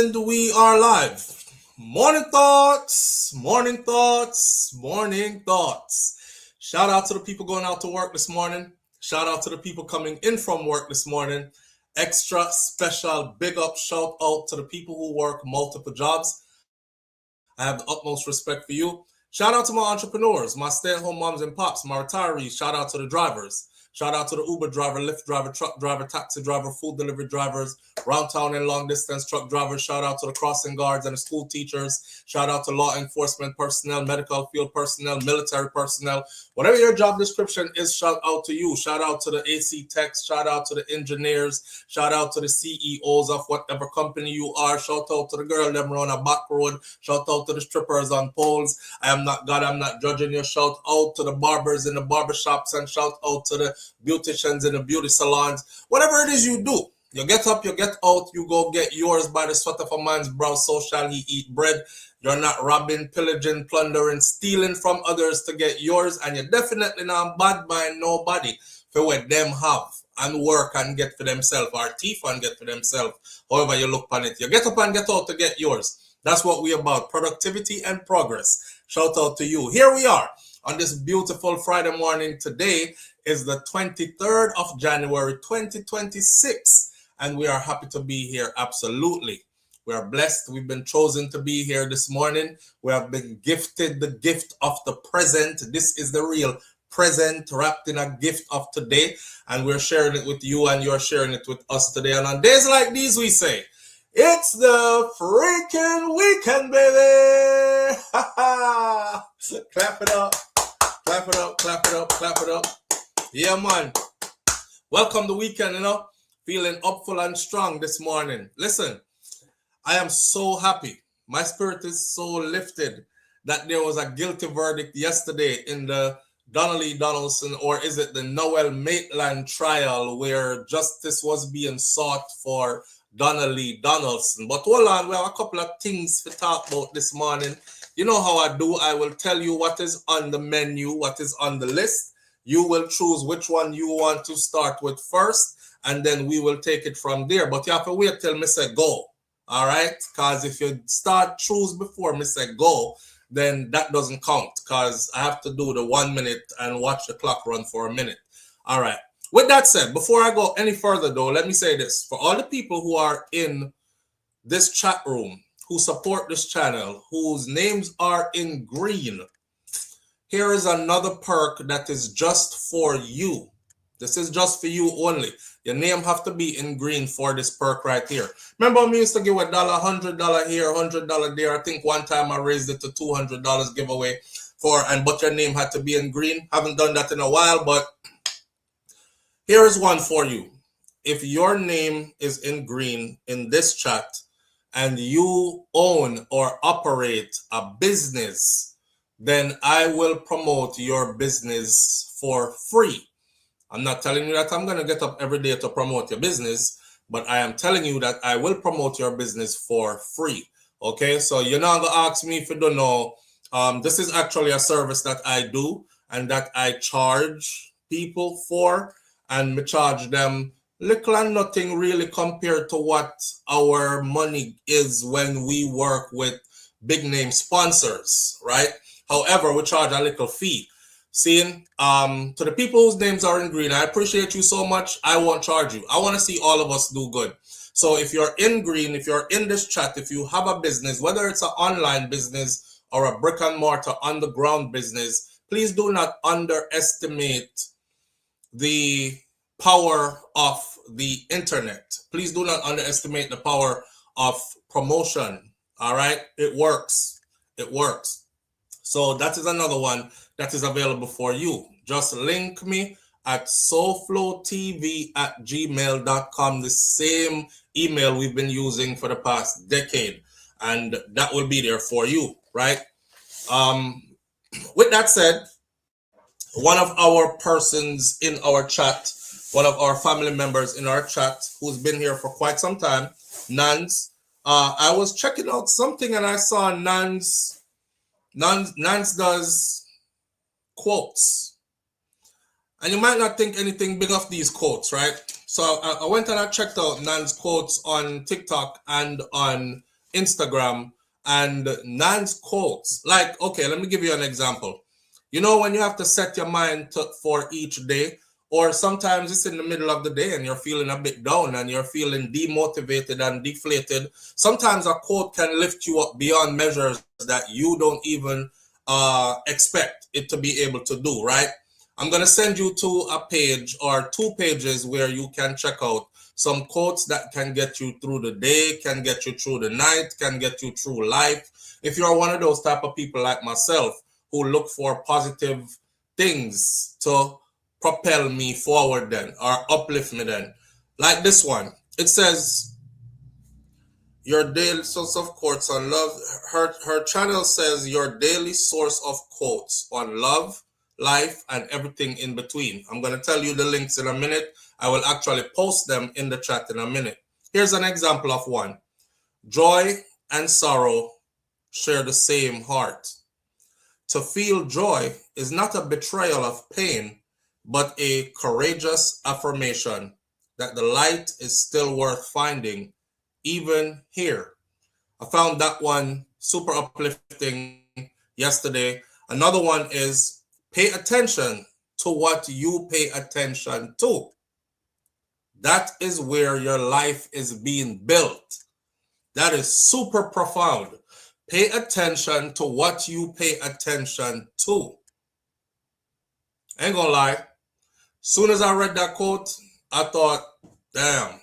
And we are live. Morning thoughts, morning thoughts, morning thoughts. Shout out to the people going out to work this morning. Shout out to the people coming in from work this morning. Extra special big up shout out to the people who work multiple jobs. I have the utmost respect for you. Shout out to my entrepreneurs, my stay-at-home moms and pops, my retirees. Shout out to the drivers. Shout out to the Uber driver, Lyft driver, truck driver, taxi driver, food delivery drivers, round town and long distance truck drivers. Shout out to the crossing guards and the school teachers. Shout out to law enforcement personnel, medical field personnel, military personnel. Whatever your job description is, shout out to you. Shout out to the AC techs. Shout out to the engineers. Shout out to the CEOs of whatever company you are. Shout out to the girl them around a back road. Shout out to the strippers on poles. I am not God. I'm not judging you. Shout out to the barbers in the barbershops and shout out to the beauticians in the beauty salons. Whatever it is you do, you get up, you get out, you go get yours. By the sweat of a man's brow, so shall he eat bread. You're not robbing, pillaging, plundering, stealing from others to get yours, and you're definitely not bad by nobody for what them have and work and get for themselves, or thief and get for themselves. However you look on it, you get up and get out to get yours. That's what we're about, productivity and progress. Shout out to you. Here we are on this beautiful Friday morning. Today is the 23rd of January 2026, and we are happy to be here. Absolutely, we are blessed. We've been chosen to be here this morning. We have been gifted the gift of the present. This is the real present wrapped in a gift of today, and we're sharing it with you, and you're sharing it with us today. And on days like these, we say it's the freaking weekend, baby. Clap it up, clap it up, clap it up, clap it up. Yeah, man. Welcome the weekend, Feeling upful and strong this morning. Listen, I am so happy. My spirit is so lifted that there was a guilty verdict yesterday in the Donaldson, or is it the Noel Maitland trial, where justice was being sought for Donaldson. But hold on, we have a couple of things to talk about this morning. You know how I do. I will tell you what is on the menu, what is on the list. You will choose which one you want to start with first, and then we will take it from there. But you have to wait till me say go, all right? Because if you start choose before me say go, then that doesn't count, because I have to do the 1 minute and watch the clock run for a minute. All right. With that said, before I go any further, though, let me say this. For all the people who are in this chat room, who support this channel, whose names are in green, here is another perk that is just for you. This is just for you only. Your name have to be in green for this perk right here. Remember, we used to give $1, $100 here, $100 there. I think one time I raised it to $200 giveaway but your name had to be in green. Haven't done that in a while, but here is one for you. If your name is in green in this chat and you own or operate a business, then I will promote your business for free. I'm not telling you that I'm going to get up every day to promote your business, but I am telling you that I will promote your business for free. Okay, so you're not going to ask me if you don't know. This is actually a service that I do and that I charge people for, and we charge them little and nothing really compared to what our money is when we work with big name sponsors, right? However, we charge a little fee. Seeing, to the people whose names are in green, I appreciate you so much. I won't charge you. I want to see all of us do good. So if you're in green, if you're in this chat, if you have a business, whether it's an online business or a brick and mortar underground business, please do not underestimate the power of the internet. Please do not underestimate the power of promotion. All right? It works. It works. So that is another one that is available for you. Just link me at SouFLoTV@gmail.com, the same email we've been using for the past decade. And that will be there for you, right? With that said, one of our persons in our chat, one of our family members in our chat, who's been here for quite some time, Nance, I was checking out something and I saw Nance does quotes. And you might not think anything big of these quotes, right? So I went and I checked out Nan's quotes on TikTok and on Instagram and Nan's quotes. Like, okay, let me give you an example. You know, when you have to set your mind for each day, or sometimes it's in the middle of the day and you're feeling a bit down and you're feeling demotivated and deflated, sometimes a quote can lift you up beyond measures that you don't even expect it to be able to do, right? I'm going to send you to a page or 2 pages where you can check out some quotes that can get you through the day, can get you through the night, can get you through life. If you're one of those type of people like myself who look for positive things to propel me forward then or uplift me then, like this one, it says your daily source of quotes on love. Her channel says your daily source of quotes on love, life, and everything in between. I'm going to tell you the links in a minute. I will actually post them in the chat in a minute. Here's an example of one. Joy and sorrow share the same heart. To feel joy is not a betrayal of pain, but a courageous affirmation that the light is still worth finding, even here. I found that one super uplifting yesterday. Another one is pay attention to what you pay attention to. That is where your life is being built. That is super profound. Pay attention to what you pay attention to. I ain't gonna lie. Soon as I read that quote, I thought, damn,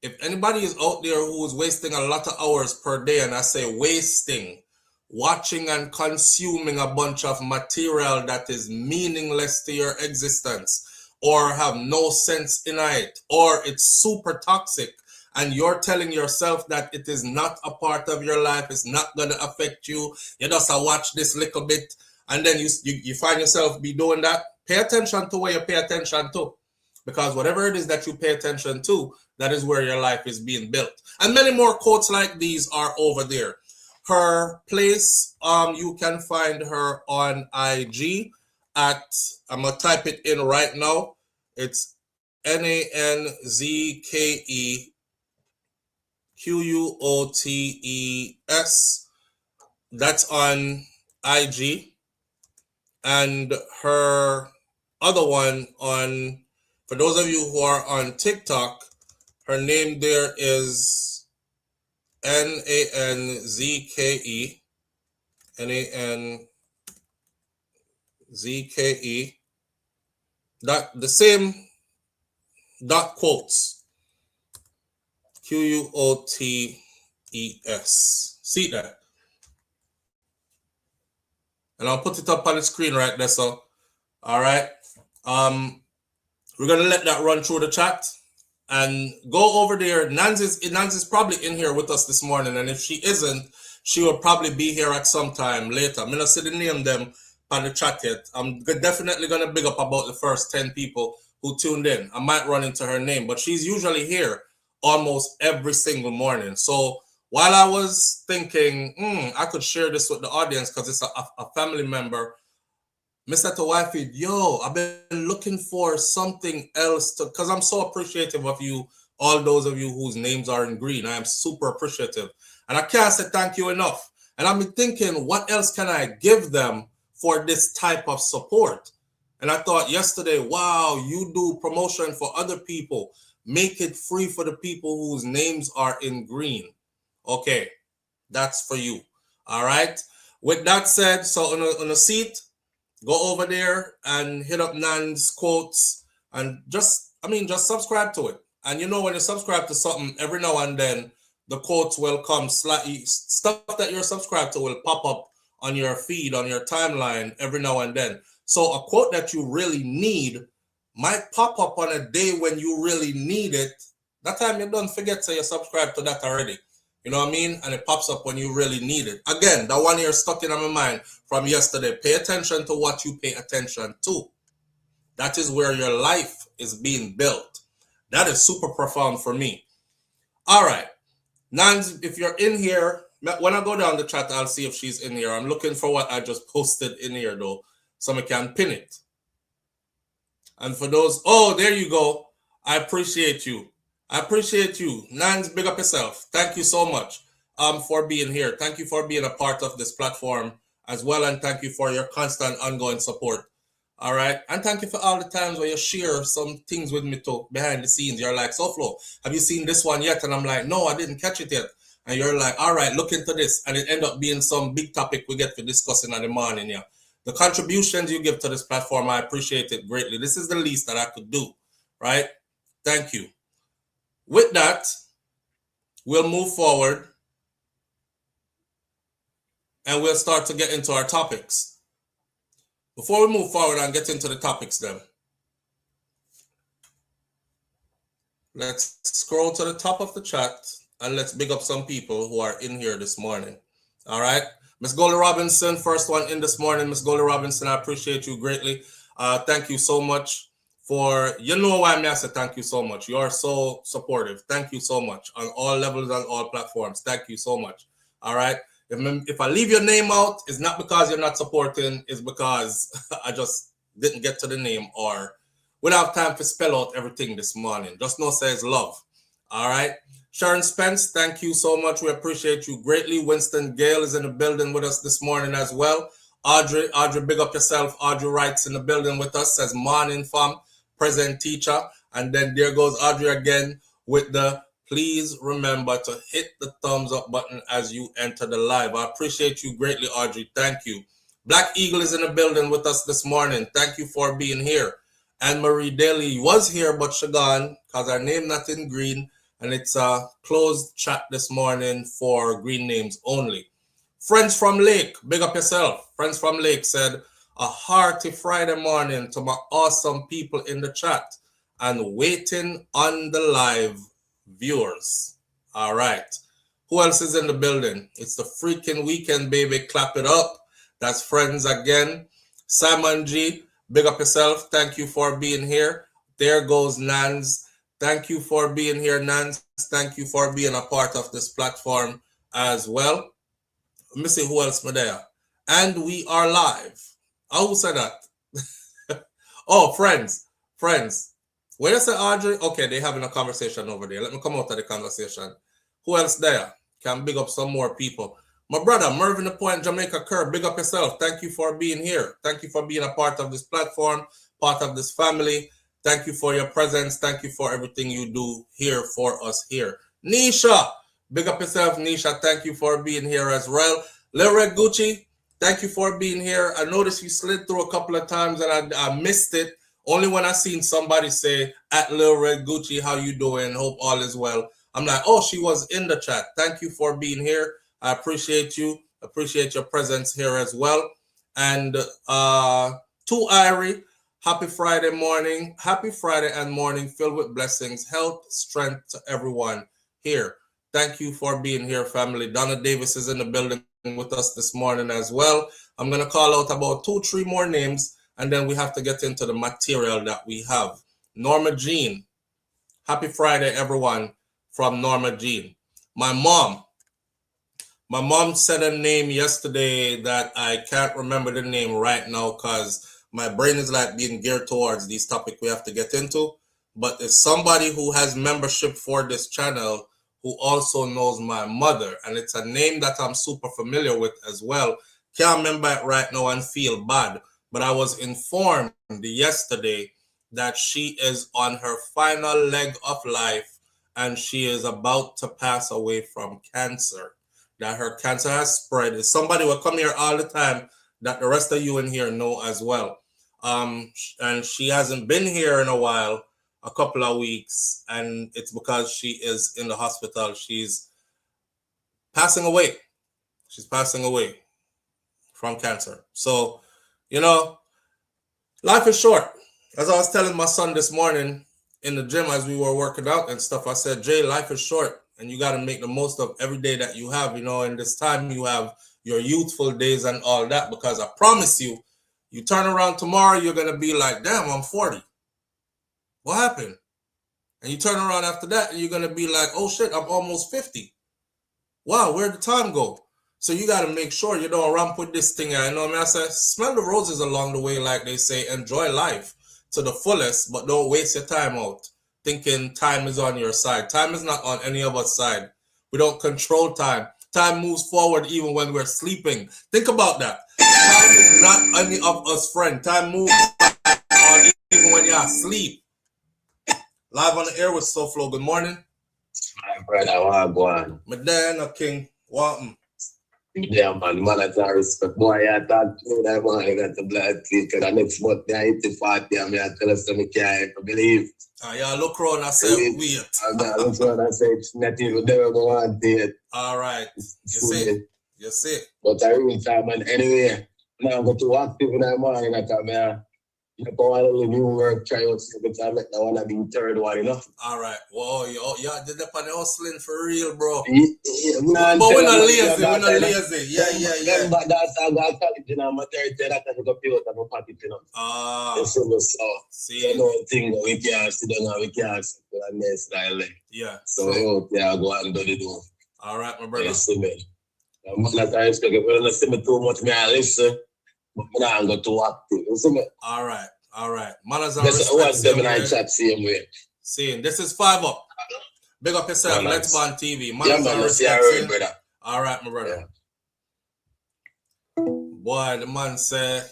if anybody is out there who is wasting a lot of hours per day, and I say wasting, watching and consuming a bunch of material that is meaningless to your existence, or have no sense in it, or it's super toxic, and you're telling yourself that it is not a part of your life, it's not going to affect you, you just watch this little bit, and then you find yourself be doing that, pay attention to where you pay attention to. Because whatever it is that you pay attention to, that is where your life is being built. And many more quotes like these are over there. Her place, you can find her on IG at, I'm going to type it in right now. It's NANZKEQUOTES. That's on IG. And her other one on, for those of you who are on TikTok, her name there is NANZKE. NANZKE. The same dot quotes. QUOTES. See that? And I'll put it up on the screen right there. So, all right. We're gonna let that run through the chat and go over there. Nans is probably in here with us this morning, and if she isn't, she will probably be here at some time later. I'm not see the name them on the chat yet. I'm definitely gonna big up about the first 10 people who tuned in. I might run into her name, but she's usually here almost every single morning. So while I was thinking, I could share this with the audience because it's a family member, Mr. Tawafid, yo, I've been looking for something else to, because I'm so appreciative of you, all those of you whose names are in green. I am super appreciative. And I can't say thank you enough. And I've been thinking, what else can I give them for this type of support? And I thought yesterday, wow, you do promotion for other people. Make it free for the people whose names are in green. Okay, that's for you. All right. With that said, so on a seat, go over there and hit up Nan's quotes and just subscribe to it. And you know, when you subscribe to something, every now and then the quotes will come slightly, stuff that you're subscribed to will pop up on your feed, on your timeline every now and then. So a quote that you really need might pop up on a day when you really need it. That time you don't forget to you subscribe to that already. You know what I mean? And it pops up when you really need it. Again, that one here stuck in my mind from yesterday. Pay attention to what you pay attention to. That is where your life is being built. That is super profound for me. All right. Nans, if you're in here, when I go down the chat, I'll see if she's in here. I'm looking for what I just posted in here, though, so I can pin it. And for those, oh, there you go. I appreciate you. I appreciate you. Nans, big up yourself. Thank you so much. for being here. Thank you for being a part of this platform as well, and thank you for your constant ongoing support. All right, and thank you for all the times where you share some things with me too behind the scenes. You're like, SouFlo, have you seen this one yet? And I'm like, no, I didn't catch it yet. And you're like, all right, look into this, and it end up being some big topic we get to discussing in the morning. Yeah, the contributions you give to this platform, I appreciate it greatly. This is the least that I could do. Right? Thank you. With that, we'll move forward and we'll start to get into our topics. Before we move forward and get into the topics then, let's scroll to the top of the chat and let's big up some people who are in here this morning. All right. Miss Goldie Robinson, first one in this morning. Miss Goldie Robinson, I appreciate you greatly. Thank you so much for, you know why I say thank you so much. You are so supportive. Thank you so much on all levels, on all platforms. Thank you so much. All right. If I leave your name out, it's not because you're not supporting. It's because I just didn't get to the name or we don't have time to spell out everything this morning. Just know says love. All right. Sharon Spence, thank you so much. We appreciate you greatly. Winston Gale is in the building with us this morning as well. Audrey, big up yourself. Audrey Wright's in the building with us. Says morning fam, present teacher. And then there goes Audrey again with the please remember to hit the thumbs up button as you enter the live. I appreciate you greatly, Audrey. Thank you. Black Eagle is in the building with us this morning. Thank you for being here. Anne Marie Daly was here, but she gone because her name not in green. And it's a closed chat this morning for green names only. Friends from Lake, big up yourself. Friends from Lake said, a hearty Friday morning to my awesome people in the chat and waiting on the live viewers. All right. Who else is in the building? It's the freaking weekend, baby. Clap it up. That's friends again. Simon G, big up yourself. Thank you for being here. There goes Nans. Thank you for being here, Nance. Thank you for being a part of this platform as well. Let me see who else is there. And we are live. Oh, who said that? Oh, friends. Where you say Audrey? Okay, they're having a conversation over there. Let me come out of the conversation. Who else there? Can big up some more people. My brother, Mervyn the Point, Jamaica Kerr, big up yourself. Thank you for being here. Thank you for being a part of this platform, part of this family. Thank you for your presence. Thank you for everything you do here for us here. Nisha, big up yourself, Nisha. Thank you for being here as well. Lil Red Gucci, thank you for being here. I noticed you slid through a couple of times and I missed it. Only when I seen somebody say, at Lil Red Gucci, how you doing? Hope all is well. I'm like, oh, she was in the chat. Thank you for being here. I appreciate you. Appreciate your presence here as well. And to Irie, happy Friday morning. Happy Friday and morning filled with blessings, health, strength to everyone here. Thank you for being here, family. Donna Davis is in the building with us this morning as well. I'm going to call out about 2-3 more names, and then we have to get into the material that we have. Norma Jean. Happy Friday, everyone, from Norma Jean. My mom said a name yesterday that I can't remember the name right now because my brain is like being geared towards these topics we have to get into. But it's somebody who has membership for this channel who also knows my mother. And it's a name that I'm super familiar with as well. Can't remember it right now and feel bad. But I was informed yesterday that she is on her final leg of life and she is about to pass away from cancer. That her cancer has spread. It's somebody will come here all the time that the rest of you in here know as well. And she hasn't been here in a while, a couple of weeks, and it's because she is in the hospital. She's passing away. She's passing away from cancer. So, you know, life is short. As I was telling my son this morning in the gym as we were working out and stuff, I said, Jay, life is short and you got to make the most of every day that you have, you know, in this time you have your youthful days and all that, because I promise you, you turn around tomorrow, you're going to be like, damn, I'm 40. What happened? And you turn around after that and you're going to be like, oh shit, I'm almost 50. Wow, where'd the time go? So you got to make sure you don't ramp with this thing. I know what I mean? I say, smell the roses along the way, like they say, enjoy life to the fullest, but don't waste your time out thinking time is on your side. Time is not on any of us side. We don't control time. Time moves forward even when we're sleeping. Think about that. Time is not any of us friend. Time moves on even when you're asleep. Live on the air with SouFLo. Good morning. My brother, what go on? Medina King. Welcome. Yeah, man, that's a respect. Boy, I thought you that man, you got the blood clean. Cause the next month, I hit the 40, and I tell us that I can't believe. Yeah, look around and say, wait. And that's what I say, it's not even never go on to it. All right. You see. But I really time, man, anyway, now I go to active in the morning, I come here. You know, a little new work, try out every time, like, I want to be third one, you know? All right. Whoa, yeah, did the pan hustling for real, bro. But we're not lazy. We're not lazy. Yeah. Remember that I got college, you know, I'm a third that I got pay out of my pocket, you know? So, see. You know, thing that we can't sit down and we can't sit for a nice style. Yeah. So, I go and do the do. All right, my brother. Yes, man. I'm not I expect if you don't see me too much, me I listen. But I'm going to active. You see me? All right. Manners and respect. What's them in I chat same way. Seeing this is 5 up. Big up yourself. Let's Bond TV. Manners and respect. Brother. All right, my brother. Yeah. Boy, the man said,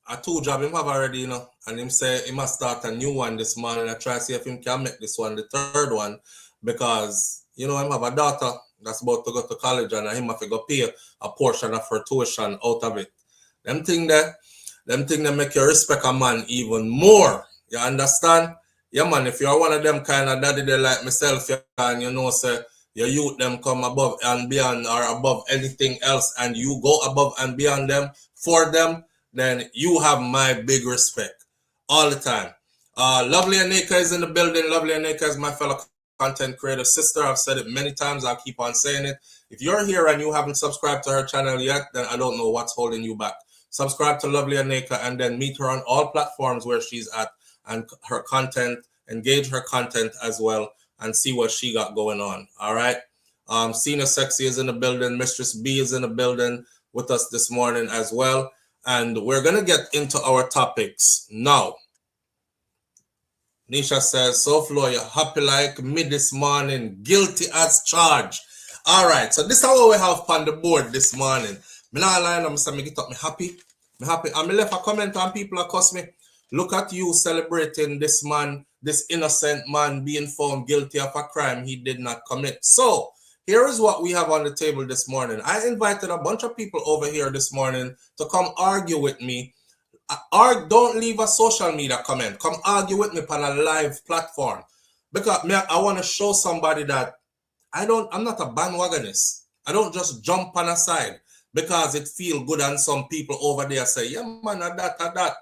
a 2 job him have already, you know. And him say he must start a new one this morning. I try to see if him can make this one the 3rd one. Because, you know, him have a daughter that's about to go to college and him have to go pay a portion of her tuition out of it. Them thing that make you respect a man even more. You understand? Yeah, man, if you're one of them kind of daddy they like myself, and you know, say, your youth them come above and beyond or above anything else, and you go above and beyond them for them, then you have my big respect all the time. Lovely Anika is in the building. Lovely Anika is my fellow content creator sister. I've said it many times. I'll keep on saying it. If you're here and you haven't subscribed to her channel yet, then I don't know what's holding you back. Subscribe to Lovely Anika and then meet her on all platforms where she's at and her content, engage her content as well and see what she got going on. All right. Cena Sexy is in the building. Mistress B is in the building with us this morning as well. And we're going to get into our topics now. Nisha says, SouFLo, you're happy like me this morning. Guilty as charged. All right. So this is what we have on the board this morning. Me not lying, I'm saying me get up, me happy. And me left a comment and people across me. Look at you celebrating this man, this innocent man being found guilty of a crime he did not commit. So here is what we have on the table this morning. I invited a bunch of people over here this morning to come argue with me. Or don't leave a social media comment. Come argue with me on a live platform. Because I want to show somebody that I'm not a bandwagonist. I don't just jump on a side because it feel good and some people over there say, yeah, man, that.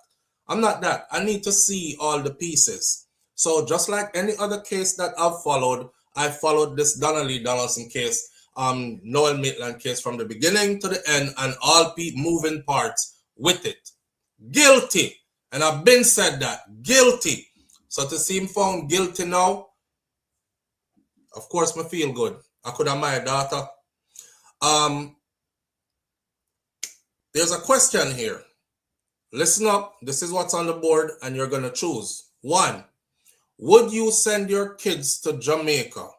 I'm not that. I need to see all the pieces. So just like any other case that I've followed, I followed this Donaldson case, Noel Maitland case from the beginning to the end and all moving parts with it. Guilty. And I've been said that. Guilty. So to see him found guilty now, of course, me feel good. I could have my daughter. There's a question here. Listen up. This is what's on the board and you're going to choose. 1. Would you send your kids to Jamaica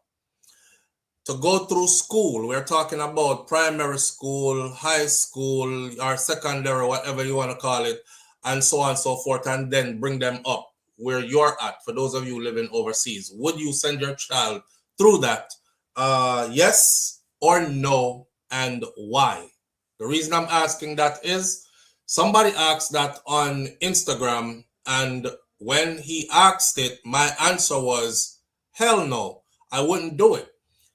to go through school? We're talking about primary school, high school, or secondary, whatever you want to call it, and so on and so forth, and then bring them up where you're at. For those of you living overseas, would you send your child through that? Yes or no, and why? The reason I'm asking that is somebody asked that on Instagram, and when he asked it, my answer was, hell no, I wouldn't do it.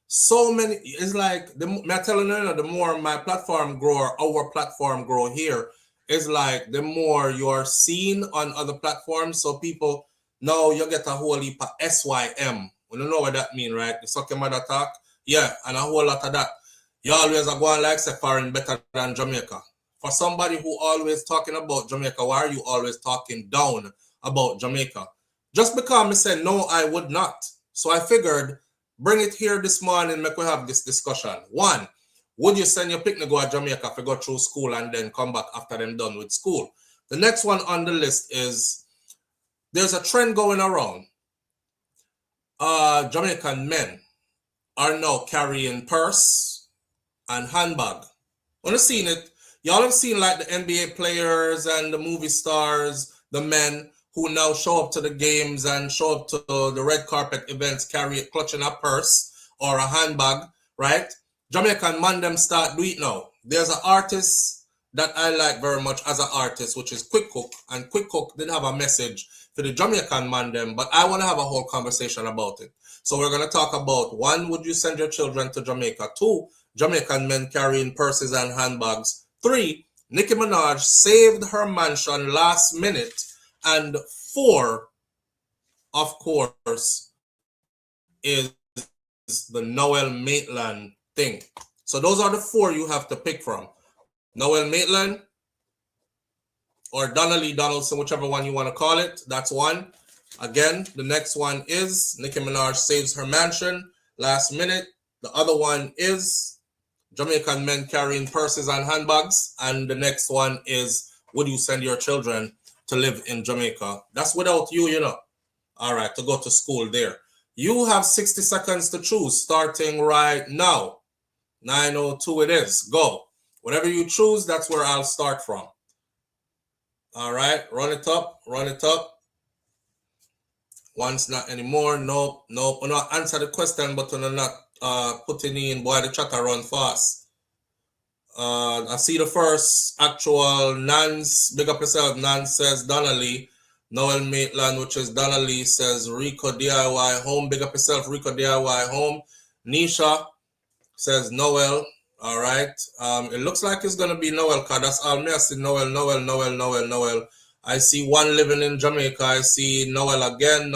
So many, it's like, I'm telling you, the more my platform grow, or our platform grow here, it's like the more you're seen on other platforms. So people know you get a whole heap of SYM. We don't know what that means, right? The sucking mother talk. Yeah, and a whole lot of that. You always are going like say foreign better than Jamaica. For somebody who always talking about Jamaica, why are you always talking down about Jamaica? Just because I said no, I would not. So I figured, bring it here this morning, make we have this discussion. 1, would you send your picnic go to Jamaica to go through school and then come back after them done with school? The next one on the list is, there's a trend going around. Jamaican men are now carrying purse, and handbag. When you seen it, y'all have seen like the NBA players and the movie stars, the men who now show up to the games and show up to the red carpet events, clutching a purse or a handbag, right? Jamaican man them start do it now. There's an artist that I like very much as an artist, which is Quick Cook, and Quick Cook did have a message for the Jamaican man them, but I want to have a whole conversation about it. So we're going to talk about, one, would you send your children to Jamaica? Two, Jamaican men carrying purses and handbags. Three, Nicki Minaj saved her mansion last minute. And four, of course, is the Noel Maitland thing. So those are the four you have to pick from. Noel Maitland or Donaldson, whichever one you want to call it. That's one. Again, the next one is Nicki Minaj saves her mansion last minute. The other one is Jamaican men carrying purses and handbags. And the next one is, would you send your children to live in Jamaica? That's without you, you know. All right, to go to school there. You have 60 seconds to choose, starting right now. 9:02 it is. Go. Whatever you choose, that's where I'll start from. All right, run it up, run it up. Once not anymore. Nope. We're not answer the question, but we're not putting in. Boy, the chat run fast. I see the first actual Nance. Big up yourself. Nance says Donnelly. Noel Maitland, which is Donnelly, says Rico DIY Home. Big up yourself, Rico DIY Home. Nisha says Noel. All right. It looks like it's gonna be Noel, cause that's all me. I see Noel. I see one living in Jamaica. I see Noel again.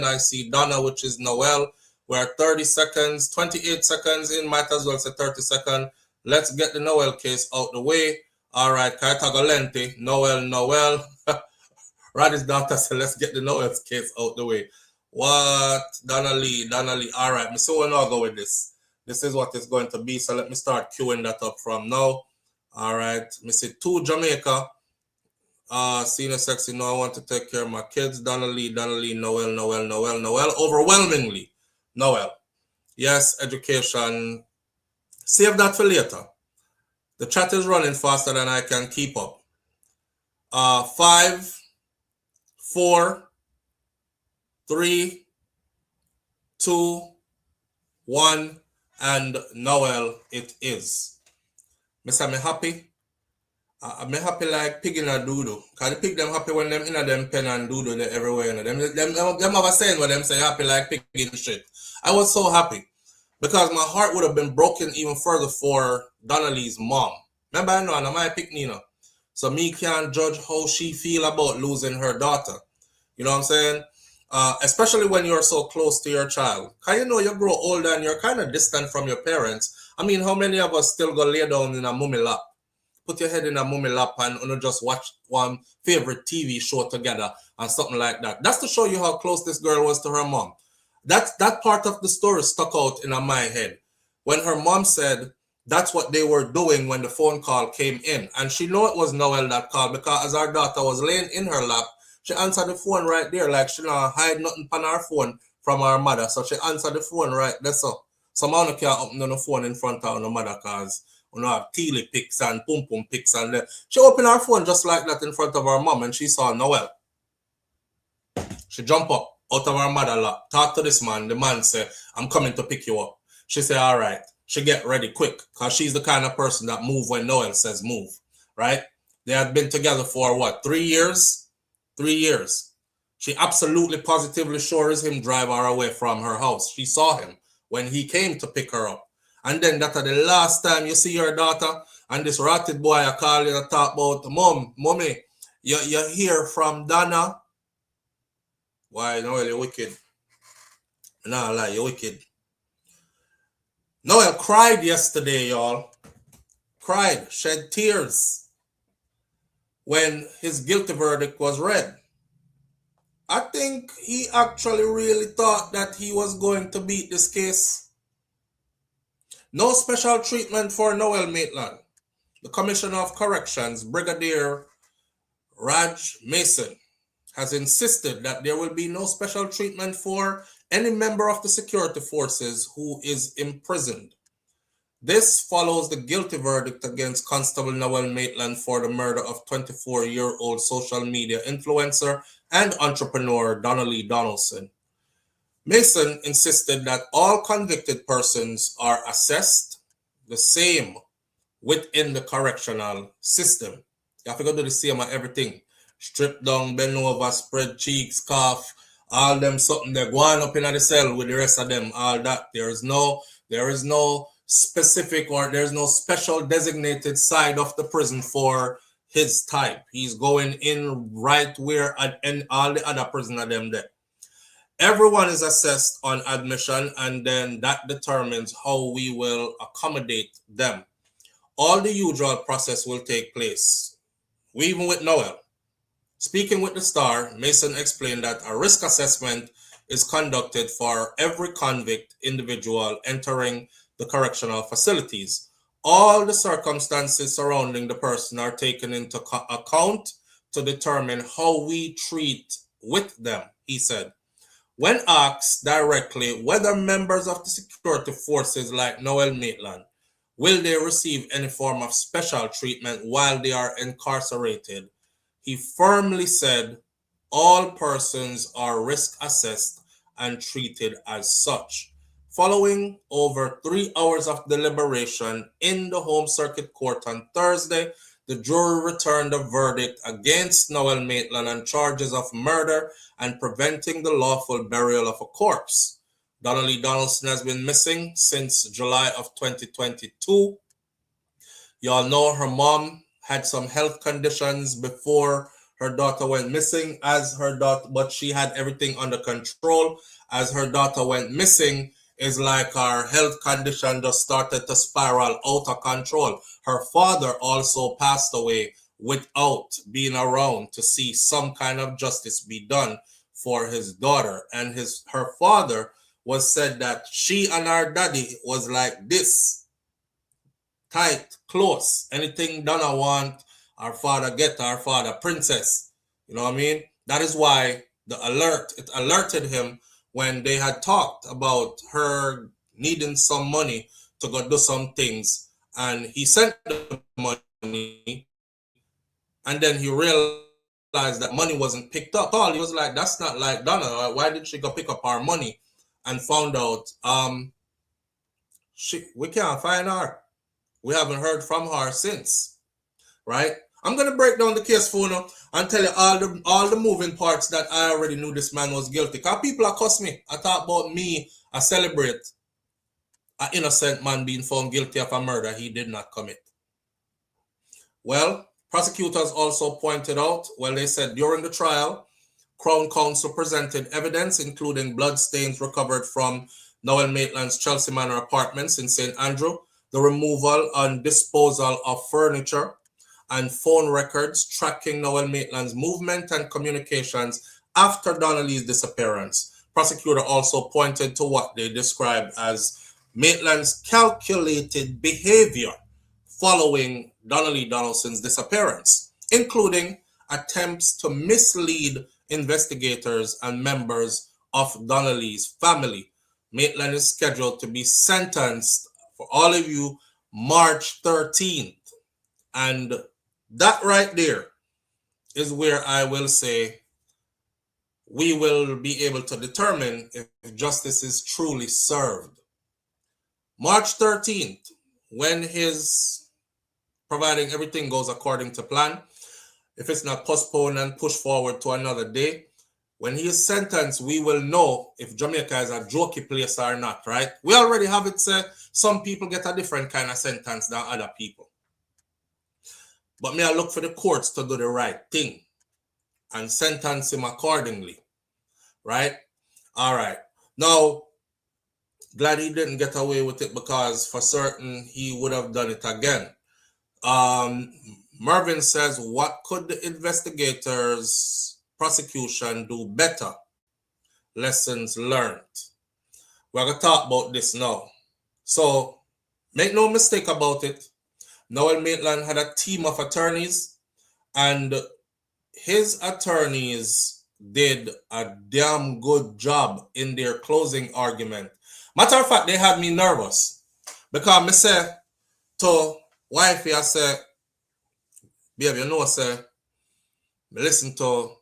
I see Donna, which is Noel. We're 30 seconds, 28 seconds in. Might as well say 30 seconds. Let's get the Noel case out the way. All right, Kaitagolente, Noel. Roddy's daughter said, let's get the Noel case out the way. What? Donnelly. All right, so we'll now go with this. This is what it's going to be. So let me start queuing that up from now. All right, let me see. 2 Jamaica. Senior Sexy, no, I want to take care of my kids. Donnelly, Noel. Overwhelmingly, Noel. Yes, education. Save that for later. The chat is running faster than I can keep up. 5, 4, 3, 2, 1, and Noel it is. I'm happy. I'm happy like pig in a doodoo. Cause the pig them happy when them in a them pen and doodoo they everywhere. You know? Them have a saying where them say happy like pig in shit. I was so happy because my heart would have been broken even further for Donnelly's mom. Remember, I know, and my pick Nina. So me can't judge how she feel about losing her daughter. You know what I'm saying? Especially when you're so close to your child. Cause you know you grow older and you're kind of distant from your parents. I mean, how many of us still go lay down in a mummy lap? Put your head in a mummy lap and just watch one favorite TV show together and something like that. That's to show you how close this girl was to her mom. That part of the story stuck out in my head. When her mom said that's what they were doing when the phone call came in. And she knew it was Noel that called because as our daughter was laying in her lap, she answered the phone right there. Like she not hide nothing on her phone from her mother. So she answered the phone right there. So someone can't open the phone in front of her mother because you know, have teely pics and pum pum pics and she opened her phone just like that in front of her mom and she saw Noel. She jumped up out of her mother lap, talk to this man. The man said, I'm coming to pick you up. She said, all right. She get ready quick because she's the kind of person that move when Noel says move, right? They had been together for what, 3 years? 3 years. She absolutely positively sure is him drive her away from her house. She saw him when he came to pick her up. And then that's the last time you see your daughter and this ratted boy I call you to talk about, mommy, you hear from Donna? Why, Noel, you're wicked. No, lie, you're wicked. Noel cried yesterday, y'all. Cried, shed tears when his guilty verdict was read. I think he actually really thought that he was going to beat this case. No special treatment for Noel Maitland. The Commissioner of Corrections, Brigadier Raj Mason, has insisted that there will be no special treatment for any member of the security forces who is imprisoned. This follows the guilty verdict against Constable Noel Maitland for the murder of 24-year-old social media influencer and entrepreneur Donna Donaldson. Mason insisted that all convicted persons are assessed the same within the correctional system. You have to go do the same on everything. Strip down, bend over, spread cheeks, cough, all them something they're going up in the cell with the rest of them, all that. There is no specific or there's no special designated side of the prison for his type. He's going in right where and all the other prisoner them there. Everyone is assessed on admission, and then that determines how we will accommodate them. All the usual process will take place. Even with Noel. Speaking with the Star, Mason explained that a risk assessment is conducted for every convict individual entering the correctional facilities. All the circumstances surrounding the person are taken into account to determine how we treat with them, he said. When asked directly whether members of the security forces like Noel Maitland will they receive any form of special treatment while they are incarcerated, he firmly said all persons are risk assessed and treated as such. Following over 3 hours of deliberation in the Home Circuit Court on Thursday, the jury returned a verdict against Noel Maitland on charges of murder and preventing the lawful burial of a corpse. Donna Donaldson has been missing since July of 2022. Y'all know her mom had some health conditions before her daughter went missing, but she had everything under control. As her daughter went missing, is like her health condition just started to spiral out of control. Her father also passed away without being around to see some kind of justice be done for his daughter. And her father was said that she and her daddy was like this, tight, close. Anything Donna want, our father get, our father princess. You know what I mean? That is why it alerted him when they had talked about her needing some money to go do some things. And he sent the money, and then he realized that money wasn't picked up. He was like, that's not like Donna. Why did she go pick up our money? And found out we can't find her. We haven't heard from her since, right? I'm going to break down the case for you and tell you all the moving parts that I already knew this man was guilty. Because people accuse me. I talk about me. I celebrate an innocent man being found guilty of a murder he did not commit. Well, prosecutors also pointed out, they said during the trial, Crown Counsel presented evidence including blood stains recovered from Noel Maitland's Chelsea Manor apartments in St. Andrew, the removal and disposal of furniture, and phone records tracking Noel Maitland's movement and communications after Donnelly's disappearance. Prosecutor also pointed to what they described as Maitland's calculated behavior following Donnelly Donaldson's disappearance, including attempts to mislead investigators and members of Donnelly's family. Maitland is scheduled to be sentenced, for all of you, March 13th. And that right there is where I will say we will be able to determine if justice is truly served. March 13th, when providing everything goes according to plan, if it's not postponed and pushed forward to another day, when he is sentenced, we will know if Jamaica is a jokey place or not, right? We already have it said some people get a different kind of sentence than other people. But I look for the courts to do the right thing and sentence him accordingly, right? All right. Now, glad he didn't get away with it because for certain he would have done it again. Mervyn says, what could the investigators' prosecution do better? Lessons learned. We're going to talk about this now. So, make no mistake about it. Noel Maitland had a team of attorneys, and his attorneys did a damn good job in their closing argument. Matter of fact, they had me nervous Because me say to wifey, I say, babe, you know, say, me listen to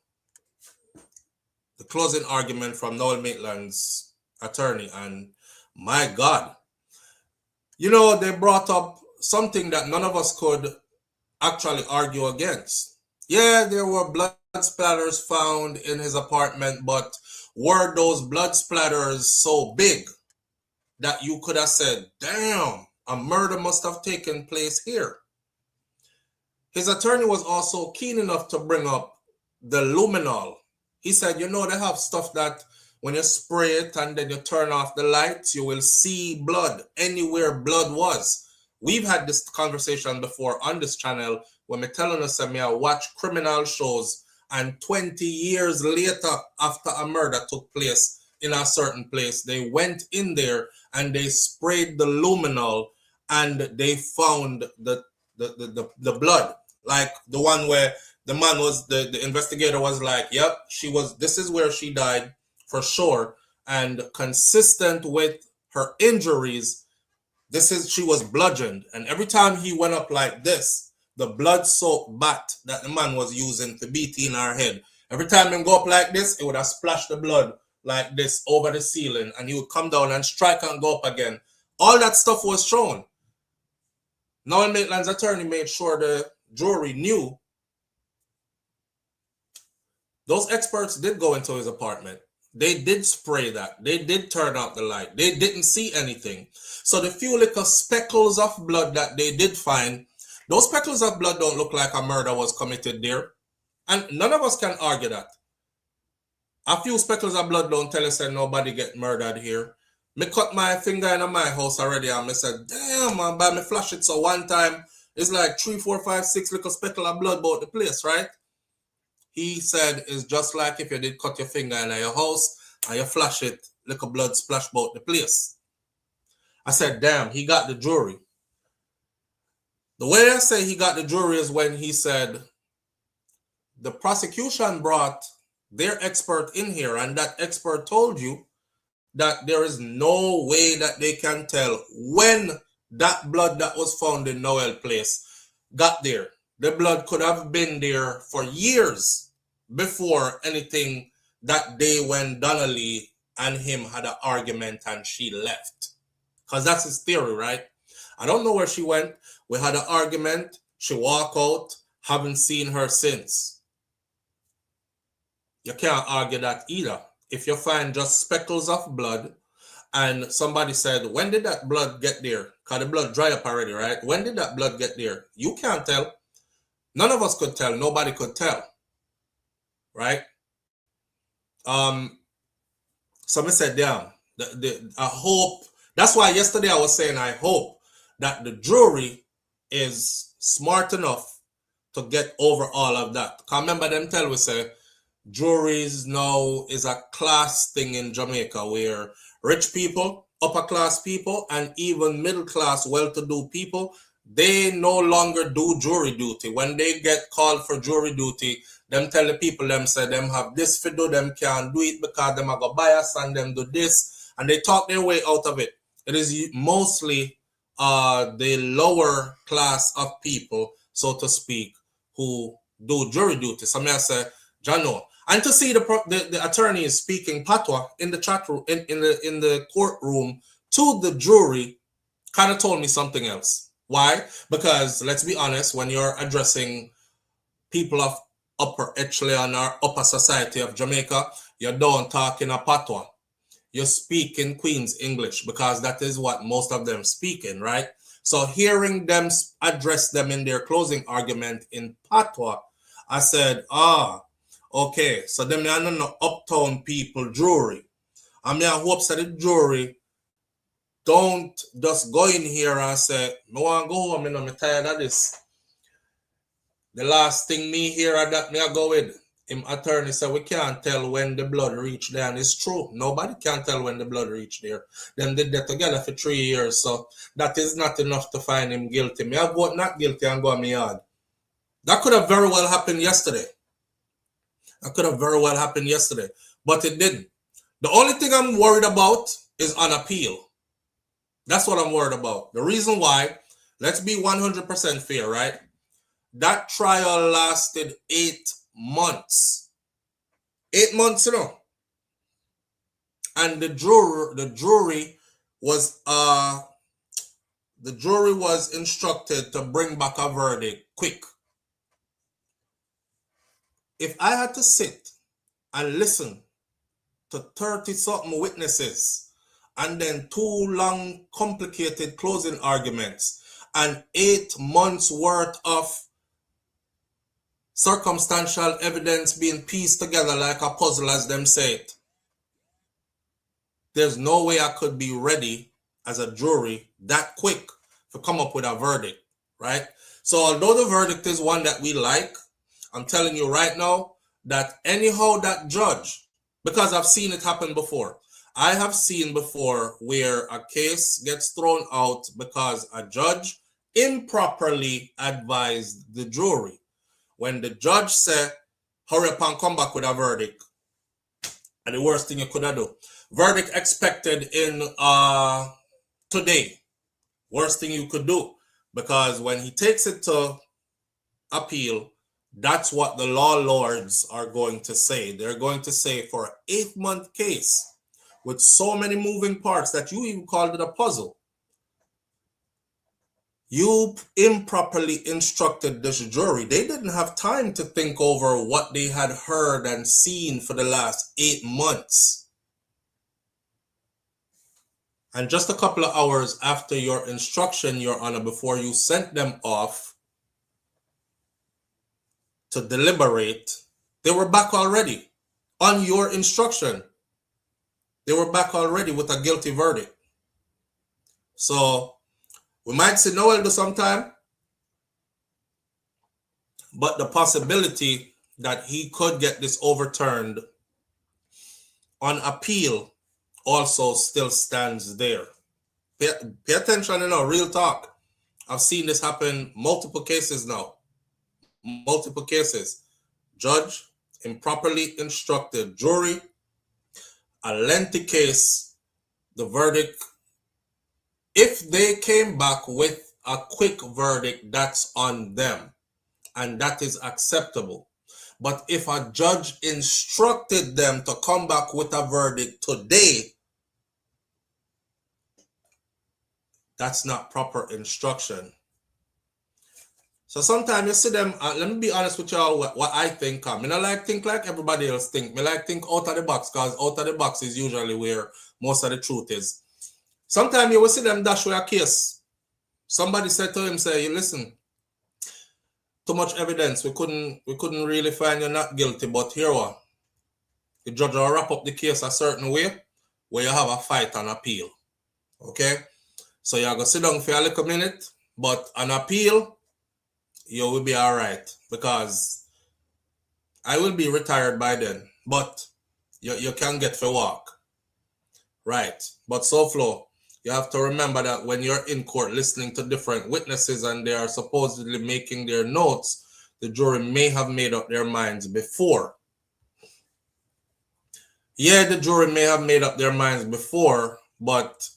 the closing argument from Noel Maitland's attorney, and my God, you know, they brought up something that none of us could actually argue against. Yeah, there were blood splatters found in his apartment, but were those blood splatters so big that you could have said, damn, a murder must have taken place here? His attorney was also keen enough to bring up the luminol. He said, you know, they have stuff that when you spray it and then you turn off the lights, you will see blood anywhere blood was. We've had this conversation before on this channel when me telling us that I watch criminal shows, and 20 years later after a murder took place in a certain place, they went in there and they sprayed the luminol and they found the blood. Like the one where the man was, the investigator was like, yep, this is where she died for sure. And consistent with her injuries, she was bludgeoned. And every time he went up like this, the blood-soaked bat that the man was using to beat in her head, every time him go up like this, it would have splashed the blood like this over the ceiling, and he would come down and strike and go up again. All that stuff was shown. Noel Maitland's attorney made sure the jury knew those experts did go into his apartment. They did spray that. They did turn out the light. They didn't see anything. So the few little speckles of blood that they did find, those speckles of blood don't look like a murder was committed there. And none of us can argue that. A few speckles of blood don't tell us that nobody get murdered here. Me cut my finger in my house already and me said, damn, man, by me flash it. So one time, it's like 3, 4, 5, 6 little speckle of blood about the place, right? He said it's just like if you did cut your finger in your house and you flash it, little blood splash about the place. I said, damn, he got the jury. The way I say he got the jury is when he said the prosecution brought their expert in here, and that expert told you that there is no way that they can tell when that blood that was found in Noel place got there. The blood could have been there for years before anything that day when Donnelly and him had an argument and she left. Because that's his theory, right? I don't know where she went. We had an argument. She walked out. Haven't seen her since. You can't argue that either. If you find just speckles of blood and somebody said, when did that blood get there? Because the blood dry up already, right? When did that blood get there? You can't tell. None of us could tell. Nobody could tell. Right? Somebody said, damn, I hope. That's why yesterday I was saying I hope that the jury is smart enough to get over all of that. Because remember them tell we say, juries now is a class thing in Jamaica where rich people, upper class people, and even middle class, well-to-do people, they no longer do jury duty. When they get called for jury duty, them tell the people, them say them have this for do, them can't do it because them are go bias and them do this, and they talk their way out of it. It is mostly the lower class of people, so to speak, who do jury duty. So I say, Jano. And to see the attorney is speaking patois in the chat room, in the courtroom to the jury, kind of told me something else. Why? Because let's be honest, when you're addressing people of upper echelon or upper society of Jamaica, you don't talk in a patois. You speak in Queen's English because that is what most of them speak in, right? So hearing them address them in their closing argument in patois, I said, okay, so them are not uptown people jury. I mean, I hope that the jury don't just go in here and say, I want to go home, I'm tired of this. The last thing me hear that me I go with, him attorney said we can't tell when the blood reached there, and it's true. Nobody can tell when the blood reached there. Them did that together for 3 years, so that is not enough to find him guilty. Me I vote not guilty and go on my yard. That could have very well happened yesterday. That could have very well happened yesterday, but it didn't. The only thing I'm worried about is on appeal. That's what I'm worried about. The reason why, let's be 100% fair, right? That trial lasted 8 months. 8 months, And the jury was instructed to bring back a verdict quick. If I had to sit and listen to 30-something witnesses and then 2 long, complicated closing arguments and 8 months worth of circumstantial evidence being pieced together like a puzzle, as them say it, there's no way I could be ready as a jury that quick to come up with a verdict, right? So although the verdict is one that we like, I'm telling you right now that anyhow that judge, because I've seen it happen before. I have seen before where a case gets thrown out because a judge improperly advised the jury. When the judge said, hurry up and come back with a verdict, and the worst thing you could have do. Verdict expected in today. Worst thing you could do. Because when he takes it to appeal, that's what the law lords are going to say. They're going to say for an 8-month case with so many moving parts that you even called it a puzzle, you improperly instructed this jury. They didn't have time to think over what they had heard and seen for the last 8 months. And just a couple of hours after your instruction, Your Honor, before you sent them off to deliberate, they were back already on your instruction. They were back already with a guilty verdict. So we might see Noel do sometime, but the possibility that he could get this overturned on appeal also still stands there. Pay attention, real talk. I've seen this happen multiple cases now. Multiple cases. Judge improperly instructed jury, a lengthy case, the verdict. If they came back with a quick verdict, that's on them, and that is acceptable. But if a judge instructed them to come back with a verdict today, that's not proper instruction. So sometimes you see them, let me be honest with y'all what I think. I like think like everybody else think. I like think out of the box, because out of the box is usually where most of the truth is. Sometimes you will see them dash with a case. Somebody said to him, say, listen, too much evidence. We couldn't really find you not guilty, but here what? The judge will wrap up the case a certain way where you have a fight and appeal. Okay? So you're going to sit down for a little minute, but on appeal, you will be all right, because I will be retired by then, but you can get for walk. Right. But SouFlo, you have to remember that when you're in court listening to different witnesses and they are supposedly making their notes, the jury may have made up their minds before. Yeah, the jury may have made up their minds before, but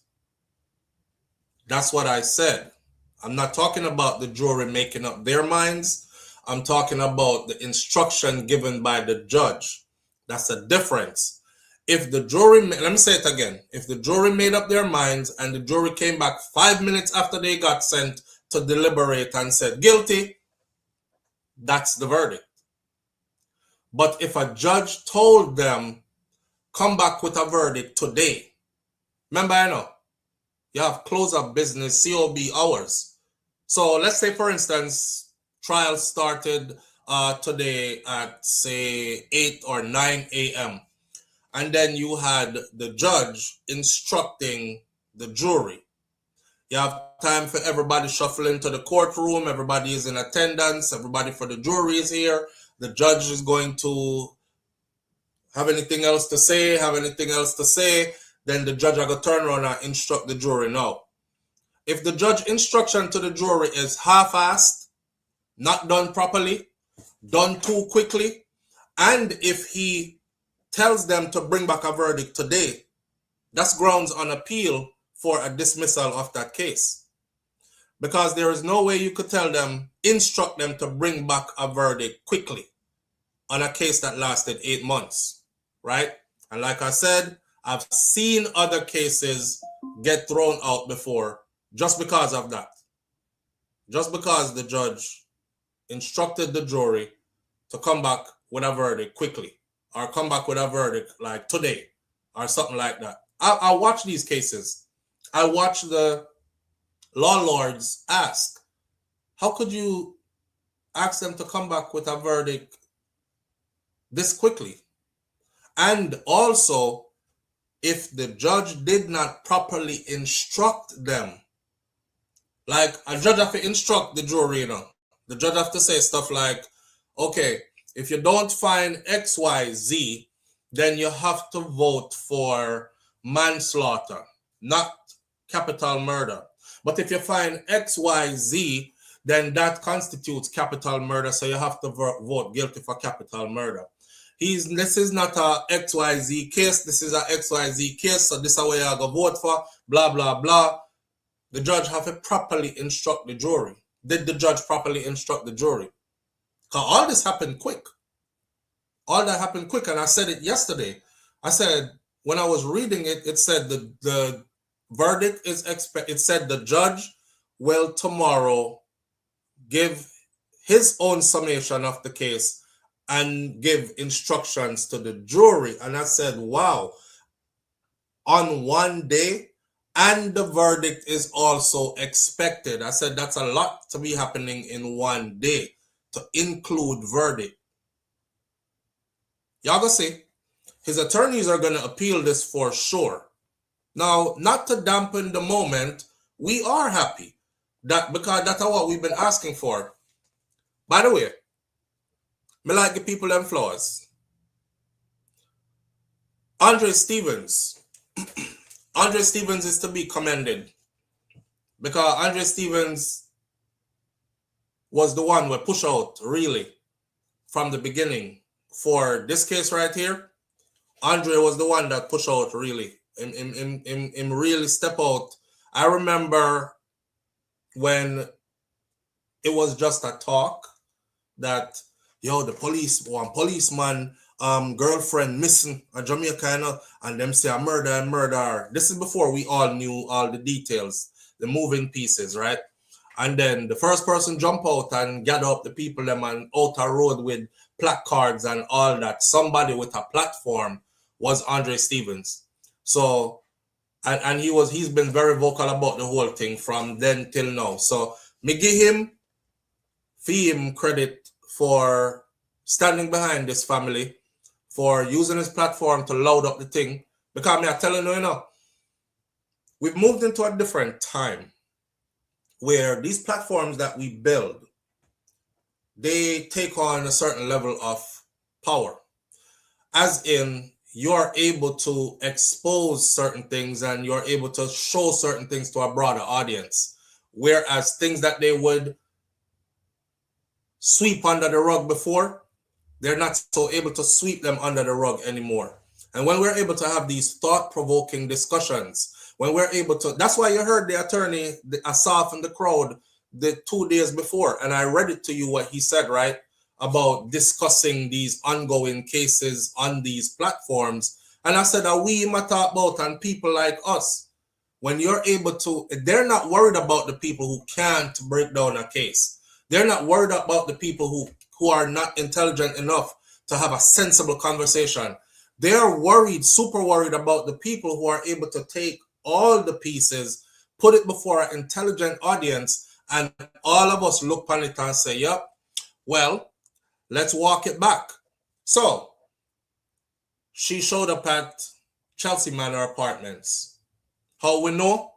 that's what I said. I'm not talking about the jury making up their minds. I'm talking about the instruction given by the judge. That's a difference. If the jury, let me say it again. If the jury made up their minds and the jury came back 5 minutes after they got sent to deliberate and said guilty, that's the verdict. But if a judge told them, come back with a verdict today, remember, you have close up business, COB hours. So let's say, for instance, trial started today at, say, 8 or 9 a.m. And then you had the judge instructing the jury. You have time for everybody shuffle into the courtroom. Everybody is in attendance. Everybody for the jury is here. The judge is going to have anything else to say, then the judge are going to turn around and instruct the jury now. If the judge instruction to the jury is half-assed, not done properly, done too quickly, and if he tells them to bring back a verdict today, that's grounds on appeal for a dismissal of that case. Because there is no way you could tell them, instruct them to bring back a verdict quickly on a case that lasted 8 months, right? And like I said, I've seen other cases get thrown out before just because of that. Just because the judge instructed the jury to come back with a verdict quickly, or come back with a verdict like today, or something like that. I watch these cases. I watch the law lords ask, how could you ask them to come back with a verdict this quickly? And also, if the judge did not properly instruct them, like a judge have to instruct the jury, the judge have to say stuff like, okay, if you don't find XYZ, then you have to vote for manslaughter, not capital murder. But if you find XYZ, then that constitutes capital murder, so you have to vote guilty for capital murder. This is not a XYZ case, this is a XYZ case, so this is what you're going to vote for, blah, blah, blah. The judge have to properly instruct the jury. Did the judge properly instruct the jury? Because all this happened quick. All that happened quick, and I said it yesterday. I said, when I was reading it, it said the verdict is it said the judge will tomorrow give his own summation of the case and give instructions to the jury. And I said, wow, on one day, and the verdict is also expected. I said, that's a lot to be happening in one day, to include verdict. Y'all gonna see, his attorneys are gonna appeal this for sure. Now, not to dampen the moment, we are happy that, because that's what we've been asking for. By the way, me like the people them flowers. Andre Stevens. Andre Stevens is to be commended, because Andre Stevens was the one who pushed out really from the beginning for this case right here. Andre was the one that pushed out really. Him really step out. I remember when it was just a talk that, yo, the one policeman girlfriend missing a Jamaican, and them say a murder and murder. This is before we all knew all the details, the moving pieces, right? And then the first person jump out and gather up the people them on outer road with placards and all that. Somebody with a platform was Andre Stevens. So, and he's been very vocal about the whole thing from then till now. So me give him credit for standing behind this family, for using his platform to load up the thing. Because I'm telling you, we've moved into a different time where these platforms that we build, they take on a certain level of power. As in, you're able to expose certain things and you're able to show certain things to a broader audience. Whereas things that they would sweep under the rug before, they're not so able to sweep them under the rug anymore. And when we're able to have these thought-provoking discussions, when we're able to, that's why you heard the attorney, Asaf in the crowd, the 2 days before, and I read it to you what he said, right, about discussing these ongoing cases on these platforms. And I said that we might talk about, and people like us, when you're able to, they're not worried about the people who can't break down a case. They're not worried about the people who are not intelligent enough to have a sensible conversation. They're worried, super worried about the people who are able to take all the pieces, put it before an intelligent audience, and all of us look on it and say, yep, well, let's walk it back. So, she showed up at Chelsea Manor Apartments. How we know?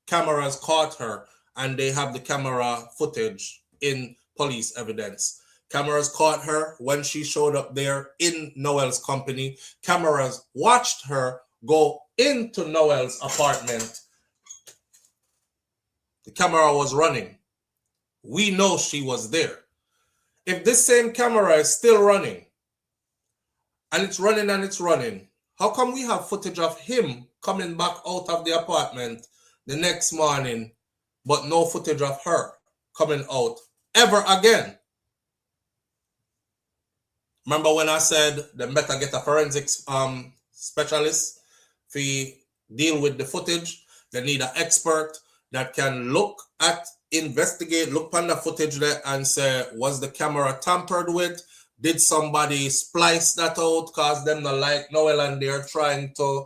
Cameras caught her, and they have the camera footage in police evidence. Cameras caught her when she showed up there in Noel's company. Cameras watched her go into Noel's apartment. The camera was running. We know she was there. If this same camera is still running, and it's running, how come we have footage of him coming back out of the apartment the next morning, but no footage of her coming out ever again. Remember when I said they better get a forensics specialist to deal with the footage? They need an expert that can look at, investigate, look on the footage there and say, was the camera tampered with? Did somebody splice that out? Cause them not like Noel and they're trying to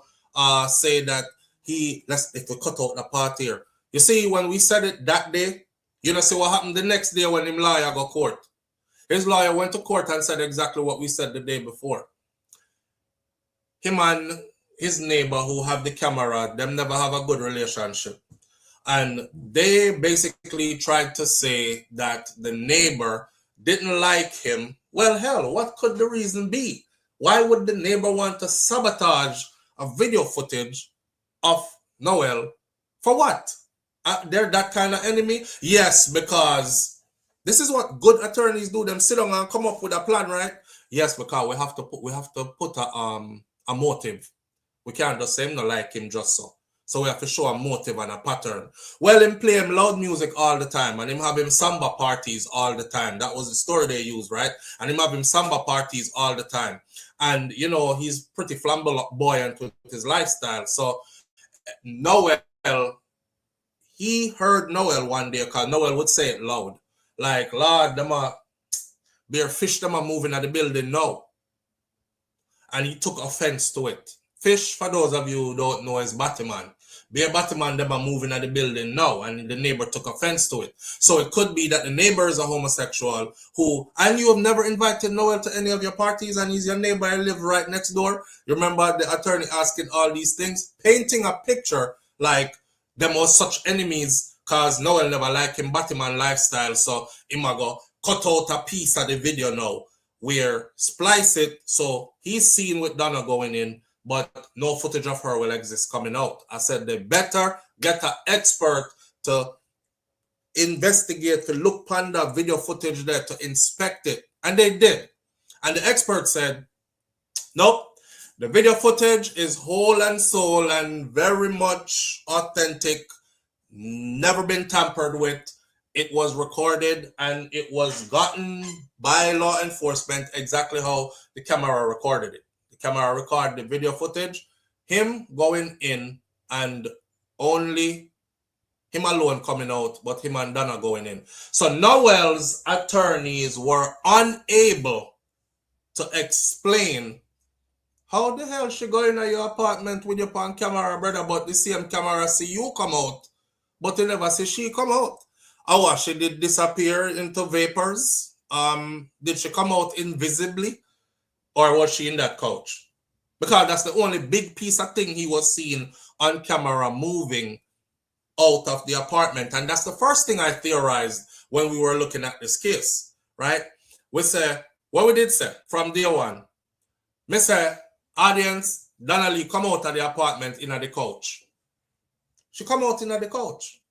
say that if we cut out the part here. You see, when we said it that day, you know, see what happened the next day when him lawyer go court. His lawyer went to court and said exactly what we said the day before. Him and his neighbor who have the camera, them never have a good relationship. And they basically tried to say that the neighbor didn't like him. Well, hell, what could the reason be? Why would the neighbor want to sabotage a video footage of Noel? For what? They're that kind of enemy? Yes, because this is what good attorneys do. Them sit down and come up with a plan, right? Yes, because we have to put a motive. We can't just say him not like him just so. So we have to show a motive and a pattern. Well, him play him loud music all the time, and him have him samba parties all the time. That was the story they used, right? And him have him samba parties all the time. And, you know, he's pretty flamboyant with his lifestyle. So Noel, he heard Noel one day, because Noel would say it loud. Like, Lord, them a bear fish, them are moving at the building now. And he took offense to it. Fish, for those of you who don't know, is Batman. Bear Batman, them are moving at the building now, and the neighbor took offense to it. So it could be that the neighbor is a homosexual and you have never invited Noel to any of your parties, and he's your neighbor and live right next door. You remember the attorney asking all these things, painting a picture like them was such enemies because Noel never liked him Batman lifestyle. So him a go cut out a piece of the video now, where splice it so he's seen with Donna going in, but no footage of her will exist coming out. I said they better get an expert to investigate, to look upon the video footage there, to inspect it. And they did. And the expert said, nope, the video footage is whole and soul and very much authentic, never been tampered with. It was recorded and it was gotten by law enforcement exactly how the camera recorded it. The camera recorded the video footage, him going in and only him alone coming out, but him and Donna going in. So Noel's attorneys were unable to explain how the hell she go in your apartment with your on camera, brother, but the same camera see you come out, but you never see she come out. Oh, she did disappear into vapors? Did she come out invisibly? Or was she in that couch? Because that's the only big piece of thing he was seeing on camera moving out of the apartment. And that's the first thing I theorized when we were looking at this case, right? We say, what we did say from day one, me say, audience, Donna Lee come out of the apartment in the couch. She come out in the couch.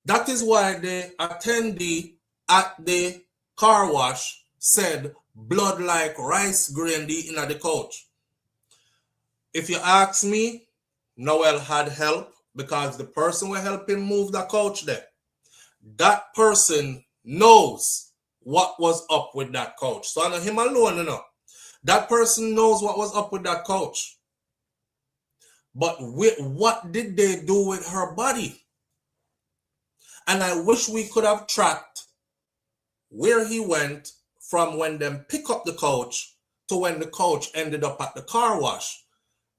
That is why the attendee at the car wash said blood like rice grain in the couch. If you ask me, Noel had help because the person will help him move the couch there. That person knows what was up with that couch. So I know him alone, you know. That person knows what was up with that couch. But what did they do with her body? And I wish we could have tracked where he went from when them pick up the couch to when the couch ended up at the car wash.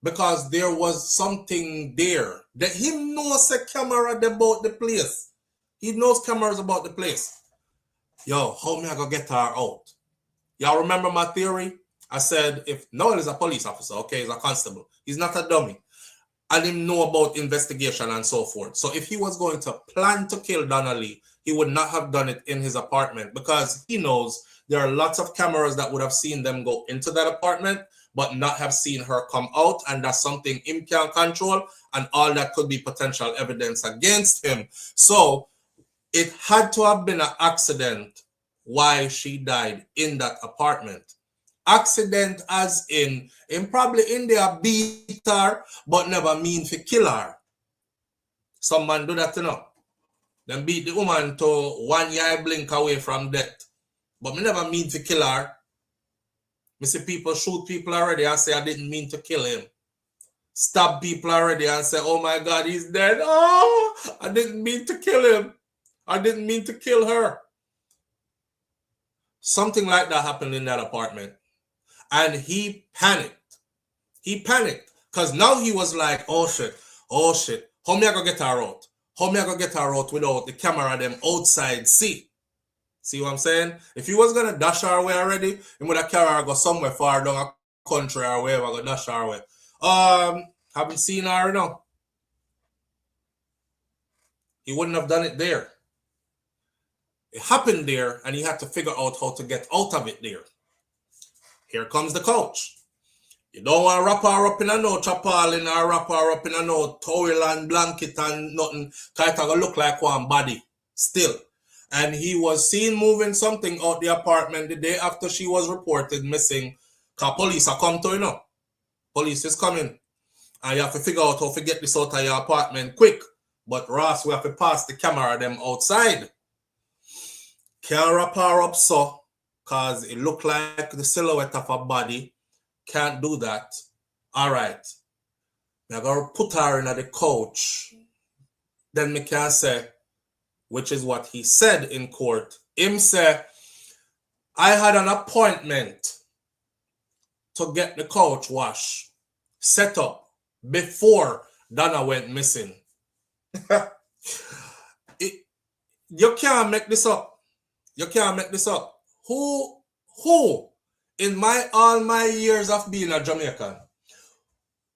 Because there was something there. That he knows a camera about the place. He knows cameras about the place. Yo, how me I gonna get her out? Y'all remember my theory? I said if Noel is a police officer, okay, he's a constable. He's not a dummy. I didn't know about investigation and so forth. So if he was going to plan to kill Donna Lee, he would not have done it in his apartment because he knows there are lots of cameras that would have seen them go into that apartment but not have seen her come out, and that's something him can't control, and all that could be potential evidence against him. So it had to have been an accident why she died in that apartment. Accident as in him probably in there beat her, but never mean to kill her. Some man do that, you know. Them beat the woman to 1 eye blink away from death. But me never mean to kill her. Me see people shoot people already and say I didn't mean to kill him. Stab people already and say, oh my God, he's dead. Oh, I didn't mean to kill him. I didn't mean to kill her. Something like that happened in that apartment. And he panicked. He panicked. Because now he was like, oh shit. How me I go get her out? How me I go get her out without the camera them outside see? See what I'm saying? If he was going to dash her away already, he would have carried her go somewhere far down a country or wherever, go dash her away. Haven't seen her now. He wouldn't have done it there. It happened there, and he had to figure out how to get out of it there. Here comes the coach. You don't want to wrap her up in a no tarpaulin or wrap her up in a no towel and blanket and nothing. Because it's going to look like one body still. And he was seen moving something out the apartment the day after she was reported missing. Because police are come to, you know. Police is coming. And you have to figure out how to get this out of your apartment quick. But Ross, we have to pass the camera them outside. Can't wrap her up so. Because it looked like the silhouette of a body. Can't do that. All right. I'm going to put her in the couch. Then me can say, which is what he said in court. Him say, I had an appointment to get the couch wash set up before Donna went missing. You can't make this up. You can't make this up. Who in all my years of being a Jamaican,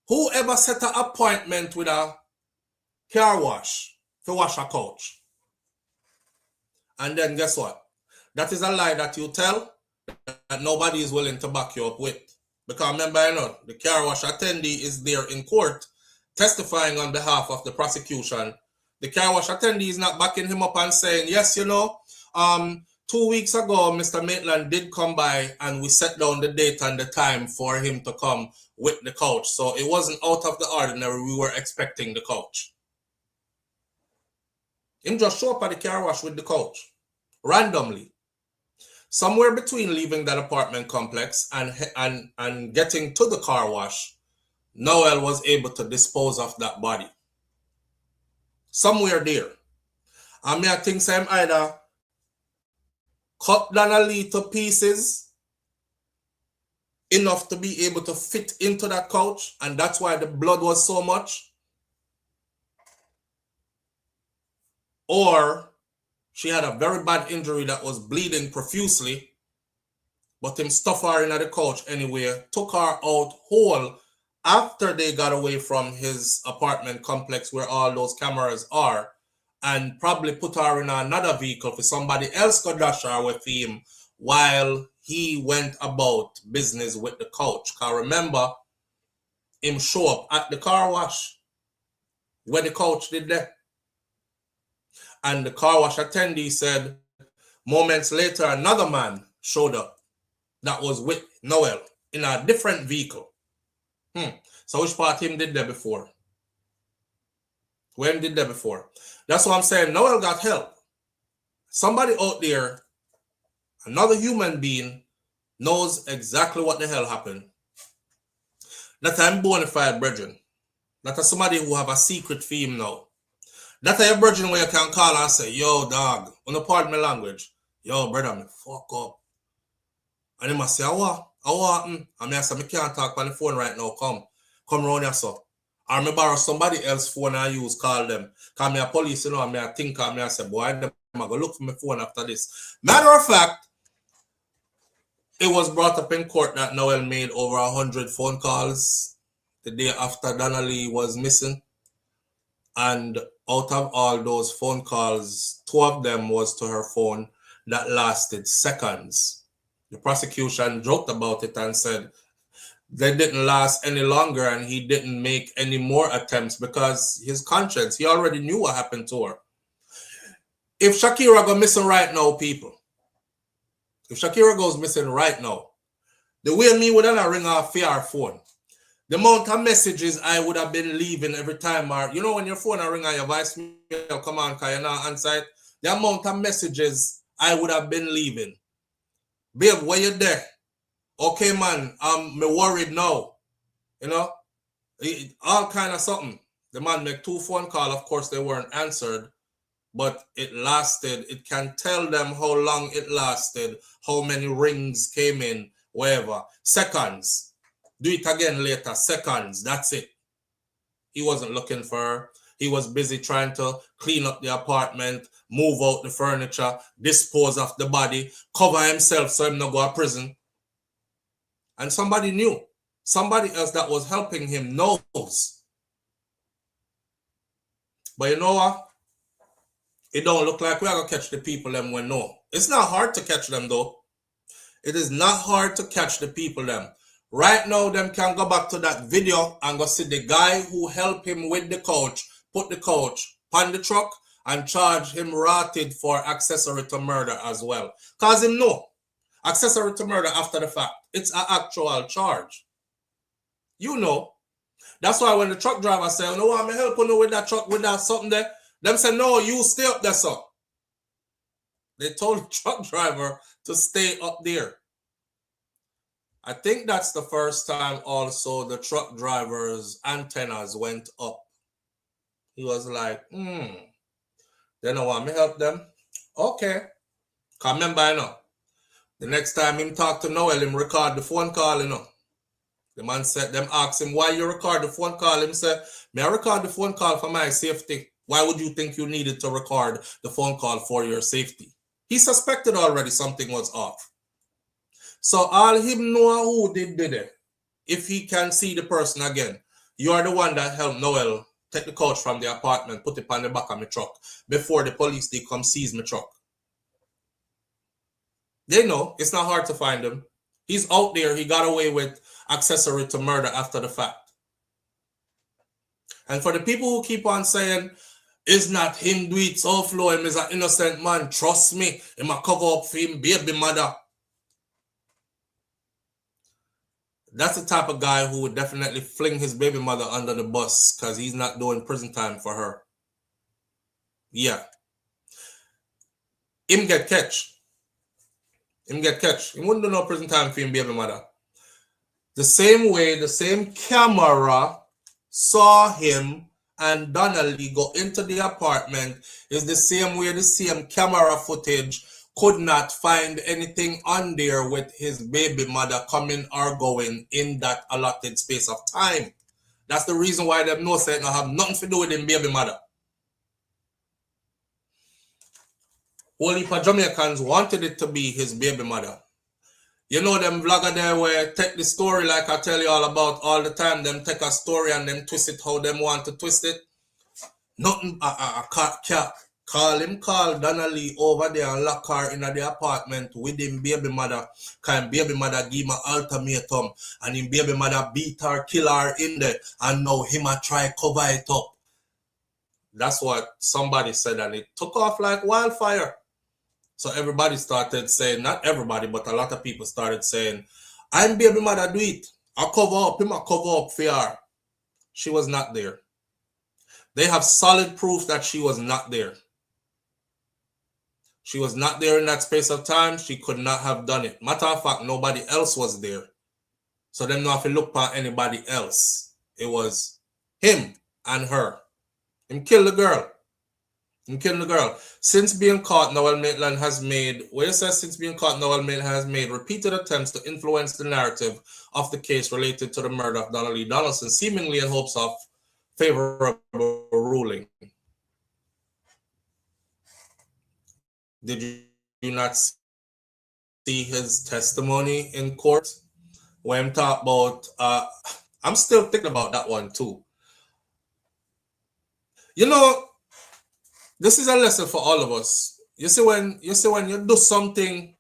who ever set an appointment with a car wash to wash a couch? And then guess what? That is a lie that you tell that nobody is willing to back you up with. Because remember, you know, the car wash attendee is there in court testifying on behalf of the prosecution. The car wash attendee is not backing him up and saying, yes, you know, 2 weeks ago, Mr. Maitland did come by and we set down the date and the time for him to come with the couch. So it wasn't out of the ordinary. We were expecting the couch. Him just show up at the car wash with the couch randomly. Somewhere between leaving that apartment complex and getting to the car wash, Noel was able to dispose of that body. Somewhere there. I mean, I think Sam either cut Donna Lee to pieces enough to be able to fit into that couch, and that's why the blood was so much. Or she had a very bad injury that was bleeding profusely, but him stuff her in the couch anyway, took her out whole after they got away from his apartment complex where all those cameras are, and probably put her in another vehicle for somebody else could dash her with him while he went about business with the couch. Because remember, him show up at the car wash where the couch did that. And the car wash attendee said moments later another man showed up that was with Noel in a different vehicle. So which part him did there before? When did that before? That's what I'm saying. Noel got help. Somebody out there, another human being, knows exactly what the hell happened. That I'm bona fide brethren. That is somebody who have a secret for him now. That is a brethren where you can call and say, yo, dog, on pardon my language. Yo, brother, me fuck up. And he must say, what? And I say, I can't talk on the phone right now. Come round here, so. Or me borrow somebody else's phone and use, call them. Because me a police, you know, and me a think, and me a say, boy, I'm going to look for my phone after this. Matter of fact, it was brought up in court that Noel made over 100 phone calls the day after Donna Lee was missing. And out of all those phone calls, 2 of them was to her phone that lasted seconds. The prosecution joked about it and said they didn't last any longer and he didn't make any more attempts because his conscience, he already knew what happened to her. If Shakira go missing right now, people, if Shakira goes missing right now, the way me would not ring off her phone, The amount of messages I would have been leaving every time, or you know, when your phone ring and your voicemail come on because you're not on site, the amount of messages I would have been leaving. Babe, where you there? Okay, man, I'm worried now. You know, all kind of something. The man make 2 phone calls. Of course, they weren't answered, but it lasted. It can tell them how long it lasted, how many rings came in, whatever. Seconds. Do it again later. Seconds. That's it. He wasn't looking for her. He was busy trying to clean up the apartment, move out the furniture, dispose of the body, cover himself so him not go to prison. And somebody knew. Somebody else that was helping him knows. But you know what? It don't look like we are going to catch the people them when no. It's not hard to catch them though. It is not hard to catch the people them. Right now, them can go back to that video and go see the guy who helped him with the couch, put the couch on the truck and charge him rotted for accessory to murder as well. Cause him know. Accessory to murder after the fact. It's an actual charge. You know. That's why when the truck driver say, no, I'm helping you with that truck, with that something there. Them say, no, you stay up there, son. They told the truck driver to stay up there. I think that's the first time also the truck driver's antennas went up. He was like, they don't want me help them. Okay. Cause remember, you know, the next time him talk to Noel, him record the phone call, you know. The man said, them ask him, why you record the phone call? Him said, may I record the phone call for my safety? Why would you think you needed to record the phone call for your safety? He suspected already something was off. So all him know who did it. If he can see the person again, you are the one that helped Noel take the couch from the apartment, put it on the back of my truck before the police they come seize my truck. They know it's not hard to find him. He's out there. He got away with accessory to murder after the fact. And for the people who keep on saying, it's not him do it, SouFLo, him is an innocent man, trust me, him a cover up for him baby mother. That's the type of guy who would definitely fling his baby mother under the bus because he's not doing prison time for her. Yeah. Him get catch. Him get catch. He wouldn't do no prison time for him baby mother. The same way, the same camera saw him and Donna go into the apartment is the same way the same camera footage could not find anything on there with his baby mother coming or going in that allotted space of time. That's the reason why them know say it not have nothing to do with him baby mother. Whole heap of Jamaicans wanted it to be his baby mother. You know them vlogger there where take the story like I tell you all about all the time. Them take a story and them twist it how them want to twist it. Nothing. Call Donna Lee over there and lock her in the apartment with him baby mother. Cause baby mother give him an ultimatum and him baby mother beat her, kill her in there, and now him a try cover it up. That's what somebody said, and it took off like wildfire. So everybody started saying, not everybody, but a lot of people started saying, I'm baby mother do it. I cover up, him a cover up for her. She was not there. They have solid proof that she was not there. She was not there in that space of time. She could not have done it. Matter of fact, nobody else was there. So them not have to look for anybody else. It was him and her. Him kill the girl. Him kill the girl. Since being caught, Noel Maitland has made, repeated attempts to influence the narrative of the case related to the murder of Donna Lee Donaldson, seemingly in hopes of favorable ruling. Did you not see his testimony in court? When talk about, I'm still thinking about that one too. You know, this is a lesson for all of us. You see when you do something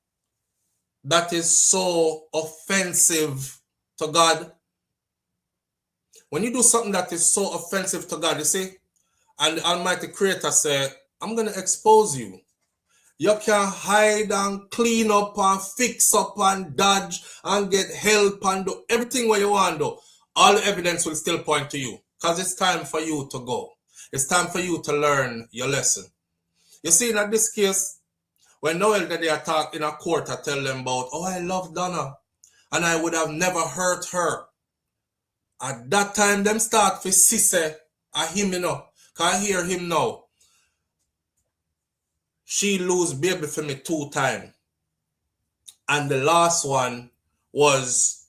that is so offensive to God, when you do something that is so offensive to God, you see, and the Almighty Creator said, I'm going to expose you. You can hide and clean up and fix up and dodge and get help and do everything what you want to do. all the evidence will still point to you because it's time for you to go. It's time for you to learn your lesson. You see, in this case, when Noel that they attack in a court, I tell them about, oh, I love Donna and I would have never hurt her. At that time, them start to say, I him, you know, can I hear him now? She lose baby for me 2 times. And the last one was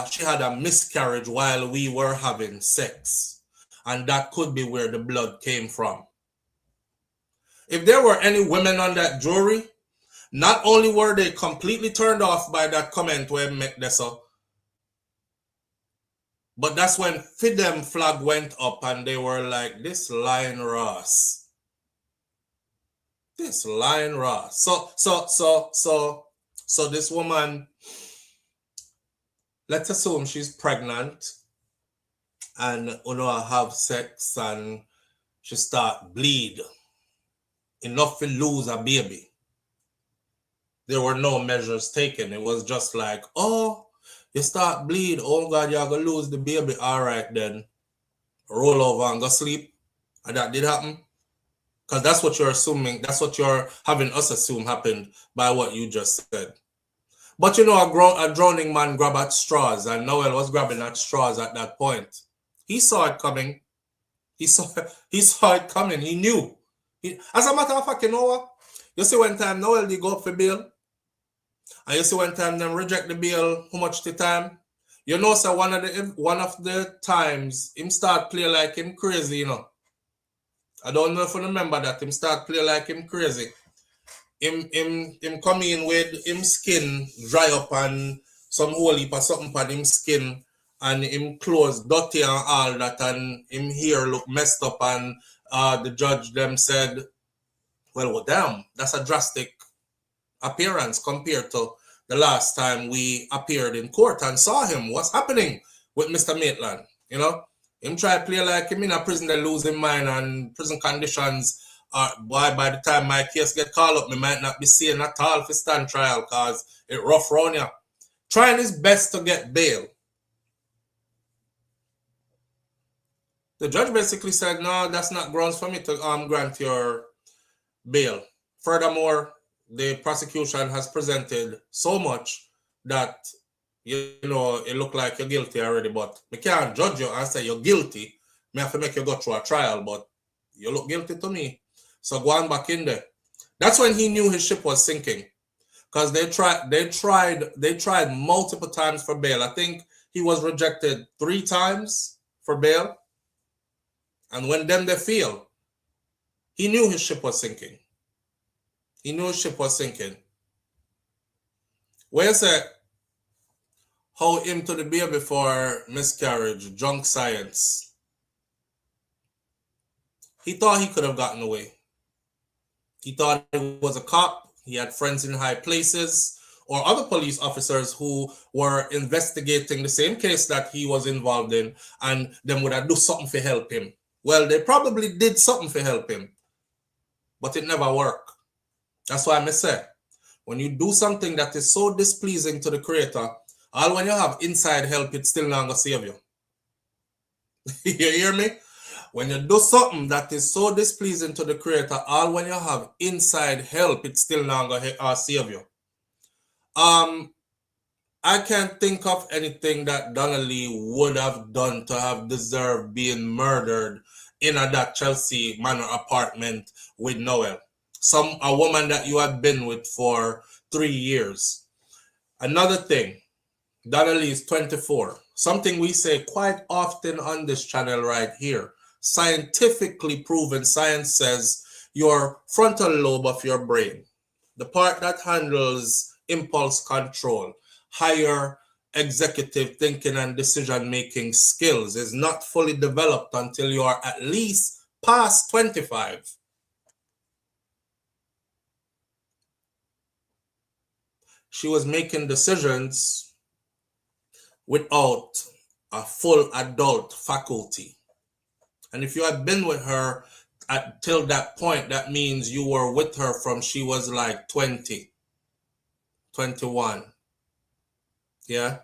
she had a miscarriage while we were having sex. And that could be where the blood came from. If there were any women on that jury, not only were they completely turned off by that comment where make this up, but that's when Fidem flag went up and they were like, this lying Ross. This lying Ross. So this woman, let's assume she's pregnant and have sex and she start bleed enough to lose a baby. There were no measures taken. It was just like, oh, you start bleed. Oh God, you're gonna lose the baby. All right then, roll over and go sleep. And that did happen. Because that's what you're assuming. That's what you're having us assume happened by what you just said. But a drowning man grabbed at straws, and Noel was grabbing at straws at that point. He saw it coming. He saw it coming. He knew. As a matter of fact, you know what? You see when time Noel did go up for bail, and you see when time them reject the bail, how much the time? You know, so one of the times him start play like him crazy, you know. I don't know if you remember that. Him start play like him crazy. Him come in with him skin dry up and some whole heap of something on him skin and him clothes dirty and all that and him hair look messed up and the judge them said, well, damn, that's a drastic appearance compared to the last time we appeared in court and saw him. What's happening with Mr. Maitland? You know? Him try to play like him in a prison, they lose his mind and prison conditions. By the time my case get called up, me might not be seeing at all for stand trial because it rough round you. Trying his best to get bail. The judge basically said, no, that's not grounds for me to grant your bail. Furthermore, the prosecution has presented so much that it look like you're guilty already, but we can't judge you and say you're guilty. Me have to make you go through a trial, but you look guilty to me. So go on back in there. That's when he knew his ship was sinking. Because they tried multiple times for bail. I think he was rejected 3 times for bail. And when they failed, he knew his ship was sinking. He knew his ship was sinking. Where's that? How him to the baby for miscarriage, junk science. He thought he could have gotten away. He thought he was a cop. He had friends in high places or other police officers who were investigating the same case that he was involved in and them would have do something to help him. Well, they probably did something to help him, but it never worked. That's why I say, when you do something that is so displeasing to the creator, all when you have inside help, it's still not going to save you. You hear me? When you do something that is so displeasing to the creator, all when you have inside help, it's still not going to save you. I can't think of anything that Donna Lee would have done to have deserved being murdered in that Chelsea Manor apartment with Noel. A woman that you had been with for 3 years. Another thing, Donna Lee is 24. Something we say quite often on this channel right here. Scientifically proven, science says your frontal lobe of your brain, the part that handles impulse control, higher executive thinking and decision-making skills, is not fully developed until you are at least past 25. She was making decisions without a full adult faculty. And if you had been with her till that point, that means you were with her from she was like 20, 21. Yeah.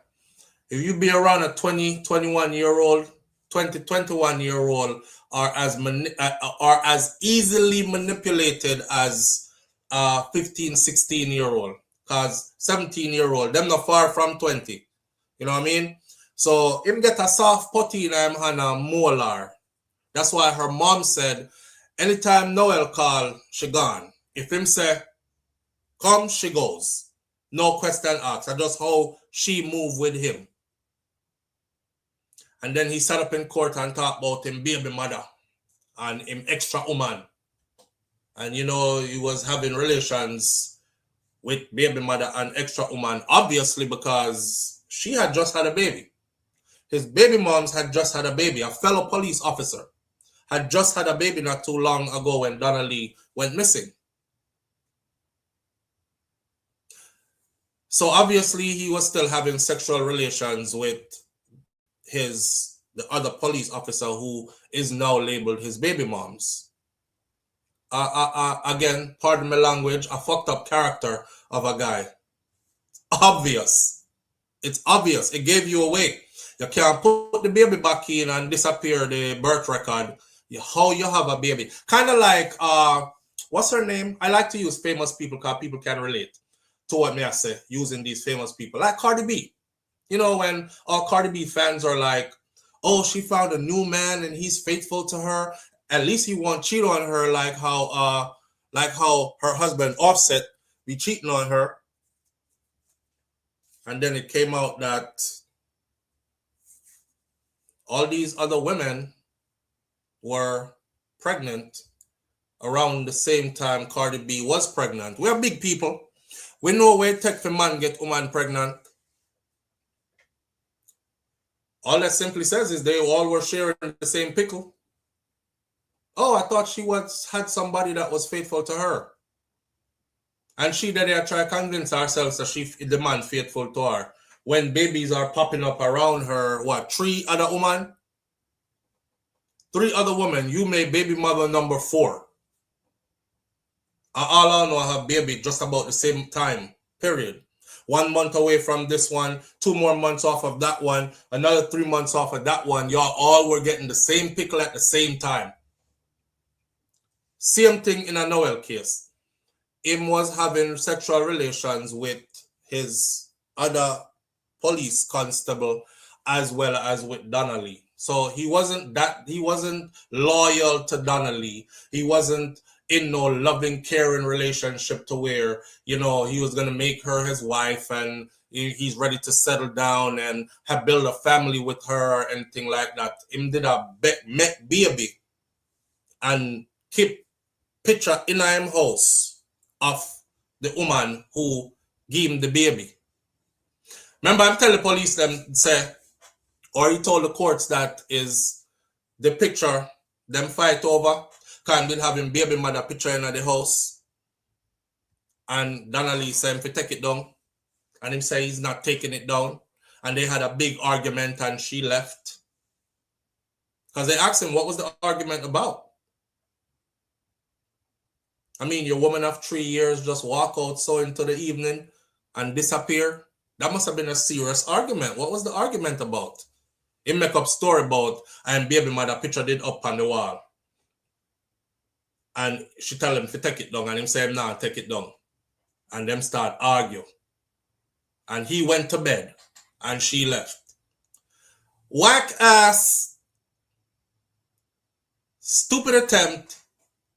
If you be around a 20, 21-year-old, 20, 21-year-old are as easily manipulated as 15, 16-year-old. Because 17-year-old, them not far from 20. You know what I mean? So him get a soft putty in him and a molar. That's why her mom said, anytime Noel call, she gone. If him say, come, she goes. No question asked. That's just how she move with him. And then he sat up in court and talked about him baby mother and him extra woman. And you know, he was having relations with baby mother and extra woman, obviously because she had just had a baby. His baby moms had just had a baby. A fellow police officer had just had a baby not too long ago when Donna Lee went missing. So obviously he was still having sexual relations with the other police officer who is now labeled his baby moms. Again, pardon my language, a fucked up character of a guy. Obvious. It's obvious. It gave you away. You can't put the baby back in and disappear the birth record. How you have a baby. Kind of like, what's her name? I like to use famous people because people can relate to what me I say, using these famous people. Like Cardi B. You know, when all Cardi B fans are like, oh, she found a new man and he's faithful to her. At least he won't cheat on her like how her husband Offset be cheating on her. And then it came out that all these other women were pregnant around the same time Cardi B was pregnant. We're big people. We know where it takes for man get woman pregnant. All that simply says is they all were sharing the same pickle. Oh, I thought she had somebody that was faithful to her. And she that they try to convince ourselves that the man faithful to her. When babies are popping up around her, what, 3 other women? 3 other women, you made baby mother number 4. All I know I have baby just about the same time, period. 1 month away from this one, 2 more months off of that one, another 3 months off of that one. Y'all all were getting the same pickle at the same time. Same thing in a Noel case. Him was having sexual relations with his other police constable as well as with Donna Lee. So he wasn't loyal to Donna Lee. He wasn't in no loving, caring relationship to where, you know, he was going to make her his wife and he's ready to settle down and build a family with her or anything like that. Him did a met baby and keep picture in him house of the woman who gave him the baby. Remember, I'm telling the police them say, or he told the courts that is the picture them fight over. Can't been having baby mother picture in the house. And Donna Lee said him to take it down. And him say he's not taking it down. And they had a big argument and she left. Because they asked him what was the argument about. I mean, your woman of 3 years just walk out so into the evening and disappear. That must have been a serious argument. What was the argument about? He make up story about and baby mother picture did up on the wall. And she tell him to take it down and him say, nah, take it down. And them start argue. And he went to bed and she left. Whack ass, stupid attempt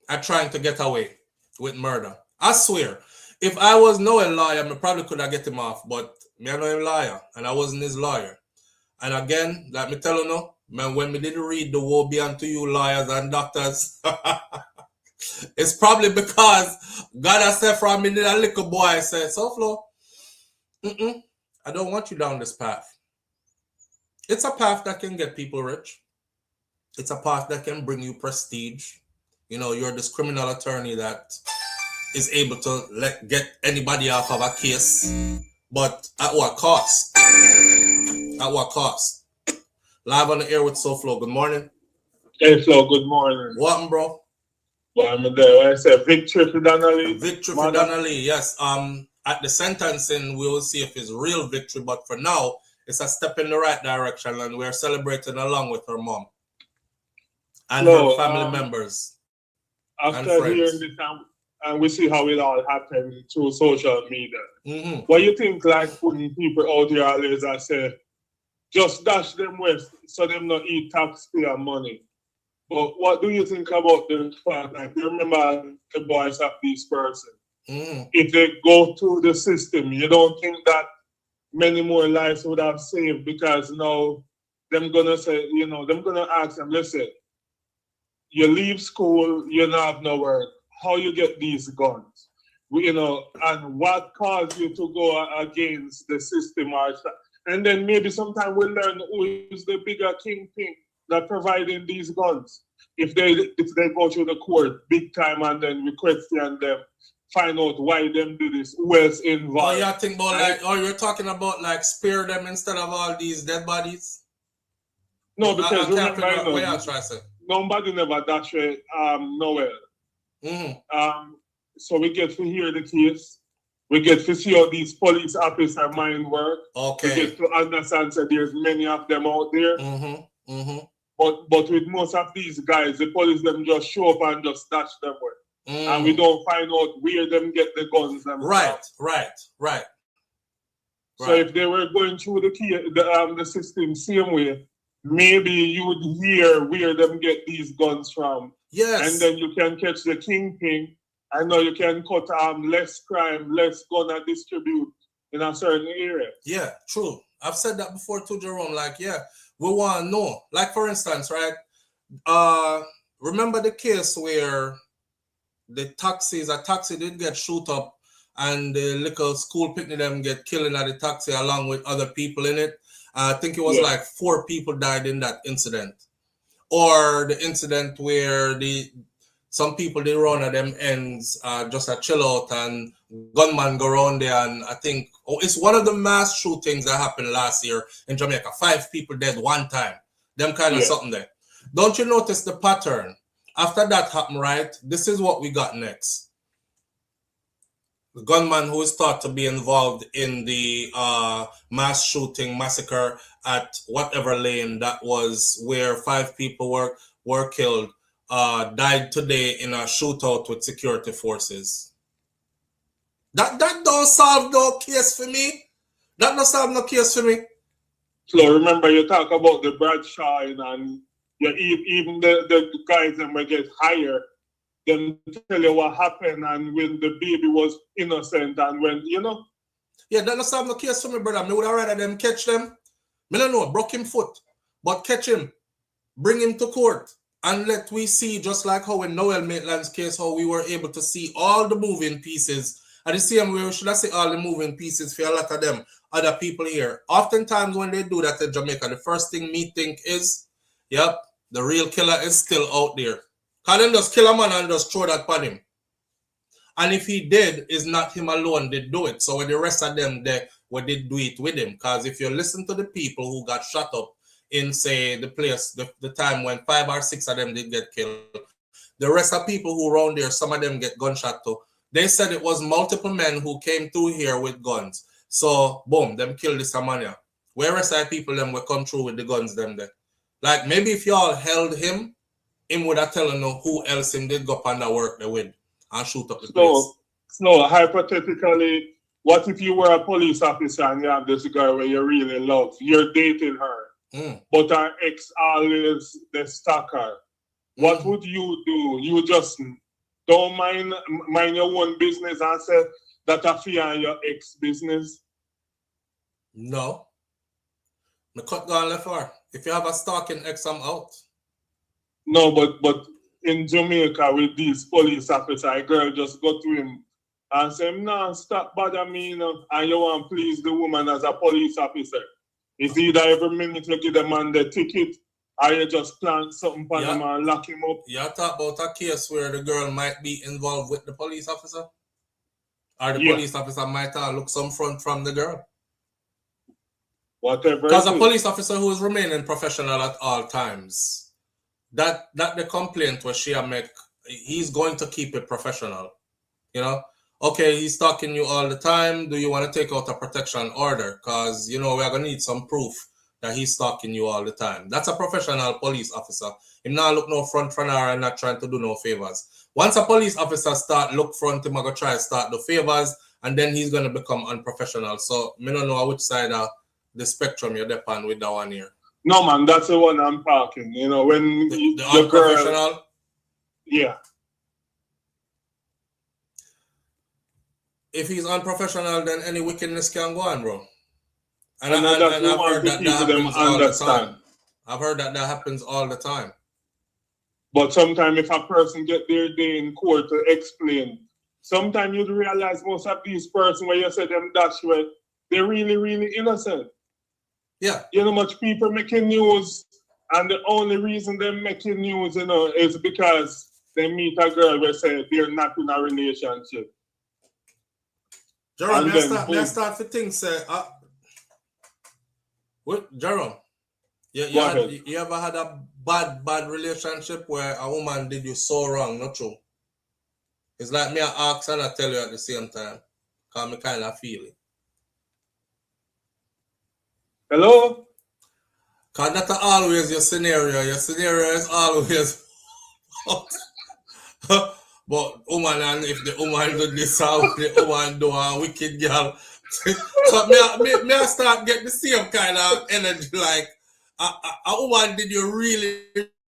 at trying to get away with murder. I swear, if I was Noel lawyer, I probably could have get him off, but me I know him lawyer, and I wasn't his lawyer. And again, like me tell you no, man, when me didn't read the woe be unto you lawyers and doctors, it's probably because God has said from me, a little boy, I said, SouFlo, I don't want you down this path. It's a path that can get people rich. It's a path that can bring you prestige. You know, you're this criminal attorney that is able to get anybody off of a case. But at what cost? At what cost? Live on the air with SouFlo. Good morning. Hey, Flo, good morning. What, bro? Well, I'm there. I said victory for Donna Lee. Victory for Donna Lee, yes. At the sentencing, we will see if it's real victory. But for now, it's a step in the right direction, and we're celebrating along with her mom and So, her family members and after hearing friends. this, and we see how it all happened through social media. Mm-hmm. What you think, like putting people out there always I say, just dash them west so them not eat taxpayer money. But what do you think about the fact, like, you remember the voice of this person? Mm-hmm. If they go through the system, you don't think that many more lives would have saved, because now them gonna say, you know, them gonna ask them, listen, you leave school, you don't have no work. How you get these guns? You know, and what caused you to go against the system? And then maybe sometime we'll learn who is the bigger kingpin that providing these guns. If they go through the court big time and then we question them, find out why them do this, who else involved. Oh, yeah, think about like, oh, you're talking about like spare them instead of all these dead bodies? No, because I can't figure out what you're trying to say. Nobody never dash Noel. Mm-hmm. So we get to hear the case. We get to see how these police officer mind work. Okay. We get to understand that there's many of them out there. Mm-hmm. Mm-hmm. But with most of these guys, the police them just show up and just dash them away. And we don't find out where them get the guns themselves. Right. So if they were going through the system same way, maybe you would hear where them get these guns from. Yes. And then you can catch the kingpin. I know you can cut less crime, less gun and distribute in a certain area. Yeah, true. I've said that before too, Jerome. Like, yeah, we want to know. Like, for instance, right? Remember the case where a taxi did get shoot up and the little school picnic them get killed in the taxi along with other people in it. I think it was like 4 people died in that incident. Or the incident where some people they run at them ends just a chill out and gunman go around there, and I think it's one of the mass shootings that happened last year in Jamaica. 5 people dead one time. Them kind of something there. Don't you notice the pattern? After that happened, right? This is what we got next. The gunman who is thought to be involved in the mass shooting massacre at whatever lane that was where 5 people were killed, died today in a shootout with security forces. That don't solve no case for me. That don't solve no case for me. So remember, you talk about the Bradshaw and even the guys that might get higher, them tell you what happened and when the baby was innocent and when, you know. Yeah, that don't solve no case for me, brother. Me would have rather them catch them. Me don't know, broke him foot. But catch him, bring him to court, and let we see, just like how in Noel Maitland's case, how we were able to see all the moving pieces. At the same way, should I say all the moving pieces for a lot of them other people here. Oftentimes when they do that in Jamaica, the first thing me think is, yep, the real killer is still out there. Because them just kill a man and just throw that upon him. And if he did, it's not him alone did do it. So when the rest of them there, what did do it with him? Because if you listen to the people who got shot up in, say, the place, the time when 5 or 6 of them did get killed, the rest of people who around there, some of them get gunshot too. They said it was multiple men who came through here with guns. So, boom, them killed this man. Where rest of people them will come through with the guns them there. Like, maybe if y'all held him would have telling you who else him did go up and work there with and shoot up the place. So, hypothetically, what if you were a police officer and you have this girl where you really love, you're dating her, but her ex always the stalker. What would you do? You just don't mind your own business and say that affair and your ex business? No. Me cut down left her. If you have a stalking ex, I'm out. No, but in Jamaica with these police officers, a girl just go to him and say, no, stop bothering me, you know, and you want to please the woman as a police officer. It's either every minute you give the man the ticket or you just plant something for him and lock him up. You talk about a case where the girl might be involved with the police officer? Or the police officer might look some front from the girl? Whatever. Because a police officer who is remaining professional at all times, that the complaint where she make, he's going to keep it professional. You know? okay, he's stalking you all the time. Do you want to take out a protection order? Because, you know, we're going to need some proof that he's stalking you all the time. That's a professional police officer. Him not look no front for her and not trying to do no favors. Once a police officer start look front, him going to try to start the favors, and then he's going to become unprofessional. So, I don't know which side of the spectrum you're depend with that one here. No, man, that's the one I'm talking. You know, when the unprofessional? Girl, yeah. If he's unprofessional, then any wickedness can go on, bro. And I've heard that happens all the time. I've heard that happens all the time. But sometimes if a person get their day in court to explain, sometimes you'd realize most of these persons when you say them dash way, they're really, really innocent. Yeah. You know, much people making news, and the only reason they're making news, you know, is because they meet a girl where say they're not in a relationship. Jerome, let's start for things. What, Jerome? You ever had a bad relationship where a woman did you so wrong, not true? It's like me I ask and I tell you at the same time. Because I kind of feel it. Hello? Because that's always your scenario. Your scenario is always but woman, and if the woman do this or the woman do a wicked girl. So me I start getting the same kind of energy like a woman did you really,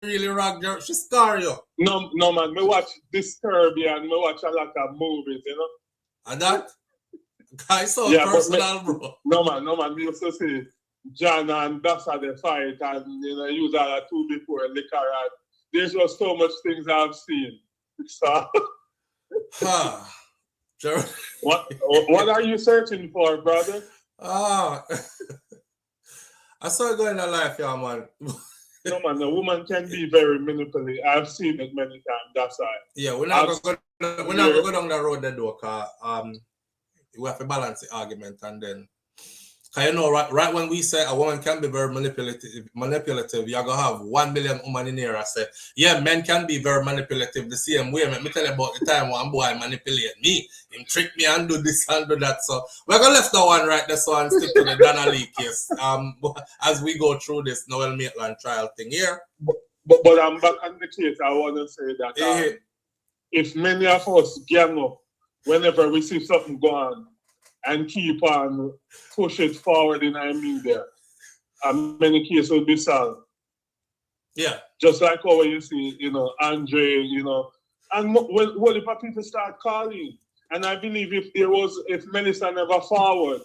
really wrong, she scar you. No man, me watch Disturbia and me watch a lot of movies, you know. And that guy so personal, bro. No man, me used to see John and Donna they fight and you know use all two before liquor and there's just so much things I've seen. So what are you searching for, brother? I saw it going in life, yeah, man. No man, a woman can be very manipulative. I've seen it many times. That's why. Yeah, we're not gonna go down the road there though, cause we have to balance the argument and then. Cause you know, right when we say a woman can be very manipulative, you're gonna have 1 million women in here. I say, yeah, men can be very manipulative the same way. Let me tell you about the time one boy manipulate me, him trick me and do this and do that. So we're gonna left that one right there, so and stick to the Donna case. As we go through this Noel Maitland trial thing here. But I'm back on the case. I want to say that if many of us gang up whenever we see something go on, and keep on push it forward in our media, and many cases will be solved. Yeah. Just like how you see, you know, Andre, you know, and what if people start calling? And I believe if Melissa never forward,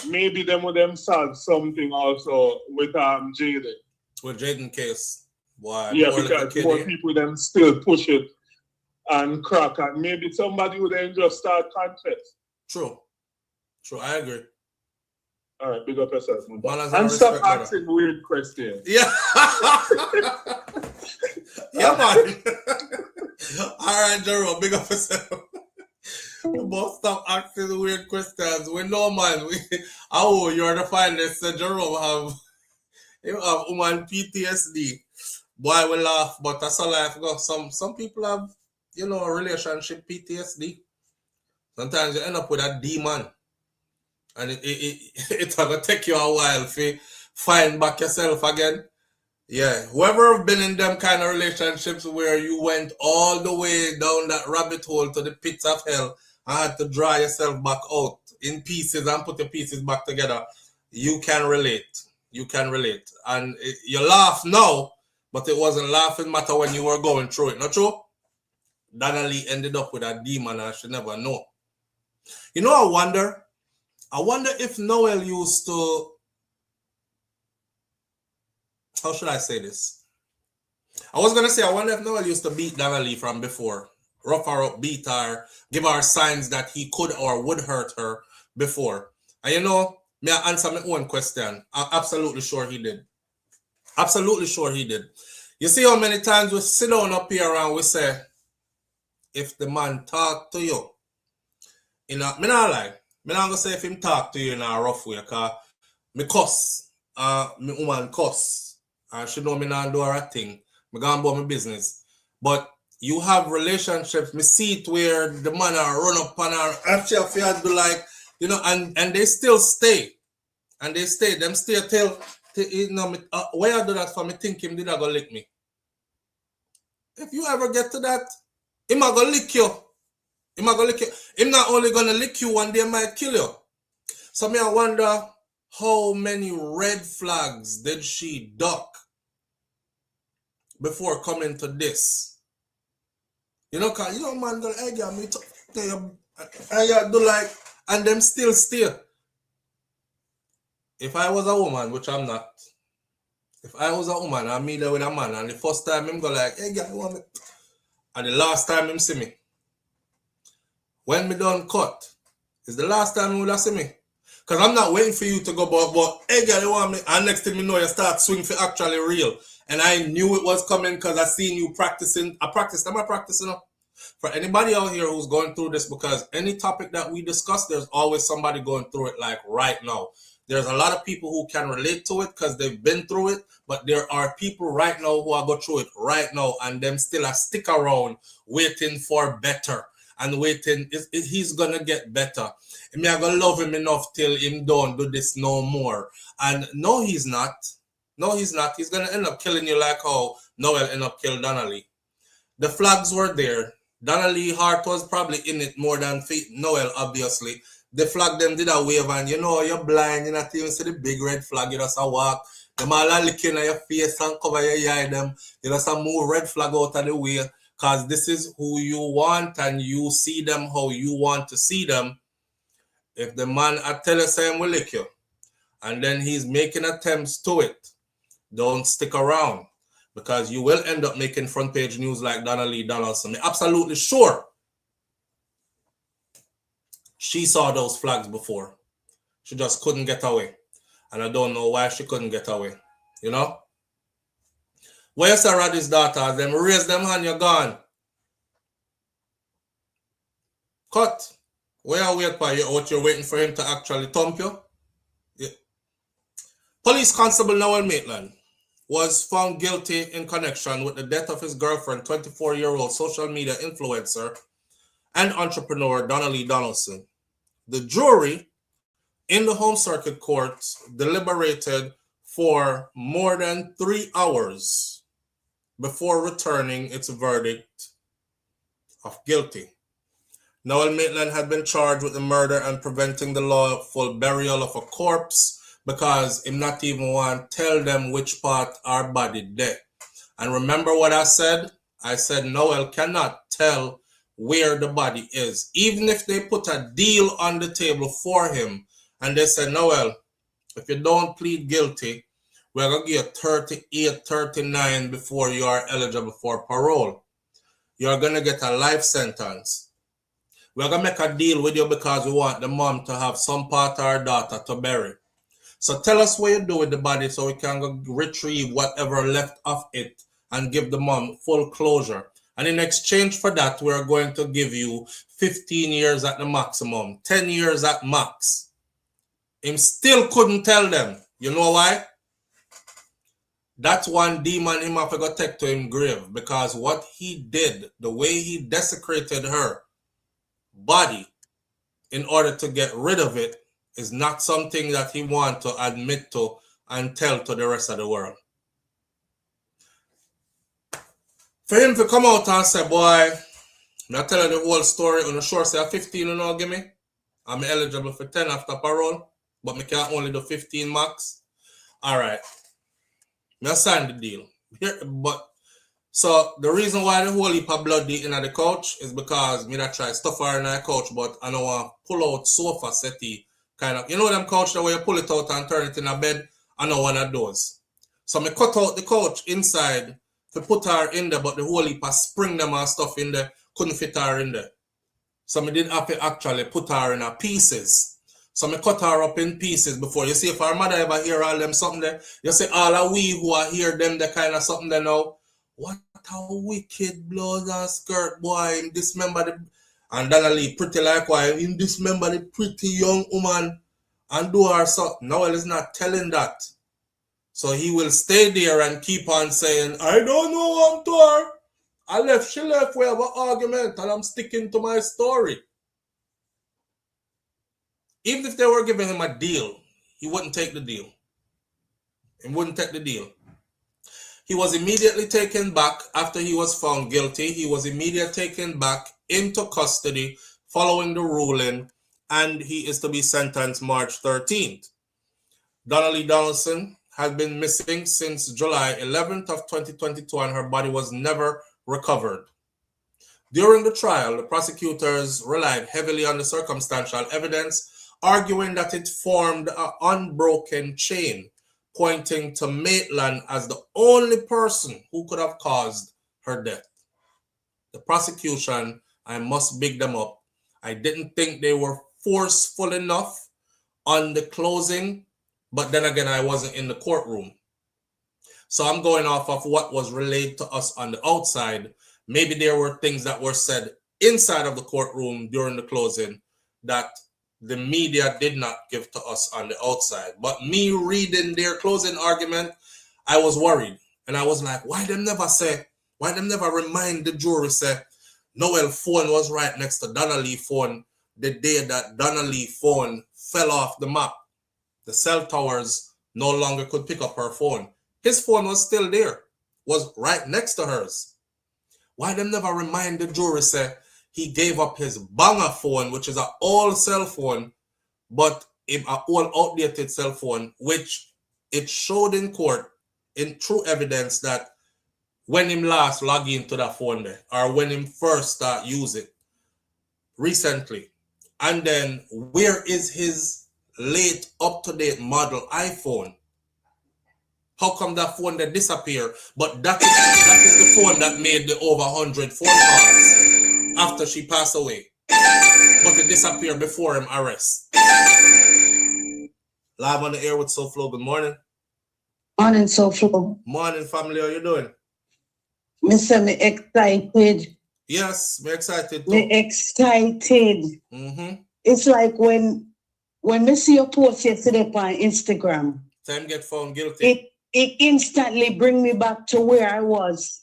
maybe them would them solve something also with Jaden. With Jaden case. Why? Yeah, because more people then still push it and crack, and maybe somebody would then just start confess. True, I agree. All right, big up yourself, man. And stop asking weird questions. Yeah. Yeah, man. All right, Jerome, big up yourself. We both stop asking weird questions. We know, man. You're the finest. Jerome you have woman PTSD. Boy, we laugh, but that's a life go. Some people have, you know, relationship PTSD. Sometimes you end up with a demon, and it's gonna take you a while to find back yourself again. Yeah, whoever have been in them kind of relationships where you went all the way down that rabbit hole to the pits of hell and had to draw yourself back out in pieces and put the pieces back together, you can relate. You can relate, and you laugh now, but it wasn't laughing matter when you were going through it. Not true? Donna Lee ended up with a demon and she never know. You know, I wonder if Noel used to, how should I say this? I was going to say, I wonder if Noel used to beat Donna Lee from before. Rough her up, beat her, give her signs that he could or would hurt her before. And you know, may I answer my own question? I'm absolutely sure he did. Absolutely sure he did. You see how many times we sit down up here and we say, if the man talk to you, you know, me not lie. Me not gonna say if him talk to you in a rough way, cause me cuss. Me woman cuss. And she know me not do her thing. Me gonna about my business. But you have relationships, me see it where the man are run up on her, actually feel do like, you know, and they still stay. And they stay, them stay till you know, where I do that for me think him did I go lick me. If you ever get to that, him a go lick you. Him a go lick you. Him not only gonna lick you, one day might kill you. So me I wonder how many red flags did she duck before coming to this. You know, cause you know man gonna hey girl, me I do like and them still stay. If I was a woman, which I'm not, if I was a woman, I meet her with a man, and the first time him go like, hey girl, you want me? And the last time him see me, when me done cut, is the last time he would have see me. Because I'm not waiting for you to go, but hey girl, you want me? And next thing you know, you start swing for actually real. And I knew it was coming because I seen you practicing. I practicing. For anybody out here who's going through this, because any topic that we discuss, there's always somebody going through it like right now. There's a lot of people who can relate to it because they've been through it, but there are people right now who are going through it right now, and them still a stick around waiting for better and waiting. He's gonna get better. Me I gonna love him enough till him don't do this no more. And no, he's not. No, he's not. He's gonna end up killing you like how Noel ended up killing Donnelly. The flags were there. Donnelly heart was probably in it more than Noel, obviously. The flag them did a wave, and you know you're blind, you're not even see the big red flag, you just a walk. Them all are licking at your face and cover your eye them. You just a move red flag out of the way. Because this is who you want and you see them how you want to see them. If the man I tell you say him will lick you, and then he's making attempts to it, don't stick around. Because you will end up making front page news like Donaldson. I'm absolutely sure she saw those flags before. She just couldn't get away. And I don't know why she couldn't get away. You know? Where's Sarah's daughters? Them raise them hand, you're gone. Cut. Where are we at for you? What you're waiting for him to actually thump you? Yeah. Police Constable Noel Maitland was found guilty in connection with the death of his girlfriend, 24-year-old social media influencer and entrepreneur Donaldson. The jury in the home circuit court deliberated for more than 3 hours before returning its verdict of guilty. Noel Maitland had been charged with the murder and preventing the lawful burial of a corpse because him not even want to tell them which part our body dead. And remember what I said? I said Noel cannot tell where the body is. Even if they put a deal on the table for him and they say, Noel, if you don't plead guilty, we're going to give you 38, 39 before you are eligible for parole. You're going to get a life sentence. We're going to make a deal with you because we want the mom to have some part of our daughter to bury. So tell us what you do with the body so we can go retrieve whatever left of it and give the mom full closure. And in exchange for that, we're going to give you 15 years at the maximum, 10 years at max. Him still couldn't tell them. You know why? That's one demon him have to go take to him grave. Because what he did, the way he desecrated her body in order to get rid of it, is not something that he wants to admit to and tell to the rest of the world. For him to come out and say, boy, I'm telling the whole story on the short say 15 you know give me. I'm eligible for 10 after parole, but me can only do 15 max. Alright. I signed the deal. But so the reason why the whole heap of blood in the couch is because me that try stuff her in the couch, but I don't want to pull out sofa settee kind of, you know them couch the way you pull it out and turn it in a bed. I know one of those. So me cut out the couch inside to put her in there, but the whole heap of spring them and stuff in there couldn't fit her in there. So me didn't have to actually put her in her pieces. So me cut her up in pieces before. You see, if our mother ever hear all them something there, you see all of we who are hear them the kind of something there now. What a wicked blouse and skirt, boy. In dismember the and Donnelly pretty likewise. In dismember the pretty young woman and do her something. Noel is not telling that. So he will stay there and keep on saying, I don't know what I'm to her. She left, we have an argument, and I'm sticking to my story. Even if they were giving him a deal, he wouldn't take the deal. He wouldn't take the deal. He was immediately taken back after he was found guilty. He was immediately taken back into custody following the ruling, and he is to be sentenced March 13th. Donna Donaldson has been missing since July 11th of 2022, and her body was never recovered. During the trial, the prosecutors relied heavily on the circumstantial evidence, arguing that it formed an unbroken chain, pointing to Maitland as the only person who could have caused her death. The prosecution, I must big them up. I didn't think they were forceful enough on the closing, but then again, I wasn't in the courtroom. So I'm going off of what was relayed to us on the outside. Maybe there were things that were said inside of the courtroom during the closing that the media did not give to us on the outside. But me reading their closing argument, I was worried. And I was like, why them never remind the jury, say, Noel phone was right next to Donna Lee phone the day that Donna Lee phone fell off the map. The cell towers no longer could pick up her phone. His phone was still there, was right next to hers. Why them never remind the jury, say, he gave up his banger phone, which is an old cell phone, but an old outdated cell phone, which it showed in court in true evidence that when him last log into that phone there, or when him first start use it recently. And then where is his late up-to-date model iPhone? How come that phone that disappeared? But that is the phone that made the over 100 phone calls after she passed away. But it disappeared before him arrest. Live on the air with SouFLo. Good morning. Morning, SouFLo. Morning, family. How you doing? Mr. Me excited. Yes, me excited too. Me excited. Mm-hmm. It's like when me see your post yesterday on Instagram. Time get found guilty. It instantly bring me back to where I was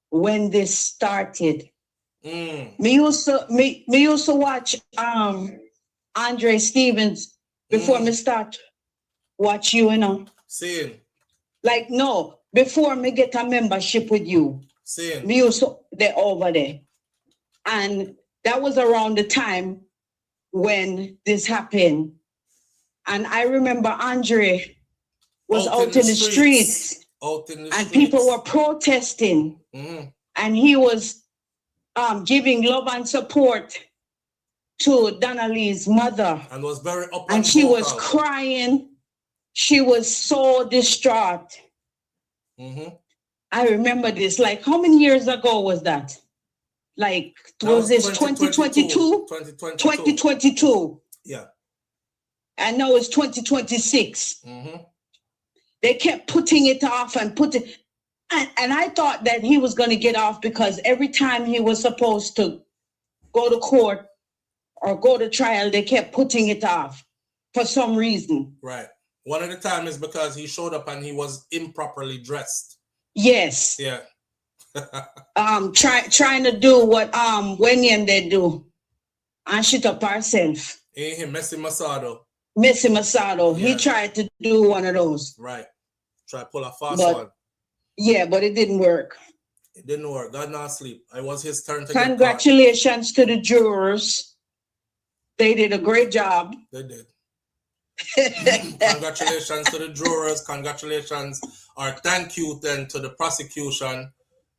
when this started. Me used to watch Andre Stevens before me start watch you, you know. Same. Like no, before me get a membership with you. Same. Me used to they over there. And that was around the time when this happened. And I remember Andre was out in the streets. And people were protesting. And he was giving love and support to Donna Lee's mother. And was very up and she was crying. She was so distraught. I remember this. Like, how many years ago was that? Like, was this 2022? 2022. Yeah. And now it's 2026. They kept putting it off and and I thought that he was going to get off because every time he was supposed to go to court or go to trial, they kept putting it off for some reason. Right. One of the time is because he showed up and he was improperly dressed. Yes. Yeah. Trying to do what Wenyan they do and shit up herself. Ain't him, Messi Masado. Messi Masado. Yeah. He tried to do one of those. Right. Try to pull a fast one. Yeah, but it didn't work. It didn't work. God not sleep. It was his turn to Congratulations to the jurors. They did a great job. They did. Congratulations to the jurors. Congratulations or thank you then to the prosecution.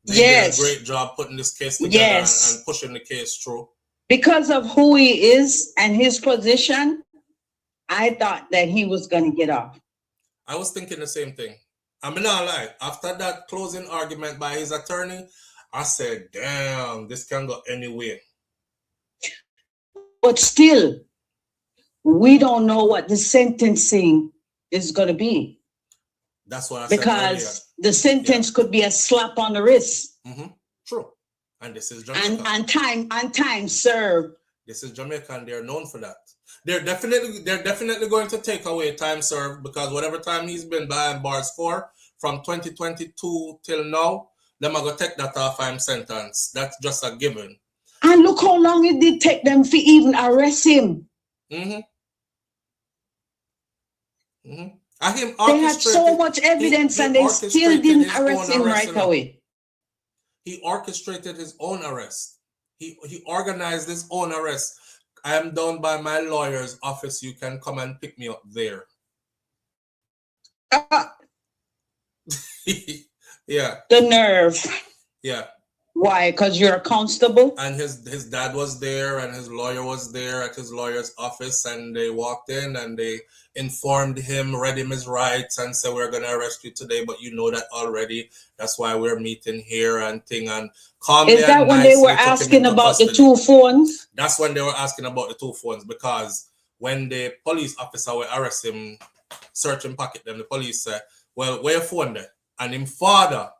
They did a great job putting this case together and pushing the case through. Because of who he is and his position, I thought that he was going to get off. I was thinking the same thing. I mean, not lie. After that closing argument by his attorney, I said, damn, this can go anywhere. But still, we don't know what the sentencing is going to be. That's what I said. Because the sentence could be a slap on the wrist. True. And this is Jamaica. And time served. This is Jamaica, and they're known for that. They're definitely going to take away time served because whatever time he's been behind bars for, from 2022 till now, them are going to take that off him sentence. That's just a given. And look how long it did take them to even arrest him. Mm-hmm. Mm-hmm. They had so much evidence and they still didn't arrest him right away. He orchestrated his own arrest. He organized his own arrest. I am down by my lawyer's office. You can come and pick me up there. Yeah. The nerve. Yeah. Why? Because you're a constable? And his dad was there and his lawyer was there at his lawyer's office, and they walked in and they informed him, read him his rights, and said, we're going to arrest you today, but you know that already. That's why we're meeting here and thing. And calmly. Is that when they were asking about the 2 phones? That's when they were asking about the 2 phones, because when the police officer will arrest him, search him pocket them, the police say, well, where your phone there? And him father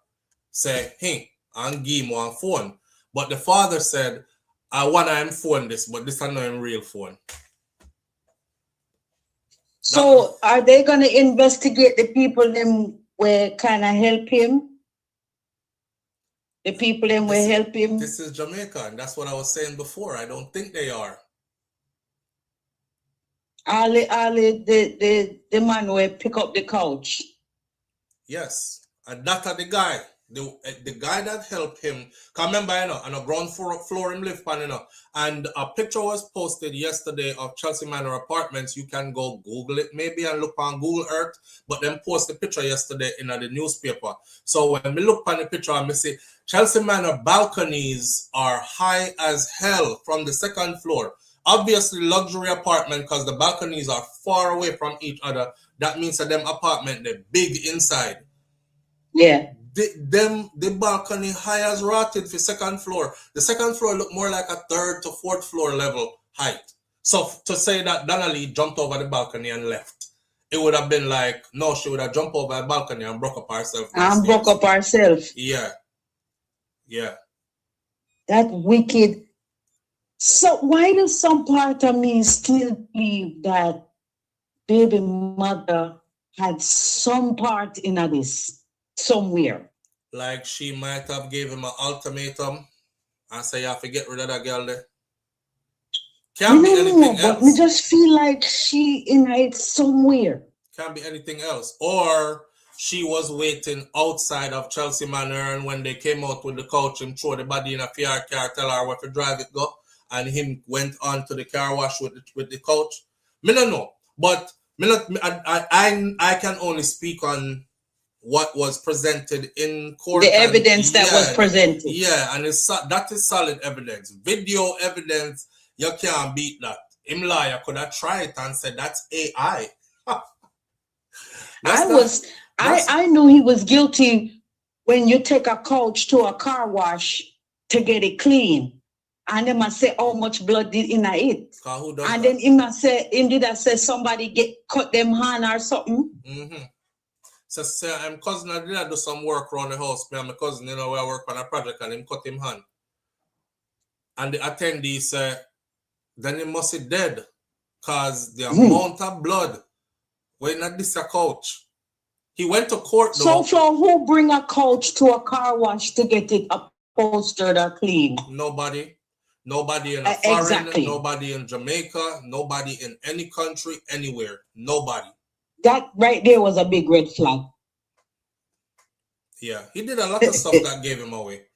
say, hey, and give him one phone. But the father said, I want him phone this, but this is not him real phone. So are they going to investigate the people them where kind of help him? The people them will help him? This is Jamaica, and that's what I was saying before. I don't think they are. The man will pick up the couch. Yes, and that are the guy. The guy that helped him, can remember, on a ground floor him live pan, and a picture was posted yesterday of Chelsea Manor Apartments. You can go Google it maybe and look on Google Earth, but then post the picture yesterday in the newspaper. So when we look on the picture and we see Chelsea Manor balconies are high as hell from the 2nd floor. Obviously luxury apartment because the balconies are far away from each other. That means that them apartment, they're big inside. Yeah. The balcony high as rotted for 2nd floor. The 2nd floor look more like a 3rd to 4th floor level height. So to say that Donna jumped over the balcony and left, it would have been like, no, she would have jumped over the balcony and broke up herself. And broke up herself. Yeah. Yeah. That wicked. So why does some part of me still believe that baby mother had some part in this? Somewhere. Like she might have gave him an ultimatum and say, you have to get rid of that girl there. Can't be anything else. But me just feel like she in it somewhere. Can't be anything else. Or she was waiting outside of Chelsea Manor, and when they came out with the couch, him throw the body in a PR car, tell her where to drive it go, and him went on to the car wash with the couch. Me don't know. But I can only speak on what was presented in court. The evidence that was presented. Yeah, and that is solid evidence. Video evidence, you can't beat that. Him lawyer could have tried and said that's AI. I knew he was guilty when you take a couch to a car wash to get it clean. And they must say how much blood did in it. And then he must say, indeed, I say somebody cut them hand or something. Mm-hmm. So I'm cousin, I did do some work around the house. Me and my cousin, where I work on a project, and him cut him hand. And the attendee said, then he must be dead. Because the amount of blood when at this couch. He went to court though. So who bring a couch to a car wash to get it upholstered or clean? Nobody. Nobody in a foreign, exactly. Nobody in Jamaica, nobody in any country, anywhere. Nobody. That right there was a big red flag. Yeah, he did a lot of stuff that gave him away.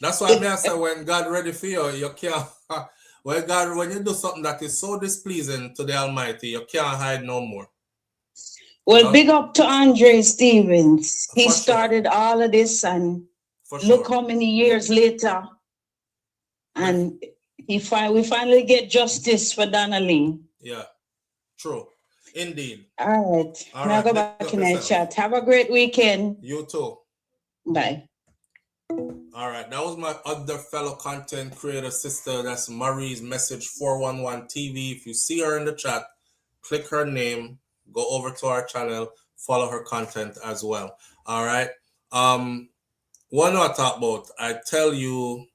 That's why I say when God ready for you, you can't. When you do something that is so displeasing to the Almighty, you can't hide no more. Well, big up to Andre Stevens. He started all of this, and look how many years later, and we finally get justice for Donna Lee. Yeah, true. Indeed. All right. Now go back in the chat. Have a great weekend. You too. Bye. All right. That was my other fellow content creator sister. That's Marie's Message 411 TV. If you see her in the chat, click her name, go over to our channel, follow her content as well. All right. What do I talk about? I tell you,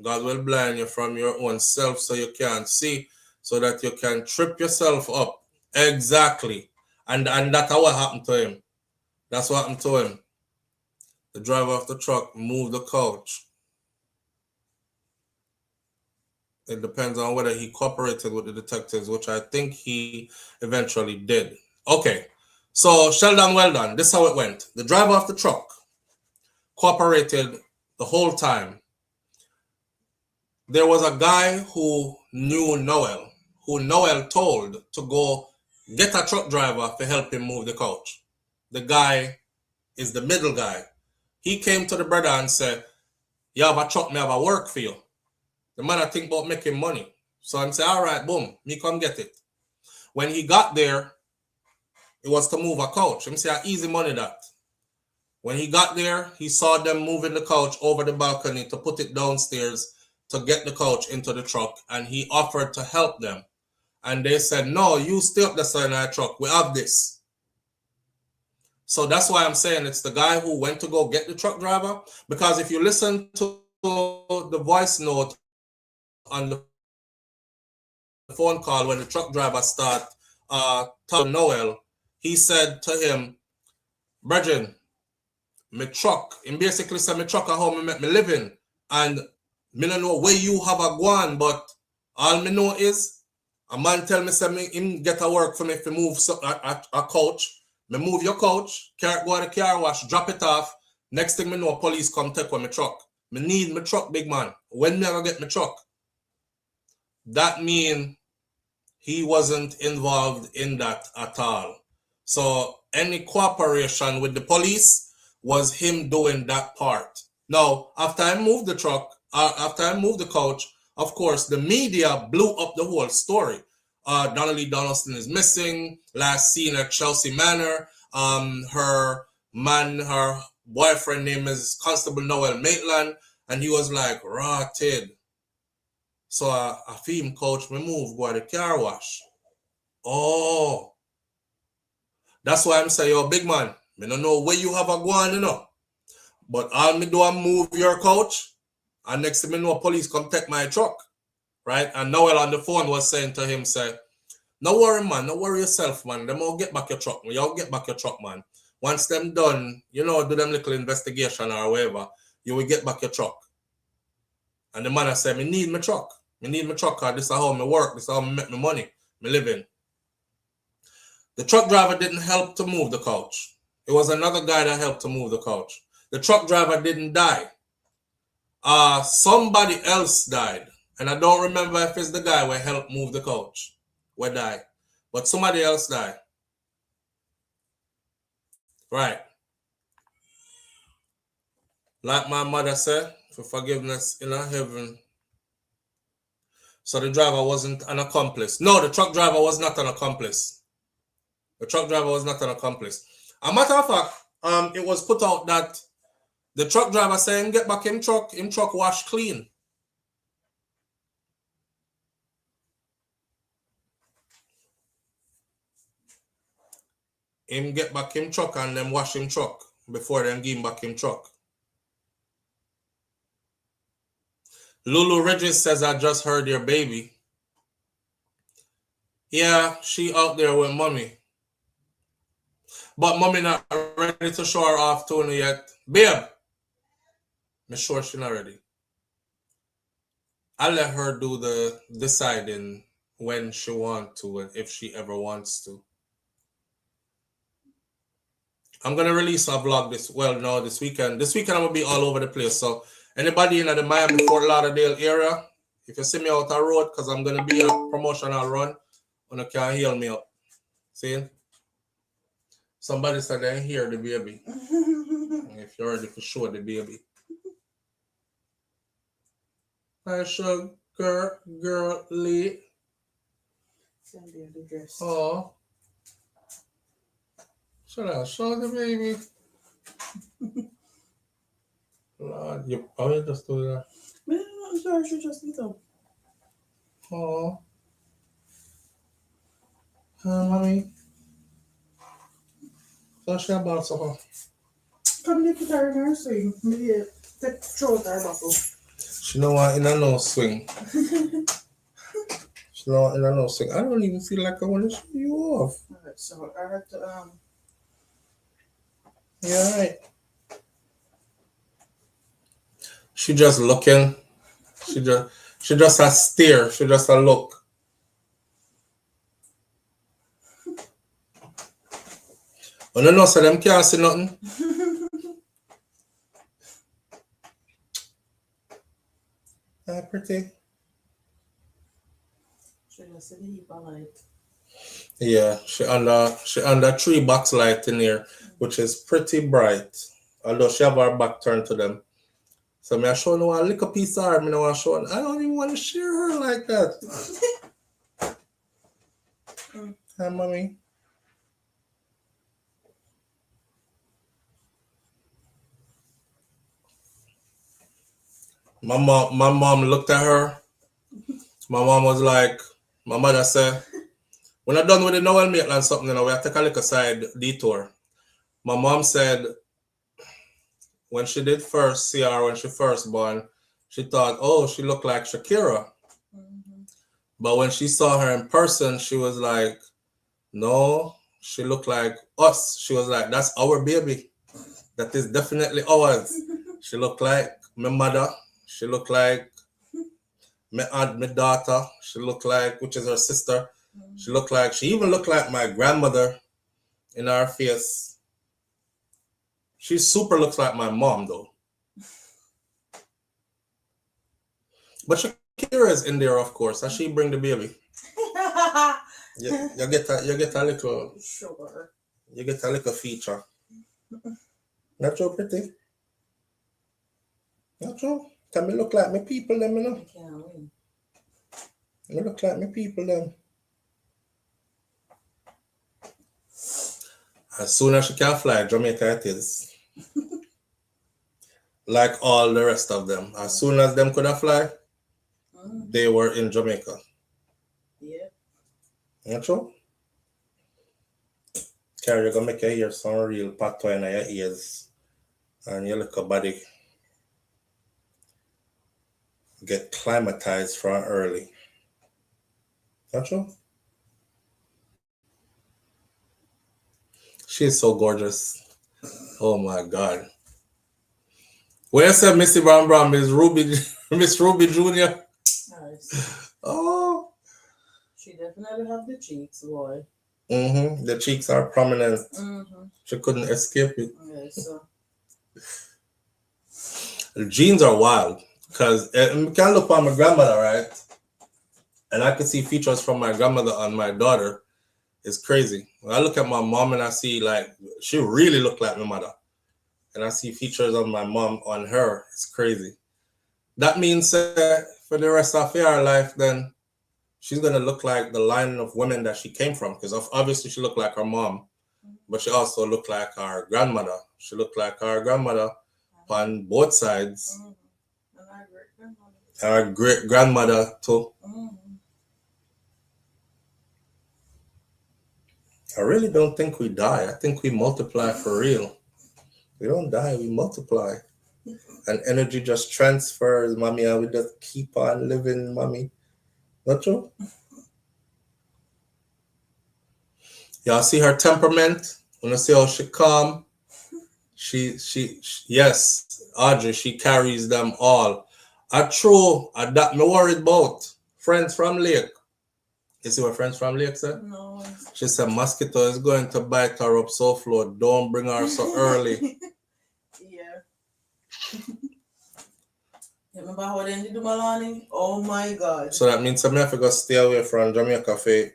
God will blind you from your own self so you can't see, so that you can trip yourself up. Exactly. And that's what happened to him. That's what happened to him. The driver of the truck moved the coach. It depends on whether he cooperated with the detectives, which I think he eventually did. Okay, so Sheldon, well done. This is how it went. The driver of the truck cooperated the whole time. There was a guy who knew Noel, who Noel told to go get a truck driver to help him move the coach. The guy is the middle guy. He came to the brother and said, you have a truck, me have a work for you. The man I think about making money. So I'm saying, all right, boom, me come get it. When he got there, it was to move a coach. I'm saying, easy money that. When he got there, he saw them moving the coach over the balcony to put it downstairs to get the coach into the truck. And he offered to help them. And they said, no, you stay up the side of our truck. We have this. So that's why I'm saying it's the guy who went to go get the truck driver. Because if you listen to the voice note on the phone call when the truck driver started telling Noel, he said to him, Brethren, my truck, and basically said my truck at home make me living. And me don't know where you have a guan, but all me know is a man tell me say me him get a work for me if you move a coach. Me move your coach, go to the car wash, drop it off. Next thing me know, police come take with my truck. Me need my truck, big man. When me I get my truck? That mean he wasn't involved in that at all. So any cooperation with the police was him doing that part. Now, after I moved the truck, after I moved the coach, of course, the media blew up the whole story. Donaldson is missing, last seen at Chelsea Manor. Her boyfriend name is Constable Noel Maitland, and he was like, rotted. So I feel him coach me move, go to the car wash. Oh. That's why I'm saying, yo, big man, I don't know where you have a guan, you know. But all me do I move your coach, and next thing me know, police come take my truck. Right? And Noel on the phone was saying to him, say, no worry, man, no worry yourself, man. Them all get back your truck. Y'all get back your truck, man. Once them done, you know, do them little investigation or whatever, you will get back your truck. And the man I said, me need my truck. Me need my truck, because this is how me work. This is how me make my money. Me living. The truck driver didn't help to move the coach. It was another guy that helped to move the coach. The truck driver didn't die. Somebody else died. And I don't remember if it's the guy who helped move the coach. Who died. But somebody else died. Right. Like my mother said, for forgiveness in heaven. So the driver wasn't an accomplice. No, the truck driver was not an accomplice. The truck driver was not an accomplice. A matter of fact, it was put out that the truck driver said him get back him truck wash clean. Him get back him truck and them wash him truck before them give him back him truck. Lulu Regis says, I just heard your baby. Yeah, she out there with mommy. But mommy not ready to show her off Tony yet. Babe, I'm sure she not ready. I'll let her do the deciding when she wants to and if she ever wants to. I'm going to release a vlog this weekend. This weekend I'm going to be all over the place. So anybody in the Miami, Fort Lauderdale area, if you see me out the road, because I'm going to be a promotional run, you can heal me up. See? Somebody said they hear the baby. If you're ready for sure, the baby. Hi, sugar girlie. Oh. Should I show the baby? Lord, you just do that. I'm sure she just eat up. Oh. Mommy. So she about something. Come and put her in her swing. Maybe throw her buckle. She know what in a no swing. She know what in a no swing. I don't even feel like I want to show you off. Alright, so I have to Yeah, right. She just looking. She just a stare. She just a look. I don't know, so them can't see nothing. Pretty. She just see the heap of light. Yeah, she under 3 box light in here, which is pretty bright. Although she have her back turned to them. So me I show no a little piece of her, me no want to show. I don't even want to share her like that. Hi, mommy. My mom looked at her. My mom was like, my mother said, when I done with the Noel Maitland something, you know, we have to take a little side detour. My mom said, when she did first see her when she first born, she thought, oh, she looked like Shakira. But when she saw her in person, she was like, no, she looked like us. She was like, that's our baby. That is definitely ours. She looked like my mother. She looked like my aunt, my daughter. She looked like, which is her sister. She even looked like my grandmother in her face. She super looks like my mom though. But Shakira is in there, of course, and she bring the baby. You get a little. Sure. You get a little feature. Not so pretty. Not so. Can me look like my people them, you know? I can't win. Me look like my people them. As soon as she can fly, Jamaica it is. Like all the rest of them. As soon as them could have fly, they were in Jamaica. Yeah. Not true? Carrie, you're gonna make your ears some real patois in your ears. And your little body get climatized from early. Not true? She is so gorgeous. Oh my God. Where said Missy Brown Brown, Miss Ruby, Miss Ruby Jr.? Nice. Oh. She definitely have the cheeks, boy. The cheeks are prominent. She couldn't escape it. Yes, so. The genes are wild. Because you can look on my grandmother, right? And I can see features from my grandmother on my daughter. It's crazy. When I look at my mom and I see like, she really looked like my mother. And I see features of my mom on her. It's crazy. That means for the rest of her life, then she's going to look like the line of women that she came from. Because obviously she looked like her mom. But she also looked like her grandmother. She looked like her grandmother on both sides. And her great-grandmother too. I really don't think we die. I think we multiply for real. We don't die, we multiply. And energy just transfers, mommy, and we just keep on living, mommy. Not true? Y'all see her temperament? When I see how she calm, she yes, Audrey, she carries them all. True, that me worried about. Friends from Lake. You see what Friends from Lake said? No. She said mosquito is going to bite her up SouFLo. Don't bring her so early. Yeah. You remember how they did Malani? Oh my God. So that means I have to go stay away from Jamaica for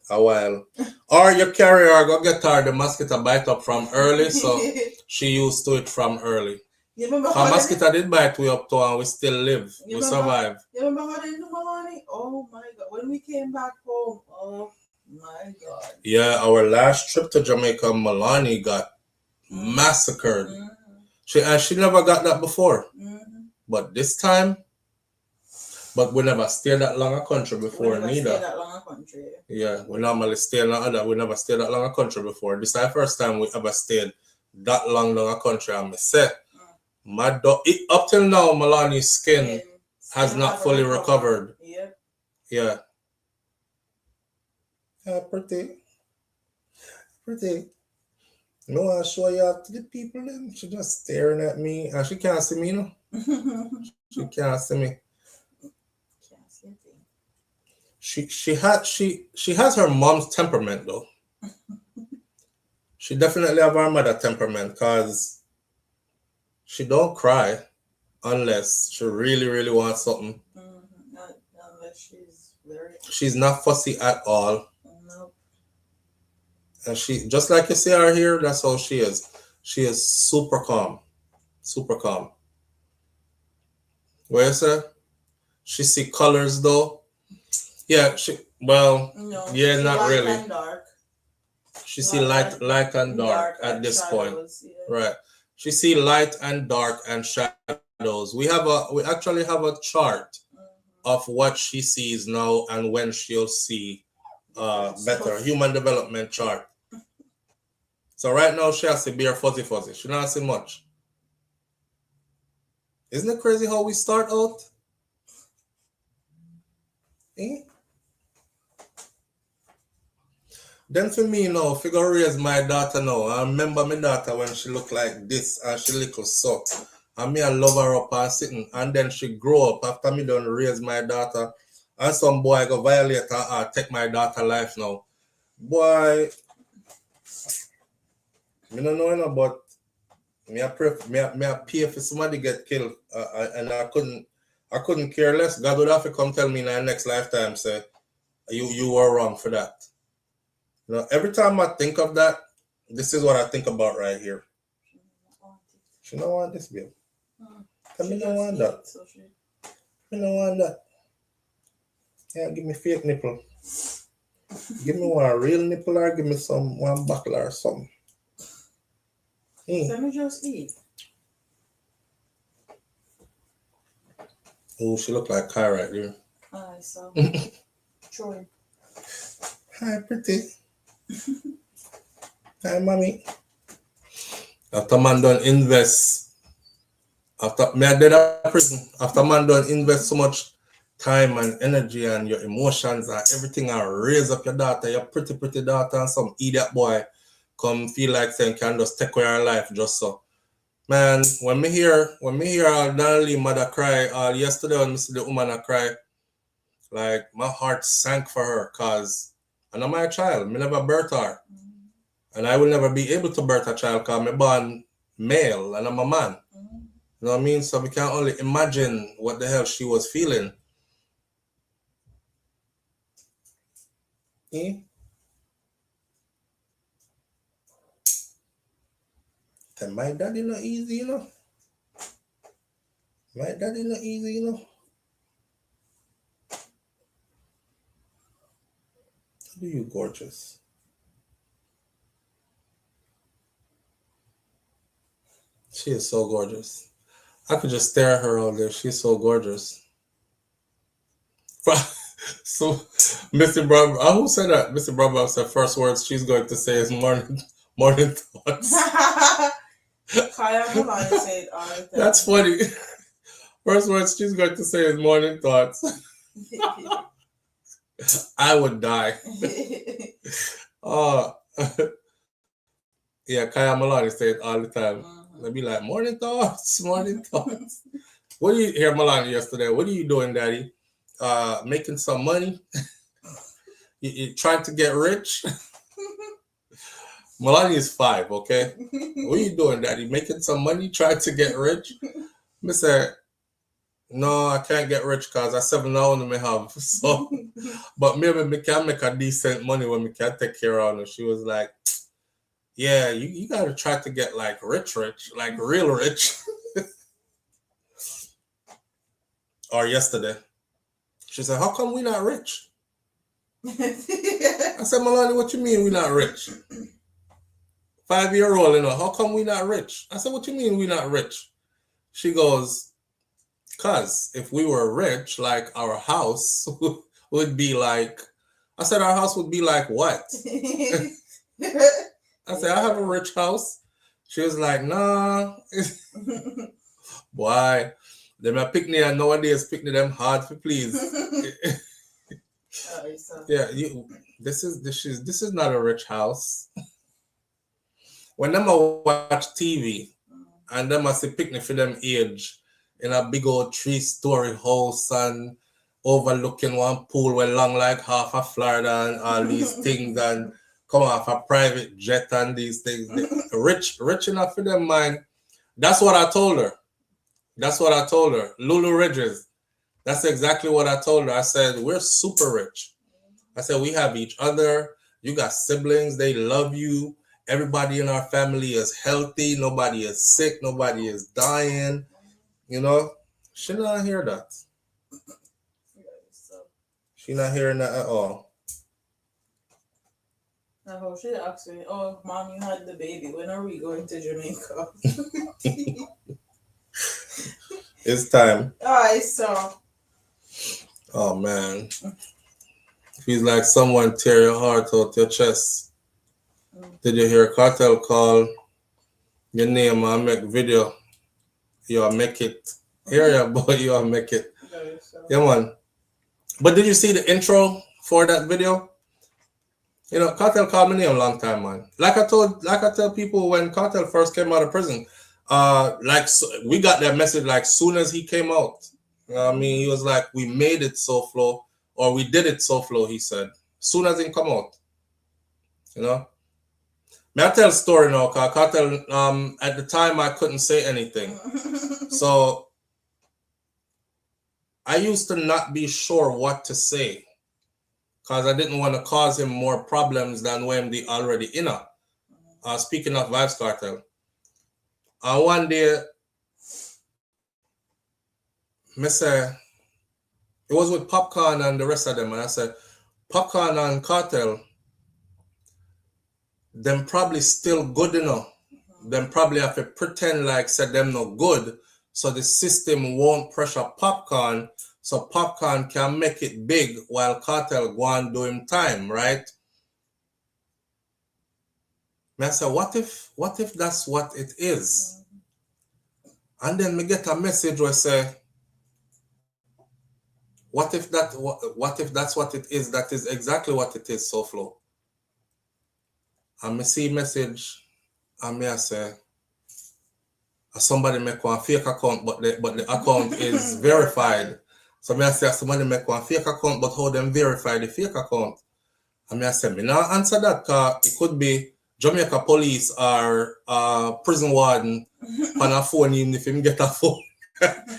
a while. Or you carry her, go get her the mosquito bite up from early, so she used to it from early. You remember how mosquito did bite we up to and we still live. We survive. You remember how they did Malani? Oh my God. When we came back home, oh my God. Yeah, our last trip to Jamaica, Malani got massacred. She never got that before. But this time, but we never stayed that long a country before neither. That long a country. Yeah, we normally stay in other. We never stayed that long a country before. This is the first time we ever stayed that long a country. And I say, up till now, Malani's skin has not fully recovered. Yeah. Yeah. Yeah, pretty. No, I show you to the people then. She just staring at me and she can't see me, you know. She can't see me. Can't see a thing. She has her mom's temperament though. She definitely have her mother temperament because she don't cry unless she really wants something. Unless she's very. She's not fussy at all. Nope. And she, just like you see her here, that's how she is. She is super calm. Super calm. What you say? She see colors though. Yeah, No, yeah, she not light really. and dark. She see light and dark at and this point. shadows, yeah. Right. She see light and dark and shadows. We actually have a chart of what she sees now and when she'll see better. Human development chart. So right now she has to be her fuzzy. She not see much. Isn't it crazy how we start out? Eh? Then for me, figure raise my daughter now. I remember my daughter when she looked like this and she little so. And me I love her up and sitting. And then she grow up after me done raise my daughter. And some boy go violate her or take my daughter life now. Boy, me don't know but me I pay for somebody get killed. And I couldn't care less. God would have to come tell me in the next lifetime, say, you were wrong for that. Every time I think of that, this is what I think about right here. She don't want this, babe. Me don't want that. Me don't want that. Yeah, give me fake nipple. Give me one real nipple or give me one buckle or something. Let me just eat. Oh, she look like Kai right there. I saw. Troy. Hi, pretty. Hi, mommy. After man done invest, after me I did a prison, after man done invest so much time and energy and your emotions and everything and raise up your daughter, your pretty daughter, and some idiot boy come feel like saying can just take away her life just so. Man, when me hear all Donnelly mother cry yesterday when me see the woman cry, like my heart sank for her cause I know my child, me never birth her. And I will never be able to birth a child because I'm born male and I'm a man. You know what I mean? So we can only imagine what the hell she was feeling. Eh? And my daddy not easy, My daddy not easy, How do you gorgeous? She is so gorgeous. I could just stare at her all day. She's so gorgeous. So, Mr. Bravo, who said that? Mr. Bravo said first words she's going to say is morning thoughts. Kaya Malani said all the time. That's funny. First words she's going to say is morning thoughts. I would die. Yeah, Kaya Malani say it all the time. They'll be like, morning thoughts. What do you hear Malani yesterday? What are you doing, Daddy? Making some money? you trying to get rich? Malani is 5, okay? What are you doing, Daddy? Making some money? Trying to get rich? I said, no, I can't get rich because I 7 hours me have. So, but maybe we can make a decent money when we can take care of her. She was like, yeah, you got to try to get like rich, like real rich. Or yesterday, she said, how come we not rich? I said, Malani, what you mean we not rich? 5-year-old, how come we not rich? I said, what you mean we not rich? She goes, cause if we were rich, like our house would be like, I said, our house would be like what? I said, I have a rich house. She was like, nah. Boy, them a picnic and nowadays picnic them hard for please. Yeah, this is not a rich house. When them a watch TV and them a see picnic for them age, in a big old 3-story house and overlooking one pool where long like half of Florida and all these things and come off a private jet and these things. Rich enough for them, man. That's what I told her. That's what I told her. Lulu Ridges. That's exactly what I told her. I said, we're super rich. I said, we have each other. You got siblings. They love you. Everybody in our family is healthy. Nobody is sick. Nobody is dying. You know, she not hear that. She not hearing that at all. I hope she asked me, oh, Mom, you had the baby. When are we going to Jamaica? It's time. Alright, so. Oh, man. Feels like someone tear your heart out your chest. Did you hear Cartel call your name and make video? You'll make it. Here ya, boy, you'll make it. Yeah, man. But did you see the intro for that video? You know, Cartel called my name a long time, man. Like I tell people when Cartel first came out of prison, we got that message like soon as he came out. You know what I mean? He was like, we made it SouFlo, or we did it SouFlo, he said. Soon as he come out. You know? May I tell a story now, because Cartel, at the time I couldn't say anything. So I used to not be sure what to say. Because I didn't want to cause him more problems than when they already in. Speaking of Vibes Cartel. One day, I said, it was with Popcorn and the rest of them, and I said, Popcorn and Cartel, them probably still good enough. Them probably have to pretend like said them no good, so the system won't pressure Popcorn, so Popcorn can make it big while Cartel go and do him time, right? And I said, what if that's what it is? And then me get a message where say, what if that's what it is? That is exactly what it is, SouFlo. And me see message, and me I say, somebody make one fake account, but the account is verified. So me I say, somebody make one fake account, but how them verify the fake account? And me I say, me now answer that, because it could be Jamaica police or prison warden on a phone, even if him get a phone.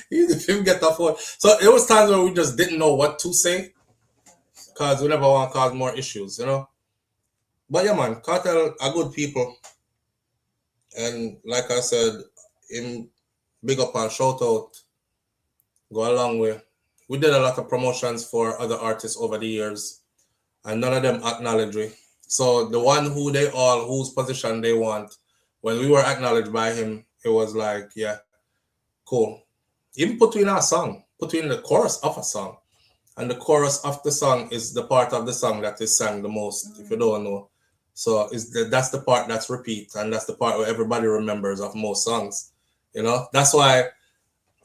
Even if him get a phone. So it was times where we just didn't know what to say, because we never want to cause more issues, you know. But yeah, man, Cartel are good people. And like I said, him big up and shout out, go a long way. We did a lot of promotions for other artists over the years, and none of them acknowledge me. So the one whose position they want, when we were acknowledged by him, it was like, yeah, cool. Even put in a song, put in the chorus of a song. And the chorus of the song is the part of the song that is sang the most, if you don't know. So that's the part that's repeat, and that's the part where everybody remembers of most songs. You know, that's why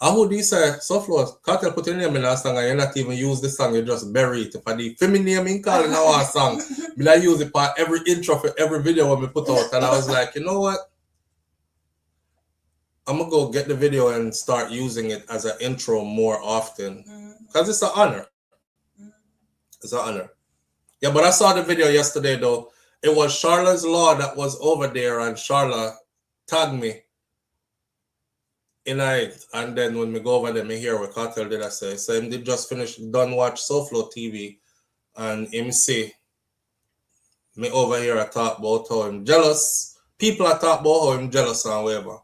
I would say SouFlo, Cartel put your name in a song and you not even use the song, you just bury it. If I the feminine name in calling our song, but I use it for every intro for every video when we put out. And I was like, you know what? I'm gonna go get the video and start using it as an intro more often. Because it's an honor. It's an honor. Yeah, but I saw the video yesterday though. It was Charlotte's Law that was over there, and Charlotte tagged me in it. And then when we go over there, me hear what Cartel did I say. So him did just finish done watch SouFLoTV, and him say me over here I talk about how him jealous. People I talk about how him jealous and whatever.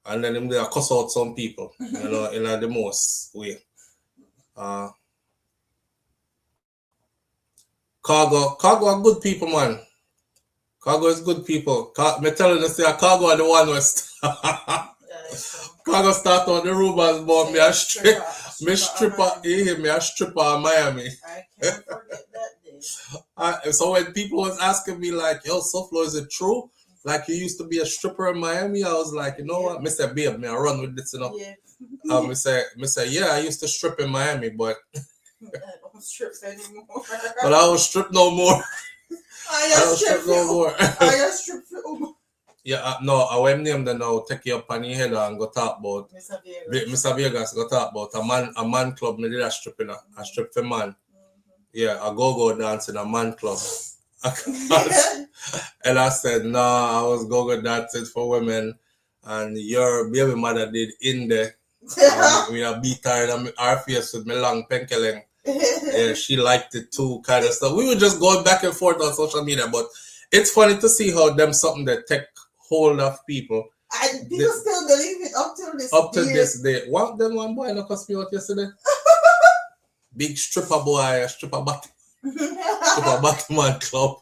And then him there cuss out some people, you know, in the most way. Cargo are good people, man. Cargo is good people. Me telling you, say Cargo are the one who Cargo start on the rumors about me a stripper in Miami. I can't forget that day. So when people was asking me like, yo, SouFlo, is it true? Like you used to be a stripper in Miami? I was like, you know what? Mr. Babe, me I run with this, you know. Yeah. Me say, yeah, I used to strip in Miami, but I don't strip anymore. but I don't strip no more. I don't strip no more. I strip for Uber. Yeah, no, I will name them now, take you up on your head and go talk about Mr. Vegas. Mr. Vegas, go talk about a man club, me did a strip in a strip for man. Yeah, a go-go dance in a man club. And I said, no, I was go-go dancing for women. And your baby mother did in there. We are beat her in our face with my long penkeling. Yeah, she liked it too, kind of stuff. We were just going back and forth on social media, but it's funny to see how them something that take hold of people. And people still believe it up till this Day. One boy look us me out yesterday. Big stripper boy, stripper Batman club.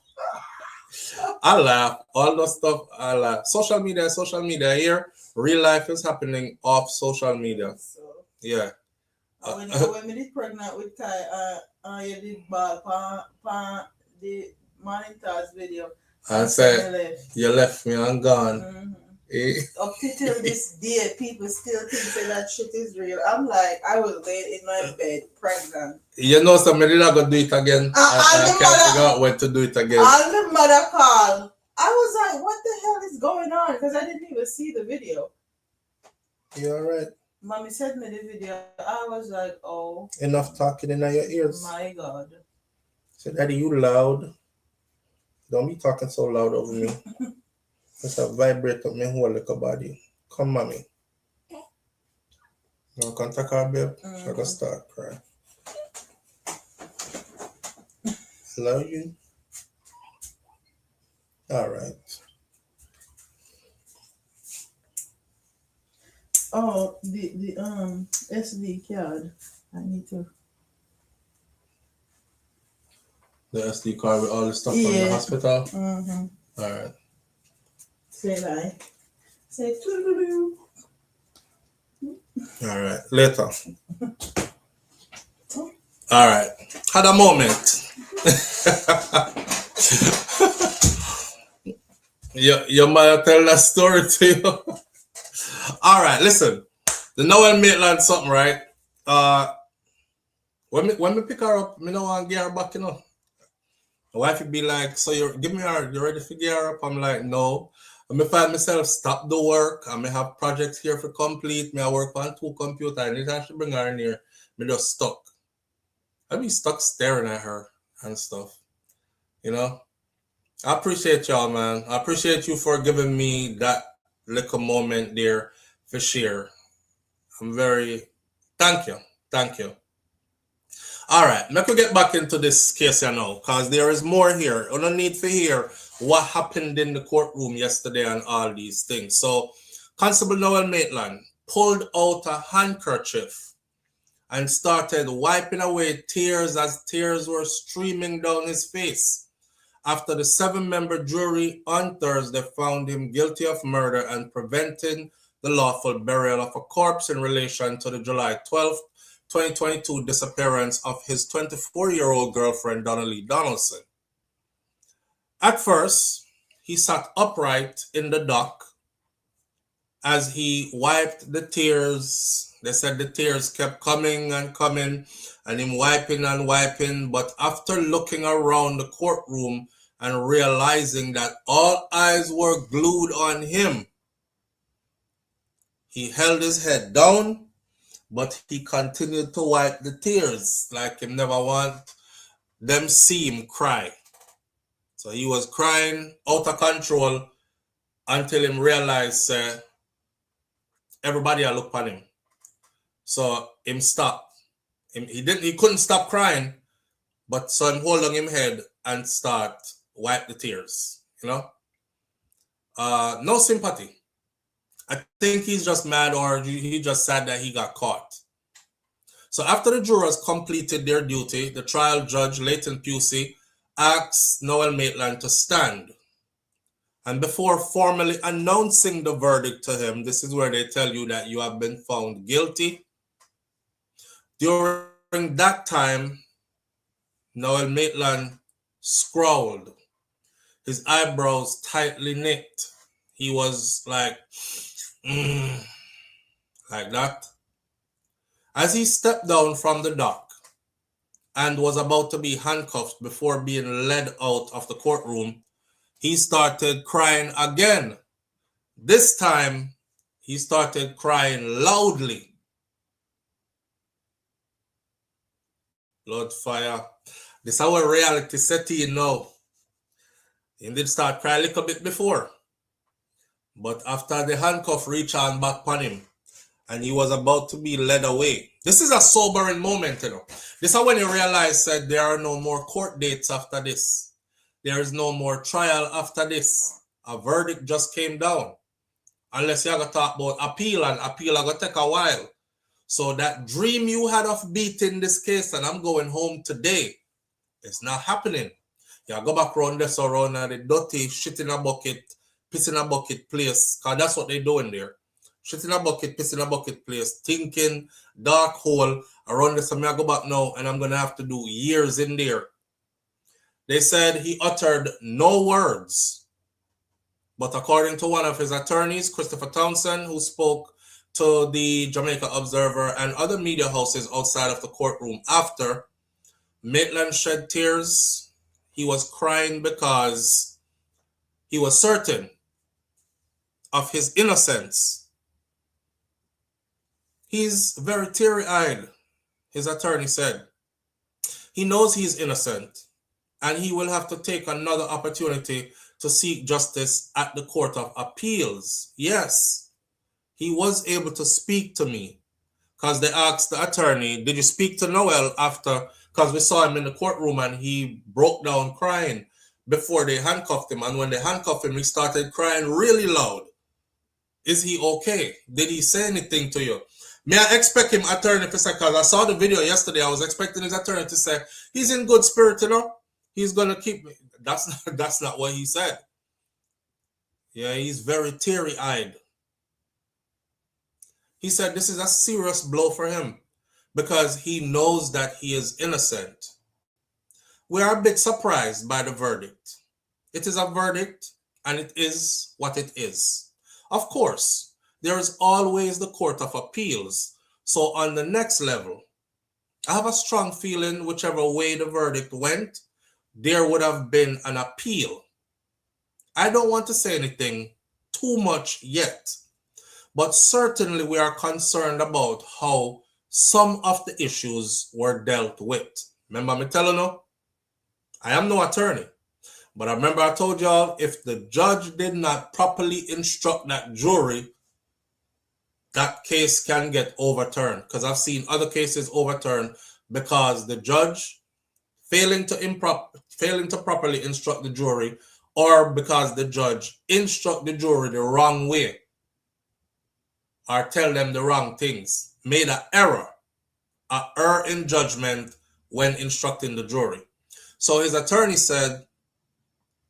I laugh. All the stuff I laugh. Social media here. Real life is happening off social media. So, Yeah. when me did pregnant with Kai, you did ball pan the morning thoughts video. And say you left me and gone. Up till this day, people still think that shit is real. I'm like, I was laid in my bed, pregnant. You know, somebody not gonna do it again. I can't figure out when to do it again. And the mother called. I was like, what the hell is going on? Because I didn't even see the video. You alright? Mommy sent me the video. I was like, oh. Enough talking in your ears. My God. Say, Daddy, you loud. Don't be talking so loud over me. Just a vibrate up my whole little body. Come, mommy. No contact her, babe. She's gonna start crying. Love you. All right. Oh, the SD card. I need to. The SD card with all the stuff from the hospital. Mm-hmm. All right. Say like. Say toodaloo. All right. Later. All right. Had a moment. Your mother tell that story to you. All right, listen. The Noel Maitland something, right? When me pick her up, me no want to get her back, you know. My wife would be like, so you ready to get her up? I'm like, no. I may find myself stop the work. I may have projects here for complete. May I work on 2 computers. Anytime she bring her in here, me just stuck. I be stuck staring at her and stuff. You know? I appreciate y'all, man. I appreciate you for giving me that little moment there for share. Thank you. Thank you. All right, let me get back into this case now, because there is more here. You don't need to hear what happened in the courtroom yesterday and all these things. So, Constable Noel Maitland pulled out a handkerchief and started wiping away tears as tears were streaming down his face after the 7-member jury on Thursday found him guilty of murder and preventing the lawful burial of a corpse in relation to the July 12th, 2022 disappearance of his 24-year-old girlfriend, Donna Donaldson. At first, he sat upright in the dock as he wiped the tears. They said the tears kept coming and coming, and him wiping and wiping. But after looking around the courtroom and realizing that all eyes were glued on him, he held his head down, but he continued to wipe the tears like him never want them see him cry. So he was crying out of control until him realized everybody look at him. So him stopped. He couldn't stop crying, but so him hold on him head and start wipe the tears, you know? No sympathy. I think he's just mad, or he just sad that he got caught. So after the jurors completed their duty, the trial judge, Leighton Pusey, asked Noel Maitland to stand. And before formally announcing the verdict to him, this is where they tell you that you have been found guilty. During that time, Noel Maitland scowled, his eyebrows tightly knit. He was like that. As he stepped down from the dock and was about to be handcuffed before being led out of the courtroom, he started crying again This time, he started crying loudly. Lord fire. This is our reality set in now. He did start crying a little bit before. But after the handcuff reached on back on him, and he was about to be led away. This is a sobering moment, you know. This is when you realize that there are no more court dates after this. There is no more trial after this. A verdict just came down. Unless you're going to talk about appeal, and appeal are going to take a while. So that dream you had of beating this case, and I'm going home today, it's not happening. You go back around this around the dirty shit in a bucket, piss in a bucket place, because that's what they're doing there. Shit in a bucket, piss in a bucket place, thinking, dark hole, around this. I go back now, and I'm going to have to do years in there. They said he uttered no words. But according to one of his attorneys, Christopher Townsend, who spoke to the Jamaica Observer and other media houses outside of the courtroom after, Maitland shed tears. He was crying because he was certain of his innocence. He's very teary-eyed, his attorney said. He knows he's innocent, and he will have to take another opportunity to seek justice at the Court of Appeals. Yes, he was able to speak to me, because they asked the attorney, did you speak to Noel after, because we saw him in the courtroom and he broke down crying before they handcuffed him, and when they handcuffed him, he started crying really loud. Is he okay? Did he say anything to you? May I expect him attorney to say, because I saw the video yesterday, I was expecting his attorney to say, he's in good spirit, you know? He's going to keep me. That's not what he said. Yeah, he's very teary-eyed. He said this is a serious blow for him because he knows that he is innocent. We are a bit surprised by the verdict. It is a verdict, and it is what it is. Of course, there is always the Court of Appeals. So on the next level, I have a strong feeling whichever way the verdict went, there would have been an appeal. I don't want to say anything too much yet, but certainly we are concerned about how some of the issues were dealt with. Remember me telling you, I am no attorney, but I remember I told y'all if the judge did not properly instruct that jury, that case can get overturned, because I've seen other cases overturned because the judge failing to properly instruct the jury, or because the judge instruct the jury the wrong way or tell them the wrong things, made an error in judgment when instructing the jury. So his attorney said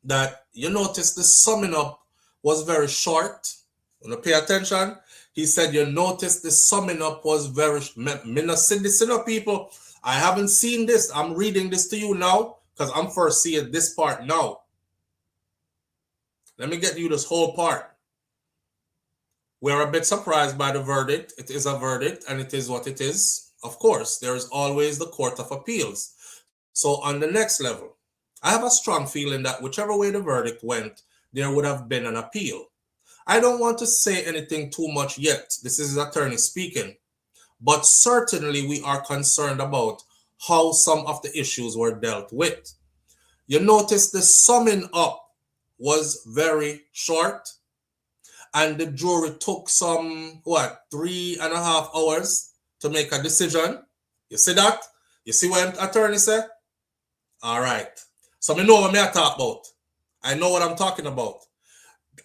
that you notice the summing up was very short. You know, pay attention. He said, you notice the summing up was very, me not see this, people. I haven't seen this. I'm reading this to you now because I'm first seeing this part now. Let me get you this whole part. We're a bit surprised by the verdict. It is a verdict and it is what it is. Of course, there is always the Court of Appeals. So on the next level, I have a strong feeling that whichever way the verdict went, there would have been an appeal. I don't want to say anything too much yet. This is his attorney speaking. But certainly we are concerned about how some of the issues were dealt with. You notice the summing up was very short, and the jury took some, 3.5 hours to make a decision. You see that? You see what the attorney said? All right. So I know what I talk about. I know what I'm talking about.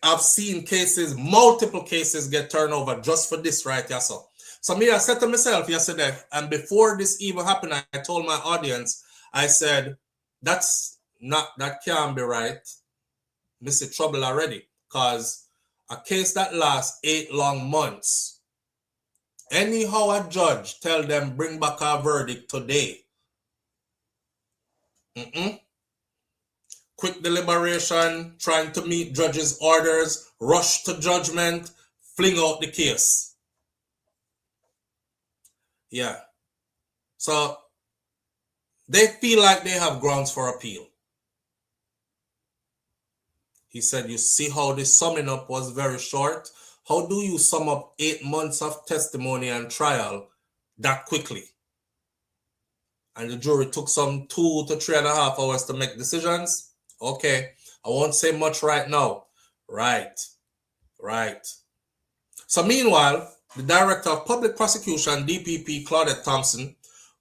I've seen cases, multiple cases get turned over just for this right here. So me, I said to myself yesterday, and before this even happened, I told my audience, I said, that can't be right. Mr. Trouble already. Because a case that lasts 8 long months, anyhow a judge tell them bring back a verdict today. Quick deliberation, trying to meet judge's orders, rush to judgment, fling out the case. Yeah. So they feel like they have grounds for appeal. He said, you see how the summing up was very short? How do you sum up 8 months of testimony and trial that quickly? And the jury took some 2 to 3.5 hours to make decisions. Okay, I won't say much right now. Right. So meanwhile, the Director of Public Prosecution, DPP Claudette Thompson,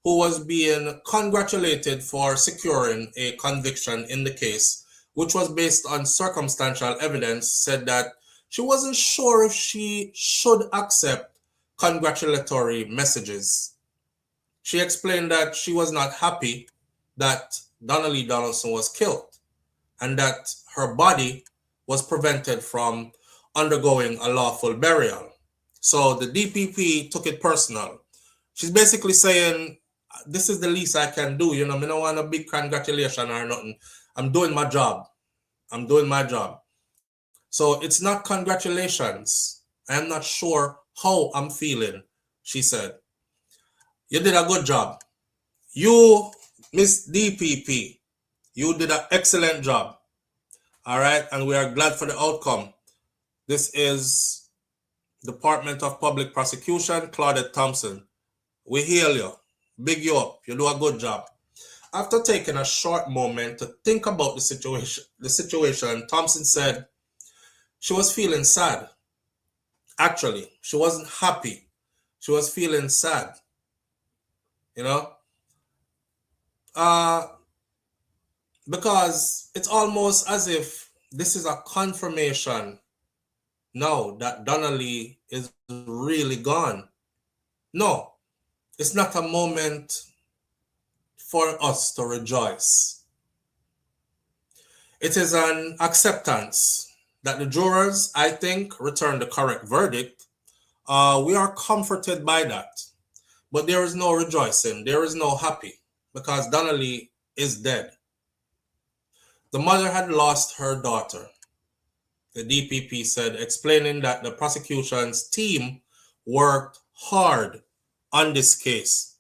who was being congratulated for securing a conviction in the case, which was based on circumstantial evidence, said that she wasn't sure if she should accept congratulatory messages. She explained that she was not happy that Donnelly Donaldson was killed and that her body was prevented from undergoing a lawful burial. So the DPP took it personal. She's basically saying, this is the least I can do. I don't want a big congratulation or nothing. I'm doing my job. So it's not congratulations. I'm not sure how I'm feeling, she said. You did a good job. You, Miss DPP, you did an excellent job. All right, and we are glad for the outcome. This is Department of Public Prosecution, Claudette Thompson. We hail you. Big you up. You do a good job. After taking a short moment to think about the situation, Thompson said she was feeling sad. Actually, she wasn't happy. She was feeling sad. Because it's almost as if this is a confirmation now that Donnelly is really gone. No, it's not a moment for us to rejoice. It is an acceptance that the jurors, I think, returned the correct verdict. We are comforted by that. But there is no rejoicing. There is no happy because Donnelly is dead. The mother had lost her daughter, the DPP said, explaining that the prosecution's team worked hard on this case.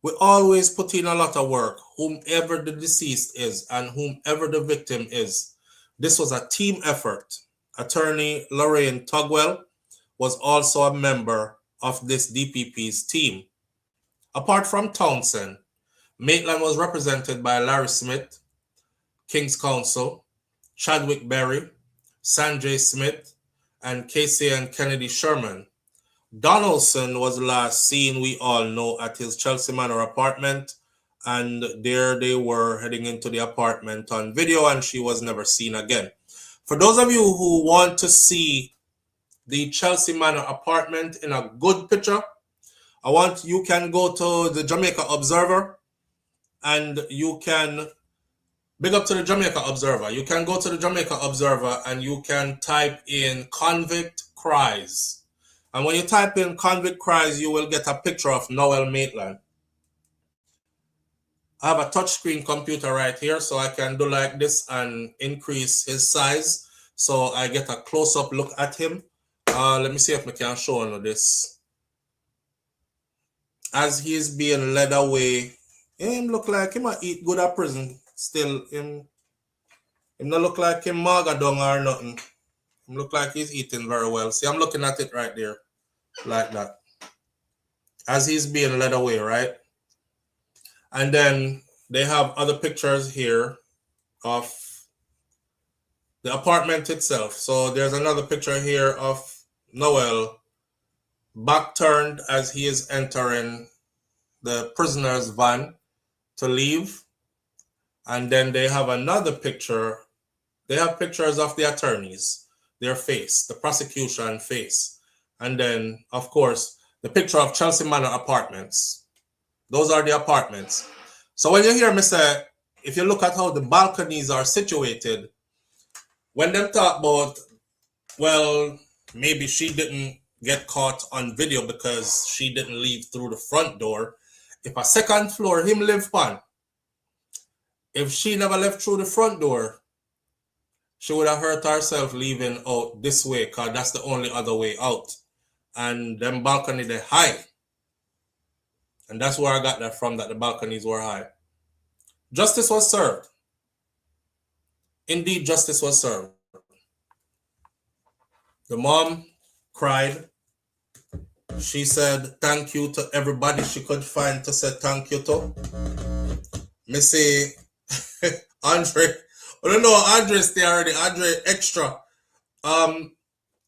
We always put in a lot of work, whomever the deceased is and whomever the victim is. This was a team effort. Attorney Lorraine Tugwell was also a member of this DPP's team. Apart from Townsend, Maitland was represented by Larry Smith, King's Counsel, Chadwick Berry, Sanjay Smith, and Casey and Kennedy Sherman. Donaldson was last seen, we all know, at his Chelsea Manor apartment, and there they were heading into the apartment on video, and she was never seen again. For those of you who want to see the Chelsea Manor apartment in a good picture, you can go to the Jamaica Observer, and you can big up to the Jamaica Observer. You can go to the Jamaica Observer and you can type in convict cries. And when you type in convict cries, you will get a picture of Noel Maitland. I have a touchscreen computer right here, so I can do like this and increase his size so I get a close-up look at him. Let me see if I can show you this. As he is being led away, him look like he might eat good at prison. Still, him not look like him magadong or nothing. Him look like he's eating very well. See, I'm looking at it right there, like that. As he's being led away, right? And then they have other pictures here of the apartment itself. So there's another picture here of Noel back turned as he is entering the prisoner's van to leave. And then they have another picture. They have pictures of the attorneys, their face, the prosecution face. And then, of course, the picture of Chelsea Manor apartments. Those are the apartments. So when you hear me say, if you look at how the balconies are situated, when they talk about, well, maybe she didn't get caught on video because she didn't leave through the front door. If a second floor, him live on. If she never left through the front door, she would have hurt herself leaving out this way because that's the only other way out. And them balcony, they're high. And that's where I got that from, that the balconies were high. Justice was served. Indeed, justice was served. The mom cried. She said thank you to everybody she could find to say thank you to. Me say, Andre, I don't know, Andre stay already. Andre extra.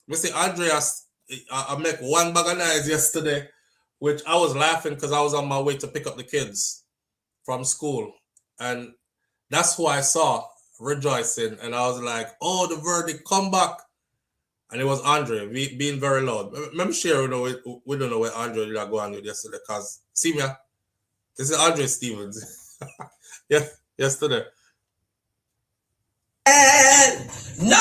Me say Andre, I make one bag of knives yesterday, which I was laughing because I was on my way to pick up the kids from school. And that's who I saw rejoicing. And I was like, oh, the verdict, come back. And it was Andre being very loud. Let me share, we don't know where Andre did go on with yesterday. Because, see me, this is Andre Stevens. Yeah, yesterday. Noel!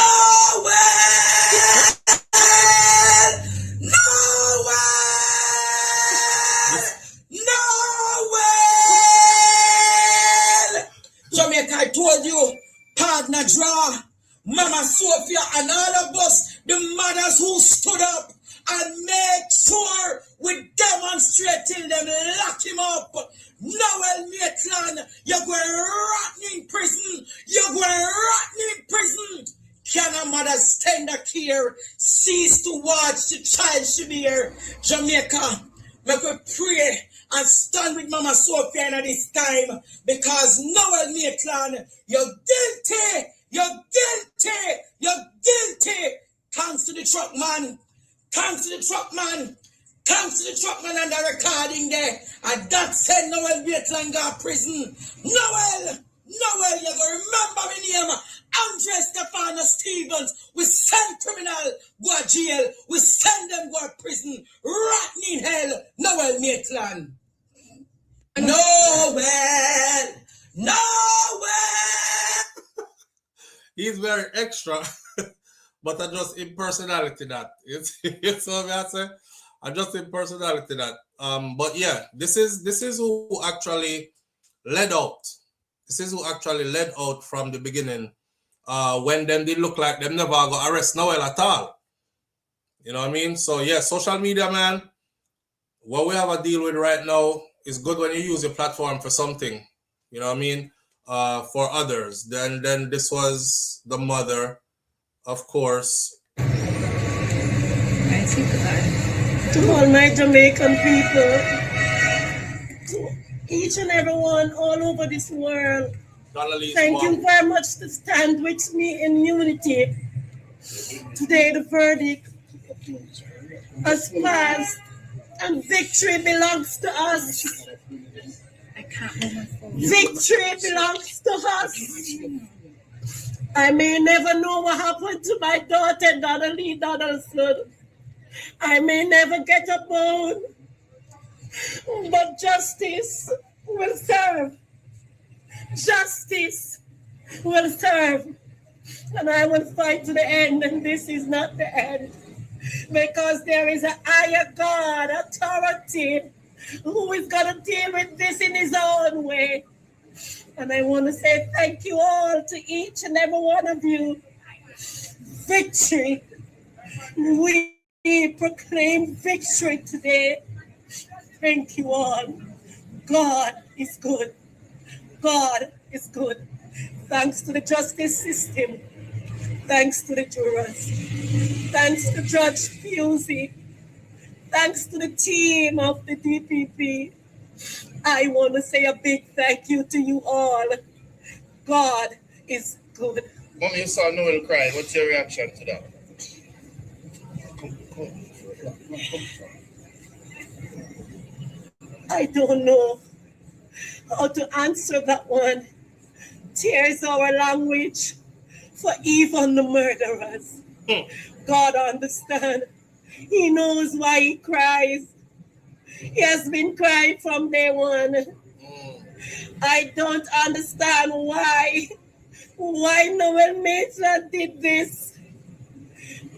Jamaica, I told you, partner draw, Mama Sophia and all of us, the mothers who stood up and made sure we demonstrate till them lock him up. Noel Maitland, you're going rotten in prison. You're going rotten in prison. Can a mother stand a care, cease to watch the child she bear? Jamaica, make we pray and stand with Mama Sophia at this time, because Noel Maitland, you're guilty, you're guilty, you're guilty. Thanks to the truck man, thanks to the truck man, thanks to the truck man and the recording there. And that said Noel Maitland got prison. Noel, you're going to remember my name. Andre Stefano Stevens, we send criminal go to jail, we send them go to prison, rotten in hell. Noel Maitland. Noel. He's very extra, but I just in personality that. It's what I say. I just in personality that. But yeah, this is who actually led out. This is who actually led out from the beginning. When them did look like them never got arrest Noel at all. You know what I mean? So yeah, social media, man, what we have a deal with right now is good when you use your platform for something. You know what I mean? For others. Then this was the mother, of course. To all my Jamaican people, to each and everyone all over this world, thank you very much to stand with me in unity. Today the verdict has passed and victory belongs to us. Victory belongs to us. I may never know what happened to my daughter, Donaldson. I may never get a bone, but justice will serve. Justice will serve. And I will fight to the end, and this is not the end. Because there is a higher God, authority, who is going to deal with this in his own way. And I want to say thank you all to each and every one of you. Victory. We proclaim victory today. Thank you all. God is good. God is good. Thanks to the justice system. Thanks to the jurors. Thanks to Judge Fusey. Thanks to the team of the DPP. I want to say a big thank you to you all. God is good. Mom, you saw Noel cry. What's your reaction to that? I don't know how to answer that one. Tears our language for even the murderers. God understands. He knows why he cries. He has been crying from day one. I don't understand why Noel Maitland did this.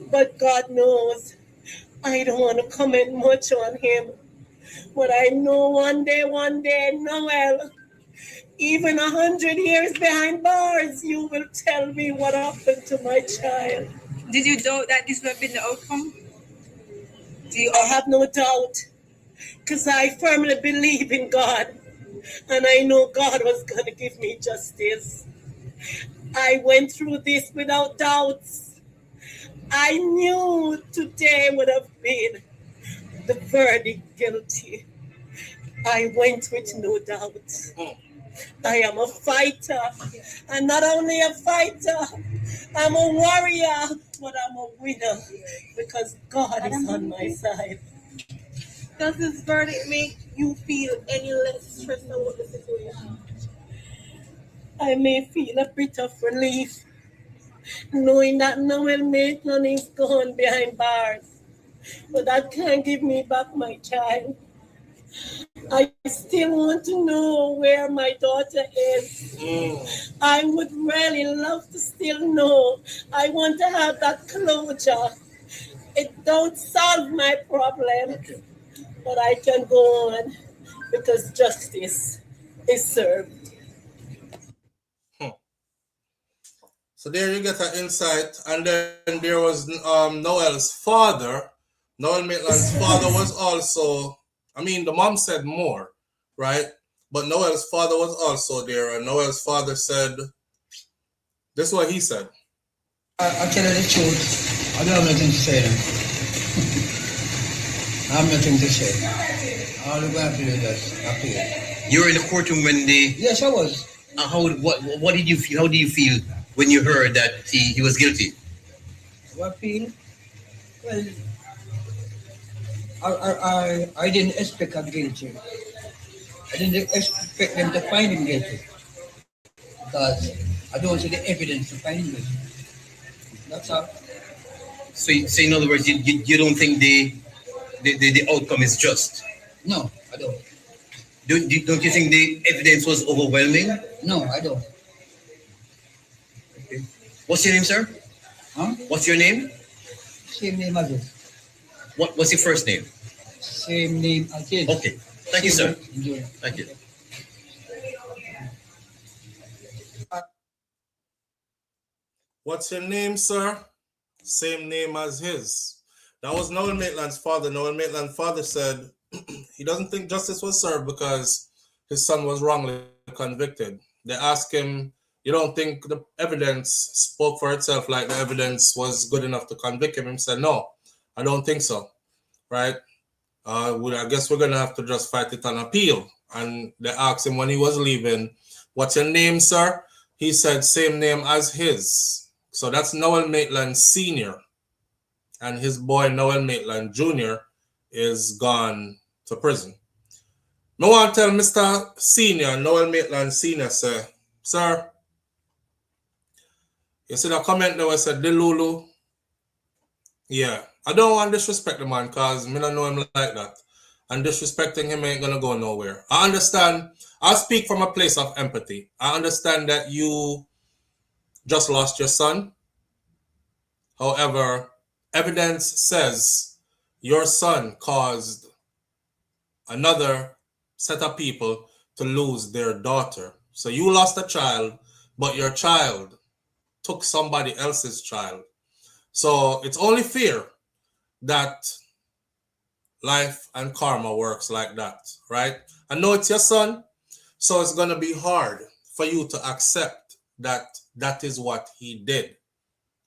But God knows. I don't want to comment much on him. But I know one day, Noel, even 100 years behind bars, you will tell me what happened to my child. Did you doubt that this would have been the outcome? I have no doubt, because I firmly believe in God, and I know God was going to give me justice. I went through this without doubts. I knew today would have been the verdict guilty. I went with no doubt. I am a fighter, and not only a fighter, I'm a warrior, but I'm a winner because God is on my side. Does this verdict make you feel any less stressed about the situation? I may feel a bit of relief knowing that Noel Maitland is gone behind bars, but that can't give me back my child. I still want to know where my daughter is. I would really love to still know. I want to have that closure. It don't solve my problem, but I can go on because justice is served. So there you get an insight. And then there was Noel's father. Noel Maitland's father was also, I mean, the mom said more, right? But Noel's father was also there. And Noel's father said, this is what he said. I'll tell you the truth. I don't have nothing to say now. I have nothing to say. All I'm going to do is just appeal. You were in the courtroom when they... Yes, I was. What did you feel? How do you feel when you heard that he was guilty? What I feel? Well, I didn't expect him guilty. I didn't expect them to find him guilty. Because I don't see the evidence to find him guilty. That's all. So in other words, you don't think the outcome is just? No, I don't. Don't you think the evidence was overwhelming? No, I don't. Okay. What's your name, sir? Huh? What's your name? Same name as his. What's your first name? Same name as his. Okay. Thank you, sir. Enjoy. Thank you. What's your name, sir? Same name as his. That was Noel Maitland's father. Noel Maitland's father said he doesn't think justice was served because his son was wrongly convicted. They asked him, you don't think the evidence spoke for itself, like the evidence was good enough to convict him? He said, no, I don't think so, right? I guess we're going to have to just fight it on appeal. And they asked him when he was leaving, what's your name, sir? He said, same name as his. So that's Noel Maitland Sr. And his boy, Noel Maitland Jr., is gone to prison. I want to tell Mr. Senior, Noel Maitland Sr., say, sir, you see the comment that was said, Delulu? Yeah, I don't want to disrespect the man because I don't know him like that. And disrespecting him ain't going to go nowhere. I understand. I speak from a place of empathy. I understand that you just lost your son. However, evidence says your son caused another set of people to lose their daughter. So you lost a child, but your child took somebody else's child. So it's only fair that life and karma works like that, right? I know it's your son, so it's going to be hard for you to accept that that is what he did.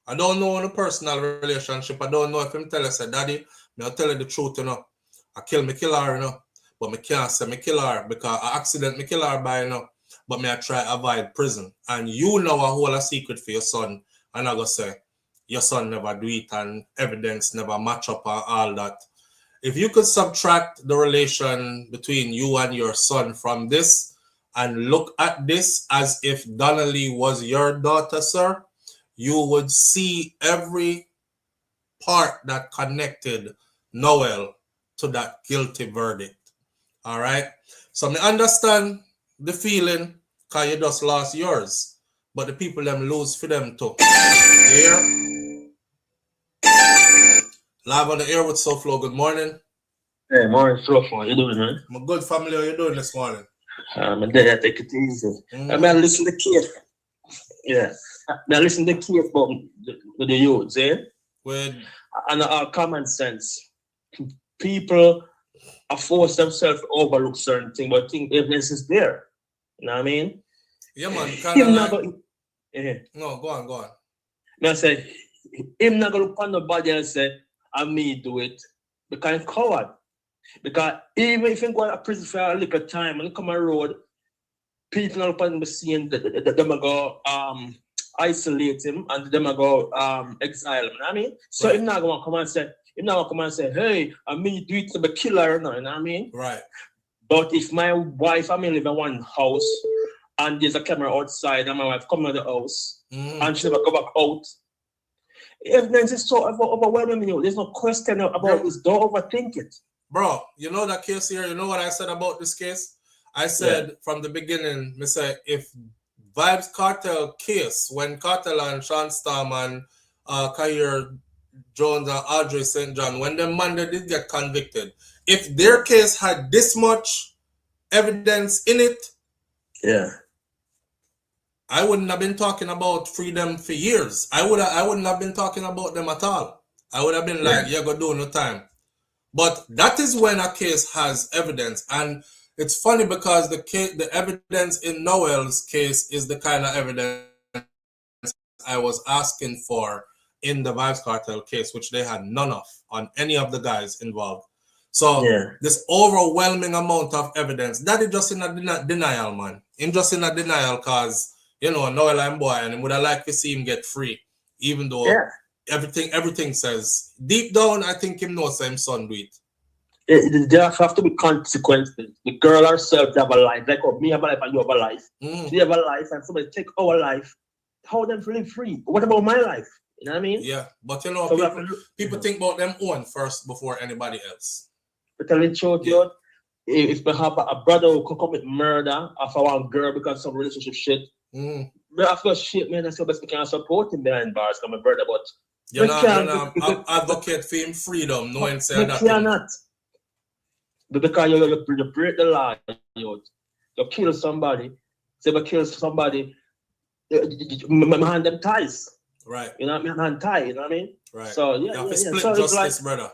I don't know in a personal relationship. I don't know if him tell us, Daddy, I'll tell you the truth, you know. I kill her, you know. But me can't say me kill her because I accident me kill her by, you know. But me I try avoid prison. And you know I hold a secret for your son. And I go say, your son never do it and evidence never match up and all that. If you could subtract the relation between you and your son from this and look at this as if Donnelly was your daughter, sir, you would see every part that connected Noel to that guilty verdict. All right? So I understand the feeling because you just lost yours. But the people them lose for them too. Here. Live on the air with SouFLo. Good morning. Hey, morning, SouFLo. How you doing, man? I'm a good family. How you doing this morning? I'm a day. I take it easy. I mean, listen to Keith. Yeah. Now listen to Keith about the youths, eh? With and our common sense. People are forced themselves to overlook certain things, but think evidence is there. You know what I mean? Yeah, man. Kind of like... Yeah. No, go on. Now I said, him not gonna look on nobody and say, I me do it. Because I'm coward. Because even if you go to prison for a little time and come on road, people not upon the scene that them go isolate him and them go exile him. You know what I mean? So Right. him not gonna come and say, hey, I me do it to the killer, no, you know what I mean? Right. But if my wife and me live in one house and there's a camera outside and my wife come out of the house and she never go back out, evidence is so overwhelming. There's no question about this. Don't overthink it. Bro, you know that case here, you know what I said about this case? I said from the beginning, I said, if Vibes Cartel case, when Cartel and Sean Storm and Kair Jones and Audrey St. John, when them man they did get convicted, if their case had this much evidence in it, yeah, I wouldn't have been talking about freedom for years. I wouldn't have been talking about them at all. I would have been like, yeah, go do no time. But that is when a case has evidence, and it's funny because the evidence in Noel's case is the kind of evidence I was asking for in the Vibes Cartel case, which they had none of on any of the guys involved. So this overwhelming amount of evidence, that is just in a denial, man. Him just in a denial because, you know, Noel and boy, and him would have liked to see him get free, even though everything says deep down, I think him knows him son do it. There have to be consequences. The girl herself have a life, like me have a life and you have a life. She have a life and somebody take our life. How them live free? What about my life? You know what I mean? Yeah, but you know, so people think about them own first before anybody else. But tell the truth, if we have a brother who could commit murder of one girl because of some relationship shit, but after shit, man, that's the best we can support him behind bars, my brother, but you're not advocate for him freedom, knowing say that. You cannot. But because you break the law, you kill somebody, say you kill somebody, my hand them ties. Right. You know what I mean? Hand tie, you know what I mean? Right. So you have to split so justice, like, brother.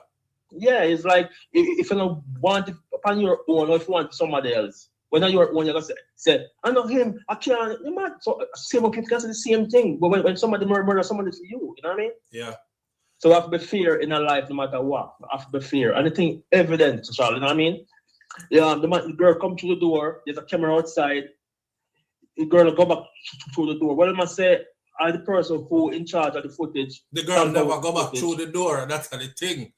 Yeah, it's like if you don't want it upon your own or if you want somebody else. When you're on, you're gonna say, I know him, I can't. You might so same people can say the same thing. But when somebody murder somebody to you, you know what I mean? Yeah. So I have to be fair in a life no matter what. I have to be fair. And I think evident, Charles, you know what I mean? Yeah, the girl come through the door, there's a camera outside. The girl will go back through the door. What am I say? I'm the person who in charge of the footage. The girl never go back through the door. That's the thing.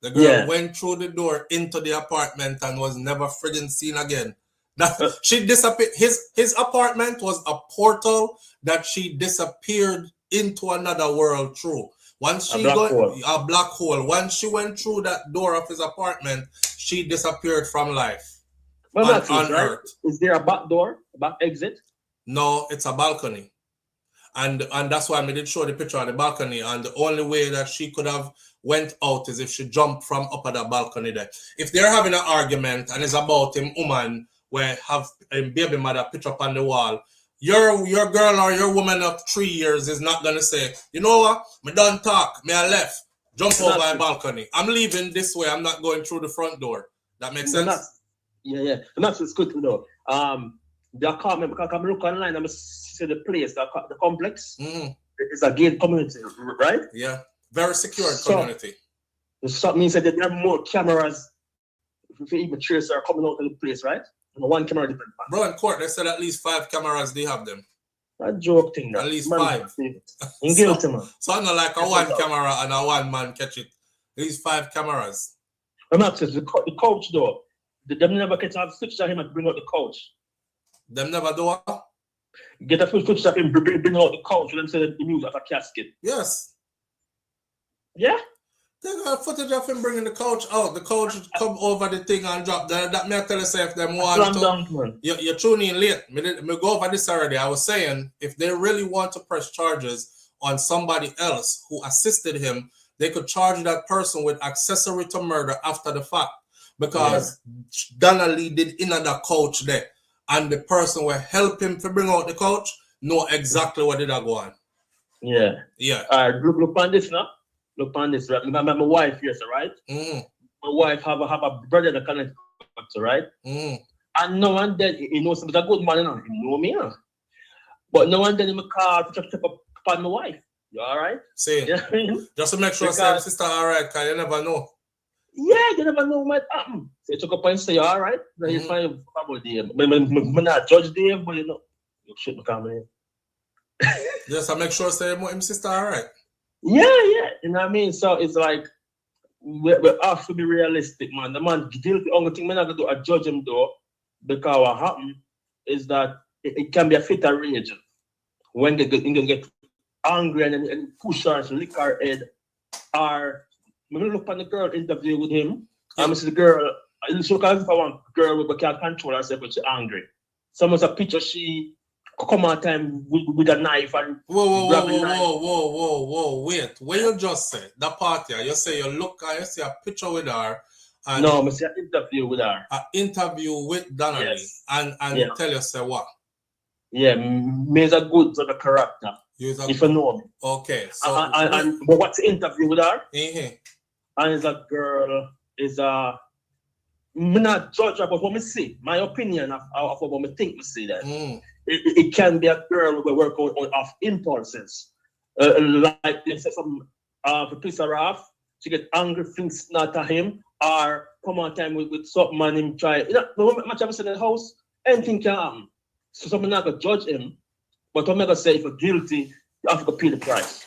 The girl went through the door into the apartment and was never friggin' seen again. That she disappeared. His apartment was a portal that she disappeared into another world through. Once she got a black hole. Once she went through that door of his apartment, she disappeared from life. On Earth. Is there a back door, a back exit? No, it's a balcony. And that's why I did show the picture of the balcony. And the only way that she could have went out is if she jumped from up at the balcony there. If they're having an argument and it's about him woman where have a baby mother picture up on the wall, your girl or your woman of 3 years is not gonna say, you know what, me done talk, me I left, jump over my balcony. I'm leaving this way, I'm not going through the front door. That makes sense? Yeah. And that's what's good to know. The apartment, because I'm looking online, I'm see the place, the complex. It's a gated community, right? Yeah, very secure community. So that means that there are more cameras, if even trace are coming out of the place, right? One camera different. Bro, in court, they said at least 5 cameras, they have them. That joke thing. At least 5. Guilty, man. So I'm not like a one camera and a one man catch it. At least 5 cameras. I'm not saying the coach though. Them never get to have switch to him and bring out the coach. Them never do what? Get a switch to him, bring out the coach, and then say the news of a casket. Yes. Yeah? They got footage of him bringing the coach out. The coach come over the thing and drop that. Me I tell you, say if them want to, you're tuning in late. Me go over this already. I was saying if they really want to press charges on somebody else who assisted him, they could charge that person with accessory to murder after the fact. Because Donna Lee did another coach there. And the person will help him to bring out the coach know exactly what did I go on. Yeah. Look on this now. Look on this, right? My wife, yes, right? My wife have a brother that connect, right? And no one then he knows he's a good man, you know. He know me, But no one then in my car to check up upon my wife. You all right? See, You know what I mean? just to make sure Because- sister all right, because you never know. Yeah, you never know what happen. So you took up and say, you all right? Then you find about Dave. I'm not judge Dave, but you know, you shit me coming in. Just to make sure say him sister all right. Yeah. You know what I mean? So it's like, we have to be realistic, man. The man guilty. Only thing I'm not going to do is judge him, though, because what happened is that it can be a fit of rage. When they get angry and push her and lick her head, or when you look at the girl interview with him, I see the girl, it's look as if I want a girl who can't control herself when she's angry. Someone's a picture, she come on time with a knife and whoa, wait. When you just said that part here, you say you look and you see a picture with her. And no, I see an interview with her. An interview with Donna, yes. and yeah. tell you say what? Yeah, me is a good sort of character. If you know me. Okay. So but what's the interview with her? Mm-hmm. And it's a girl, is a me not judge her, but what me see, my opinion of what me think me see that. It can be a girl who work on off impulses. Like they say some to piss her off, she get angry, things not at him, or come on time with something and him try. You know, no much ever in the house, anything can happen. So someone not gonna judge him, but I'm gonna say if you're guilty, you have to pay the price.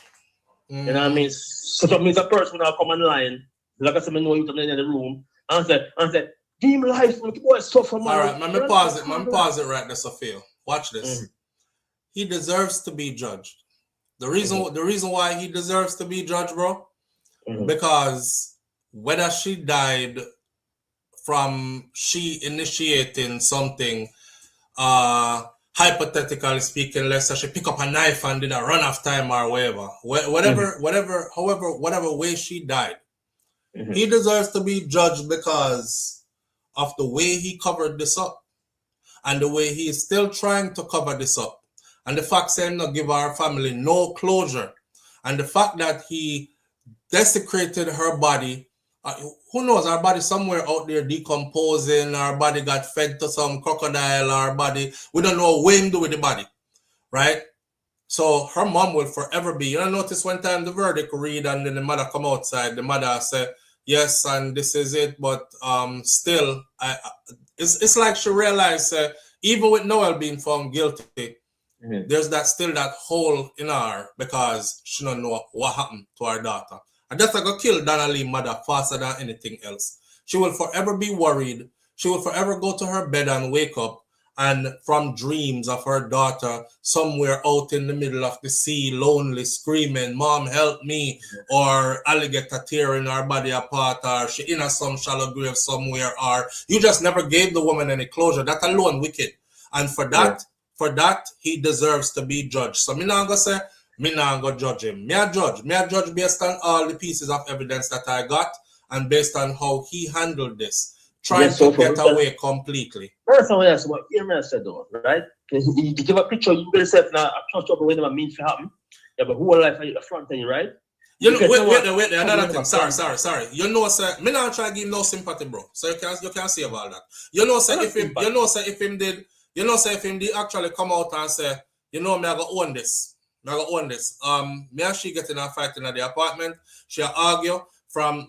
You know what I mean? So that means a person will come online, like I said, I know you come in the room, and say, give him life, make the boy suffer, man. All right, let me pause it right there, Sophia. Watch this. He deserves to be judged. The reason why he deserves to be judged, bro, because whether she died from she initiating something, hypothetically speaking, let's say she pick up a knife and did a run off time or whatever way she died, he deserves to be judged because of the way he covered this up and the way he is still trying to cover this up, and the fact that he not give our family no closure, and the fact that he desecrated her body. Who knows, our body somewhere out there decomposing, our body got fed to some crocodile, our body, we don't know what him do with the body, right? So her mom will forever be, you know, notice one time the verdict read and then the mother come outside, the mother said, yes, and this is it, but still, it's like she realized, even with Noel being found guilty, there's still that hole in her because she don't know what happened to her daughter. And that's gonna kill Donna Lee's mother faster than anything else. She will forever be worried. She will forever go to her bed and wake up and from dreams of her daughter somewhere out in the middle of the sea, lonely, screaming, "Mom, help me," or alligator tearing her body apart, or she in some shallow grave somewhere, or you just never gave the woman any closure. That alone wicked. And for that, he deserves to be judged. So me not gonna say, me not gonna judge him. Me a judge based on all the pieces of evidence that I got and based on how he handled this. Trying to get away completely. First of all, that's what you said, though, right? You give a picture, you yourself now, a touch up when it means to happen. Yeah, but whole life in the front of you, right? You know, wait, another thing. Sorry. You know, sir, me not try to give no sympathy, bro. So you can see about that. You know, sir, if him did actually come out and say, you know, me I go own this. Me and she get in a fight in the apartment. She argue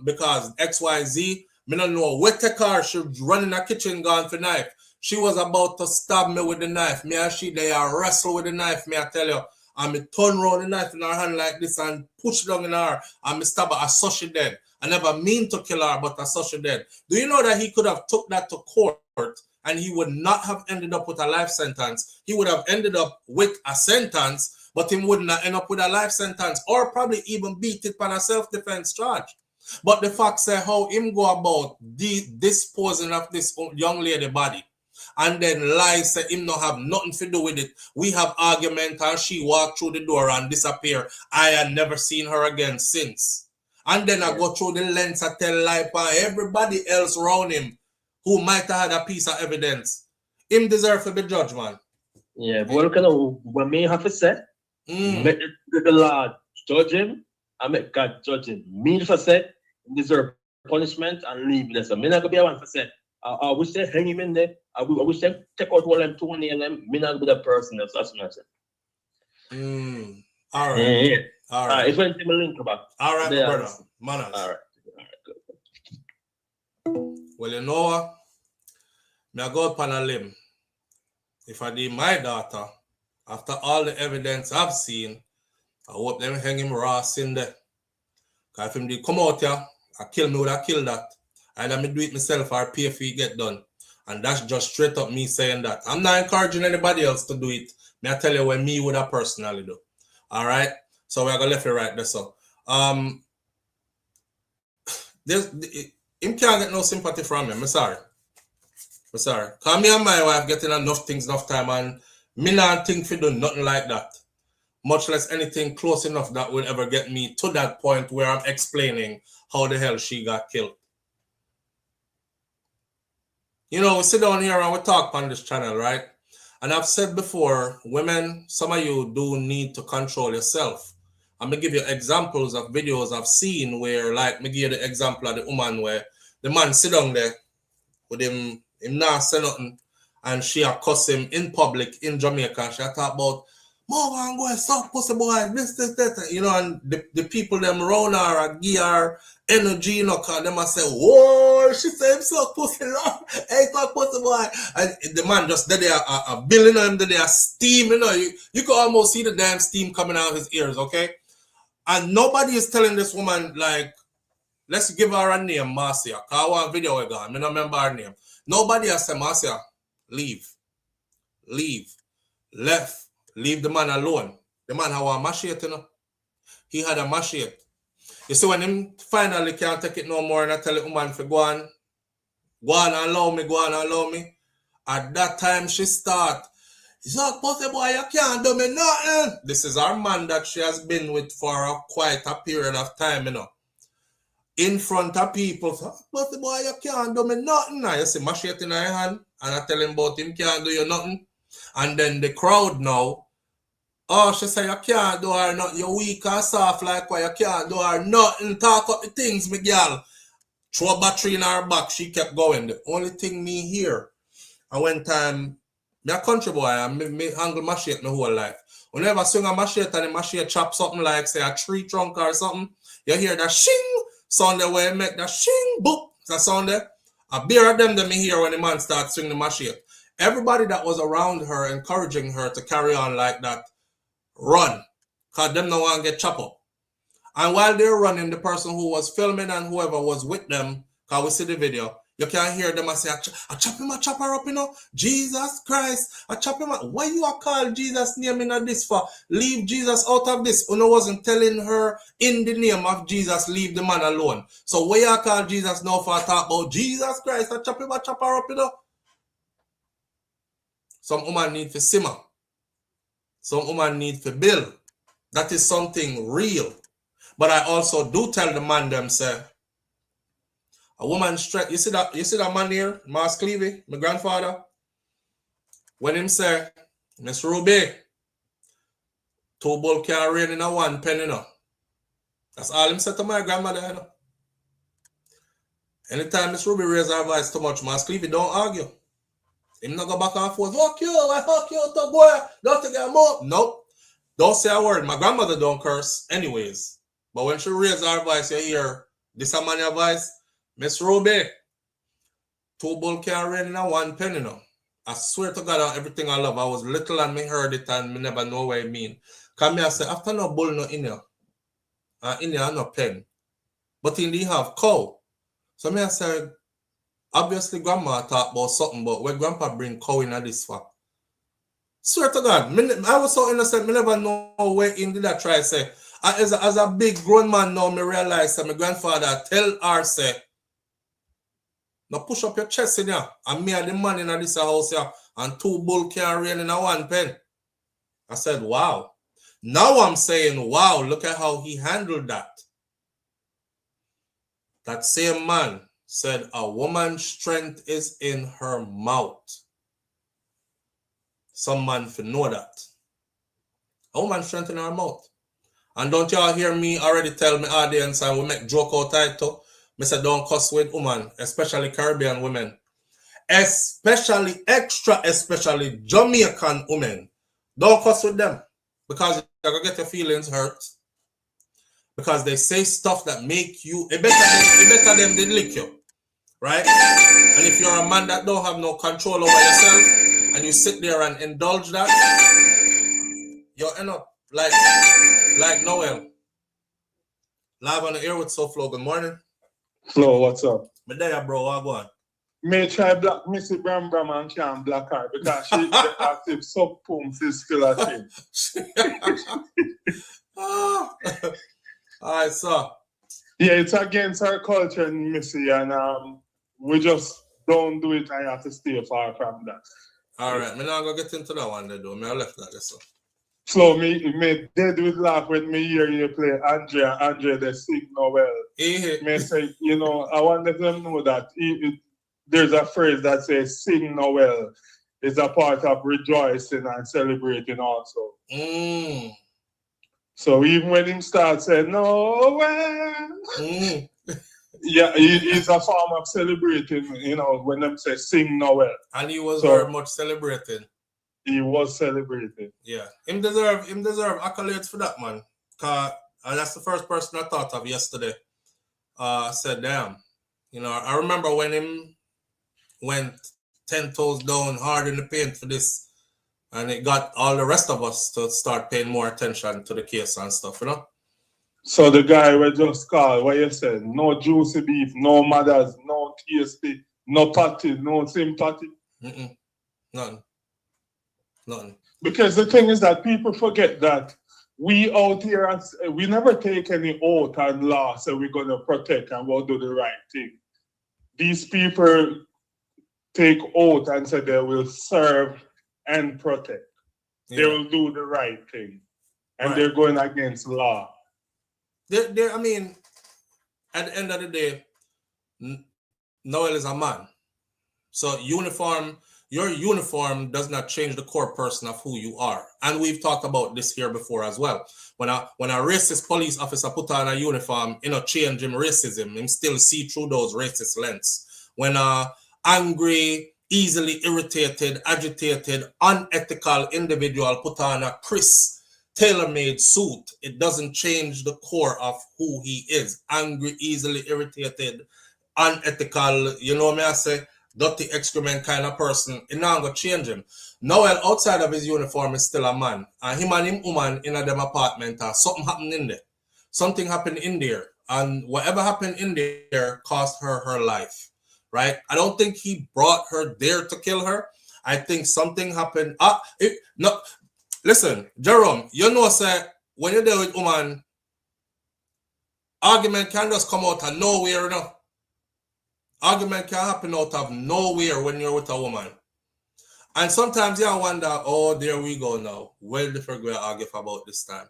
because XYZ. Me don't know what take her. She run in the kitchen gone for knife. She was about to stab me with the knife. Me and she they are wrestle with the knife. Me I tell you, and me turn around the knife in her hand like this and push it down in her and me stab her. I saw she dead. I never mean to kill her, but I saw she dead. Do you know that he could have took that to court and he would not have ended up with a life sentence? He would have ended up with a sentence, but he would not end up with a life sentence or probably even beat it by a self-defense charge. But the fact say how him go about disposing of this young lady body and then lie say him not have nothing to do with it. We have argument and she walked through the door and disappear. I had never seen her again since. And then I go through the lens and tell lie for everybody else around him who might have had a piece of evidence. Him deserve to be judged, man. Yeah, but what me have to say, make the Lord judge him and make God judge him. Me for say, deserve punishment and leave this. I'm not gonna be a one for say. I wish they hang him in there. I wish they take out all them 20 of them. Me not be the person that's what I said. All right. All right. If anything, we'll link back. All right, my brother. Manners. All right. Well, you know what? Me I go up on a limb. If I did my daughter, after all the evidence I've seen, I hope them hang him Ross in there. Because if him did come out here, I kill me, would I kill that? Either me do it myself or pay if it get done. And that's just straight up me saying that. I'm not encouraging anybody else to do it. Me I tell you what me would I personally do. All right? So we're going to left it right there. So, him can't get no sympathy from me. I'm sorry. Because me and my wife getting enough things, enough time, and me not think for do nothing like that. Much less anything close enough that will ever get me to that point where I'm explaining how the hell she got killed. You know, we sit down here and we talk on this channel, right? And I've said before, women, some of you do need to control yourself. I'm going to give you examples of videos I've seen where, like, me give you the example of the woman where the man sit down there with him not say nothing, and she a cuss him in public in Jamaica. She a talk about, move and go and suck pussy boy, this, you know, and the people them around her and give her energy, you know, cause them a say, whoa, she say him suck pussy, Lord. Hey, suck pussy boy. And the man just there a billing him, there steam, you know, you can almost see the damn steam coming out of his ears, okay? And nobody is telling this woman, like, let's give her a name, Marcia. Cause I want video with her. I don't remember her name. Nobody has said, Marcia, leave, left, leave the man alone. The man had a machete, you know. He had a machete. You see, when him finally can't take it no more and I tell the woman to go on and allow me. At that time, she start, it's not possible, you can't do me nothing. This is our man that she has been with for quite a period of time, you know. In front of people, so, but the boy, you can't do me nothing. Now you see machete in your hand, and I tell him about him can't do you nothing. And then the crowd now, oh, she say you can't do her nothing. You're weak and soft like why you can't do her nothing. Talk up the things, me girl. Throw a battery in her back. She kept going. The only thing me hear, and one time, me a country boy, and me handle machete my whole life. Whenever I swing a machete and the machete chop something like, say, a tree trunk or something, you hear that shing sound there where you make that shing boop. That sound there. A beer of them me hear when the man starts swinging the machete. Everybody that was around her, encouraging her to carry on like that, run. Because them no one get chopped up. And while they're running, the person who was filming and whoever was with them, because we see the video, you can hear them and say, I chop her up, you know. Jesus Christ, I chop him up. Why you are called Jesus' name in this for? Leave Jesus out of this. Uno wasn't telling her in the name of Jesus, leave the man alone. So why you call Jesus now for talk about Jesus Christ? I chop her up, you know. Some woman need to simmer. Some woman need to build. That is something real. But I also do tell the man them say, a woman's strength. You see that man here, Mas Clevey, my grandfather? When him say, Miss Ruby, 2 bull can rain in a 1 penny, you know. That's all him said to my grandmother, you know. Anytime Miss Ruby raise her voice too much, Mas Clevey don't argue. Him not go back and forth, fuck you, I fuck you, to boy, don't to get more. Nope. Don't say a word. My grandmother don't curse anyways. But when she raise her voice, you hear this a man your voice. Miss Ruby, 2 bull can rain in a 1 penny, you know. I swear to God, everything I love. I was little and me heard it and me never know what it mean. Because me I say, after no bull no in here, in here no pen. But in the have cow. So me I say, obviously grandma talk about something, but where grandpa bring cow in this for? Swear to God, I was so innocent, me never know where in did I try to say. As a big grown man now, me realize that my grandfather tell her say, now push up your chest in here. And me and the man in this house here. And 2 bull can rain in a 1 pen. I said, wow. Now I'm saying, wow, look at how he handled that. That same man said a woman's strength is in her mouth. Some man for know that. A woman's strength in her mouth. And don't y'all hear me already tell my audience and we make joke out of it too. I said don't cuss with women, especially Caribbean women. Especially Jamaican women. Don't cuss with them. Because you're going to get your feelings hurt. because they say stuff that make you, it better them they lick you, right? And if you're a man that don't have no control over yourself and you sit there and indulge that, you'll end up like Noel. Live on the air with SouFLo. Good morning. Flo, what's up? But there, bro, what going? May try black Missy Bram Bram and can't black her because she the active sub pumps is still a thing. All right, so. Yeah, it's against our culture in Missy, and we just don't do it. I have to stay far from that. All right, me not gonna get into that one there, though. Me I left that there, so. So me dead with laugh when me hear you play Andre they sing Noel. Me say, you know, I want them know that there's a phrase that says sing Noel is a part of rejoicing and celebrating also. So even when him starts saying Noel, yeah, it's a form of celebrating, you know, when them say sing Noel. And he was very much celebrating. He was celebrating. Yeah. Him deserve accolades for that, man. Cause that's the first person I thought of yesterday. I said, damn. You know, I remember when him went 10 toes down hard in the paint for this, and it got all the rest of us to start paying more attention to the case and stuff, you know? So the guy we just called, what you said, no juicy beef, no mothers, no tasty, no patty, no sympathy. Nothing. Because the thing is that people forget that we out here, we never take any oath and law, so we're going to protect and we'll do the right thing. These people take oath and say they will serve and protect. Yeah. They will do the right thing. And they're going against law. I mean, at the end of the day, Noel is a man. So your uniform does not change the core person of who you are. And we've talked about this here before as well. When a racist police officer put on a uniform, change him racism, him still see through those racist lens. When a angry, easily irritated, agitated, unethical individual put on a crisp, tailor-made suit, it doesn't change the core of who he is. Angry, easily irritated, unethical, you know what I say? Dirty excrement kind of person. It not gonna change him. Noel, outside of his uniform, is still a man. And him and him woman in a them apartment, something happened in there. Something happened in there. And whatever happened in there cost her life. Right? I don't think he brought her there to kill her. I think something happened. Listen, Jerome, you know, say, when you're there with woman, argument can just come out of nowhere, you know. Argument can happen out of nowhere when you're with a woman. And sometimes you wonder, oh, there we go now. Where the fuck we argue about this time?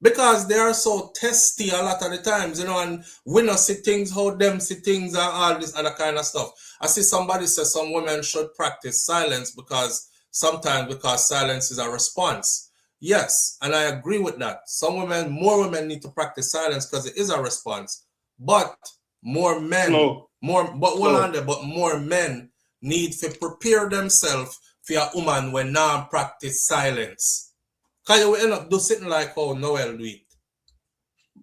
Because they are so testy a lot of the times, you know, and we don't see things how them see things and all this other kind of stuff. I see somebody say some women should practice silence because silence is a response. Yes, and I agree with that. More women need to practice silence because it is a response. But more men, more men need to prepare themselves for a woman when not practice silence. Because you will end up do something like how Noel do it.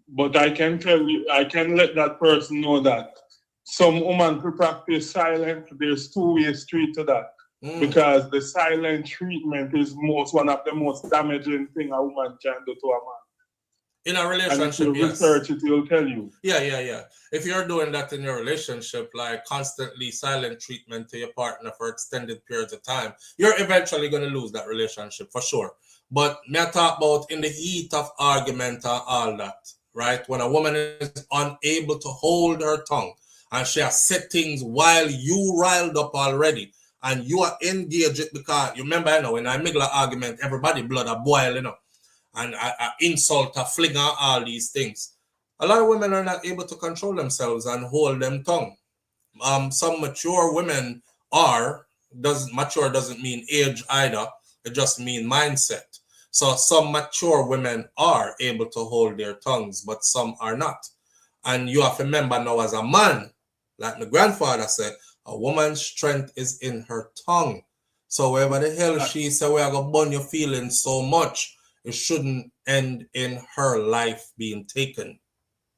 But I can tell you, I can let that person know that some woman who practice silence, there's two ways street to that. Because the silent treatment is one of the most damaging thing a woman can do to a man. In a relationship, and if you research it, will tell you. Yeah. If you're doing that in your relationship, like constantly silent treatment to your partner for extended periods of time, you're eventually going to lose that relationship for sure. But me I talk about in the heat of argument and all that, right? When a woman is unable to hold her tongue and she has said things while you riled up already and you are engaged because you remember, you know, when I make an argument, everybody blood a boil, you know. And I insult, I fling out all these things. A lot of women are not able to control themselves and hold them tongue. Some mature women mature doesn't mean age either. It just means mindset. So some mature women are able to hold their tongues, but some are not. And you have to remember now as a man, like my grandfather said, a woman's strength is in her tongue. So wherever the hell she said, we are going to burn your feelings so much, it shouldn't end in her life being taken.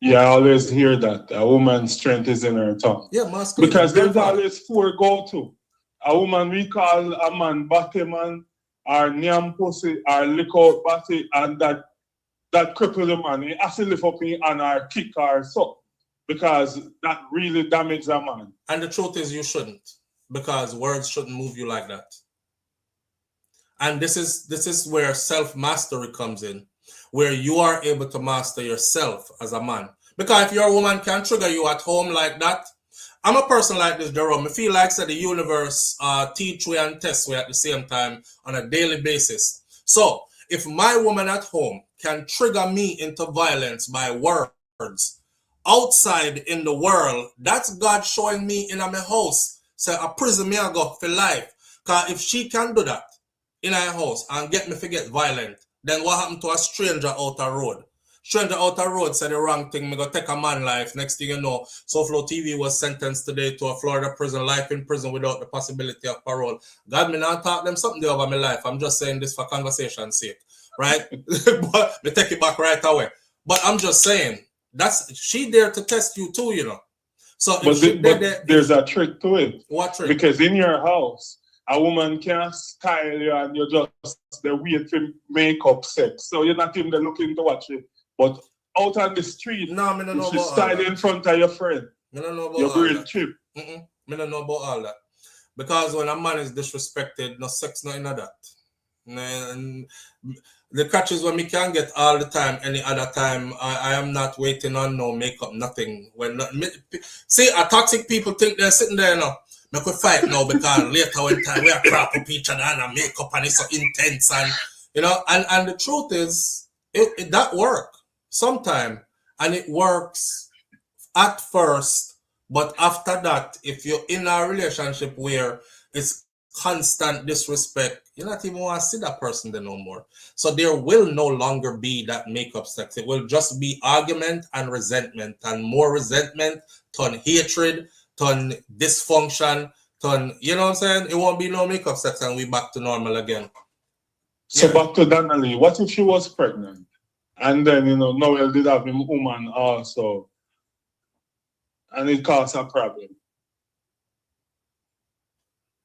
Yeah, I always hear that. A woman's strength is in her tongue. Yeah, masculine. Because there's always four go-to. A woman we call a man batty man, or nyam pussy, or lick out batty, and that cripple the man. He has to lift up his hand or kick or so. Because that really damages a man. And the truth is you shouldn't. Because words shouldn't move you like that. And this is where self-mastery comes in. Where you are able to master yourself as a man. Because if your woman can trigger you at home like that, I'm a person like this, Jerome. I feel like the universe teach we and test we at the same time on a daily basis. So if my woman at home can trigger me into violence by words outside in the world, that's God showing me in my house. So a prison me I go for life. Because if she can do that in her house and get me to get violent, then what happened to a stranger out the road? Stranger out the road said the wrong thing, me go take a man life. Next thing you know, SouFLoTV was sentenced today to a Florida prison, life in prison without the possibility of parole. God, me not talk them something over my life. I'm just saying this for conversation's sake, right? But me take it back right away. But I'm just saying, she there to test you too, you know. So but there's a trick to it. What trick? Because in your house, a woman can't style you and you're just the wait for makeup sex. So you're not even looking to watch it. But out on the street, no, me don't know you about style in front of your friend. Me don't know about your all brain that. chip. Me don't know about all that. Because when a man is disrespected, no sex, nothing of that. And the catch is when me can get all the time, any other time, I am not waiting on no makeup, nothing. See, a toxic people think they're sitting there now. We could fight now because later when time we are crap up each other and makeup and it's so intense and you know, and the truth is that work sometime and it works at first, but after that, if you're in a relationship where it's constant disrespect, you not even want to see that person there no more. So there will no longer be that makeup sex. It will just be argument and resentment, and more resentment turn hatred, turn dysfunction, turn, you know what I'm saying? It won't be no makeup sex and we back to normal again. So back to Donna Lee, what if she was pregnant? And then, you know, Noel did have him woman also. And it caused a problem.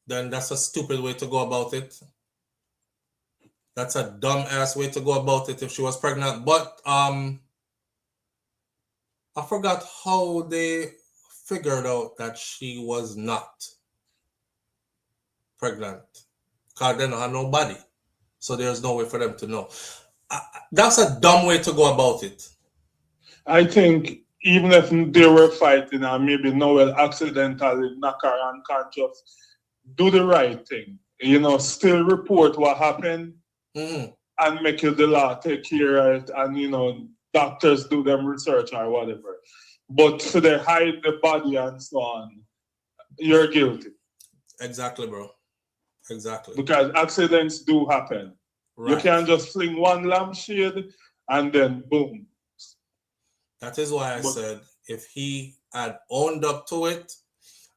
Then that's a stupid way to go about it. That's a dumb ass way to go about it if she was pregnant. But I forgot how they figured out that she was not pregnant. Because they don't have no body. So there's no way for them to know. That's a dumb way to go about it. I think even if they were fighting and maybe Noel accidentally knock her unconscious, do the right thing. You know, still report what happened and make the law take care of it, and, you know, doctors do them research or whatever. But so they hide the body and so on, you're guilty. Exactly, bro. Exactly. Because accidents do happen. Right. You can't just fling one lampshade and then boom. That is why I said if he had owned up to it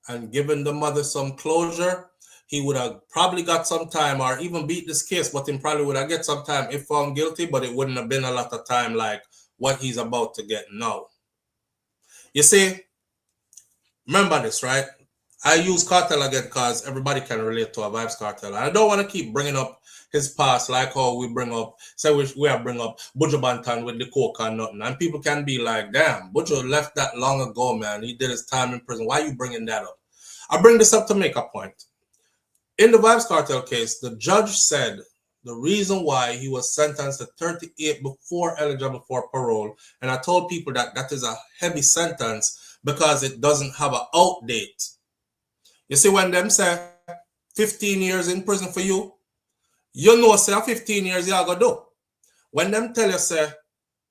and given the mother some closure, he would have probably got some time or even beat this case, but he probably would have get some time if found guilty, but it wouldn't have been a lot of time like what he's about to get now. You see, remember this, right? I use cartel again because everybody can relate to a Vibes cartel. I don't want to keep bringing up his past like how we bring up, say we have bring up Buju Banton with the coke and nothing. And people can be like, damn, Buju left that long ago, man. He did his time in prison. Why are you bringing that up? I bring this up to make a point. In the Vibes cartel case, the judge said the reason why he was sentenced to 38 before eligible for parole, and I told people that that is a heavy sentence because it doesn't have an out date. You see, when them say 15 years in prison for you, you know, say 15 years you are going to do. When them tell you, say,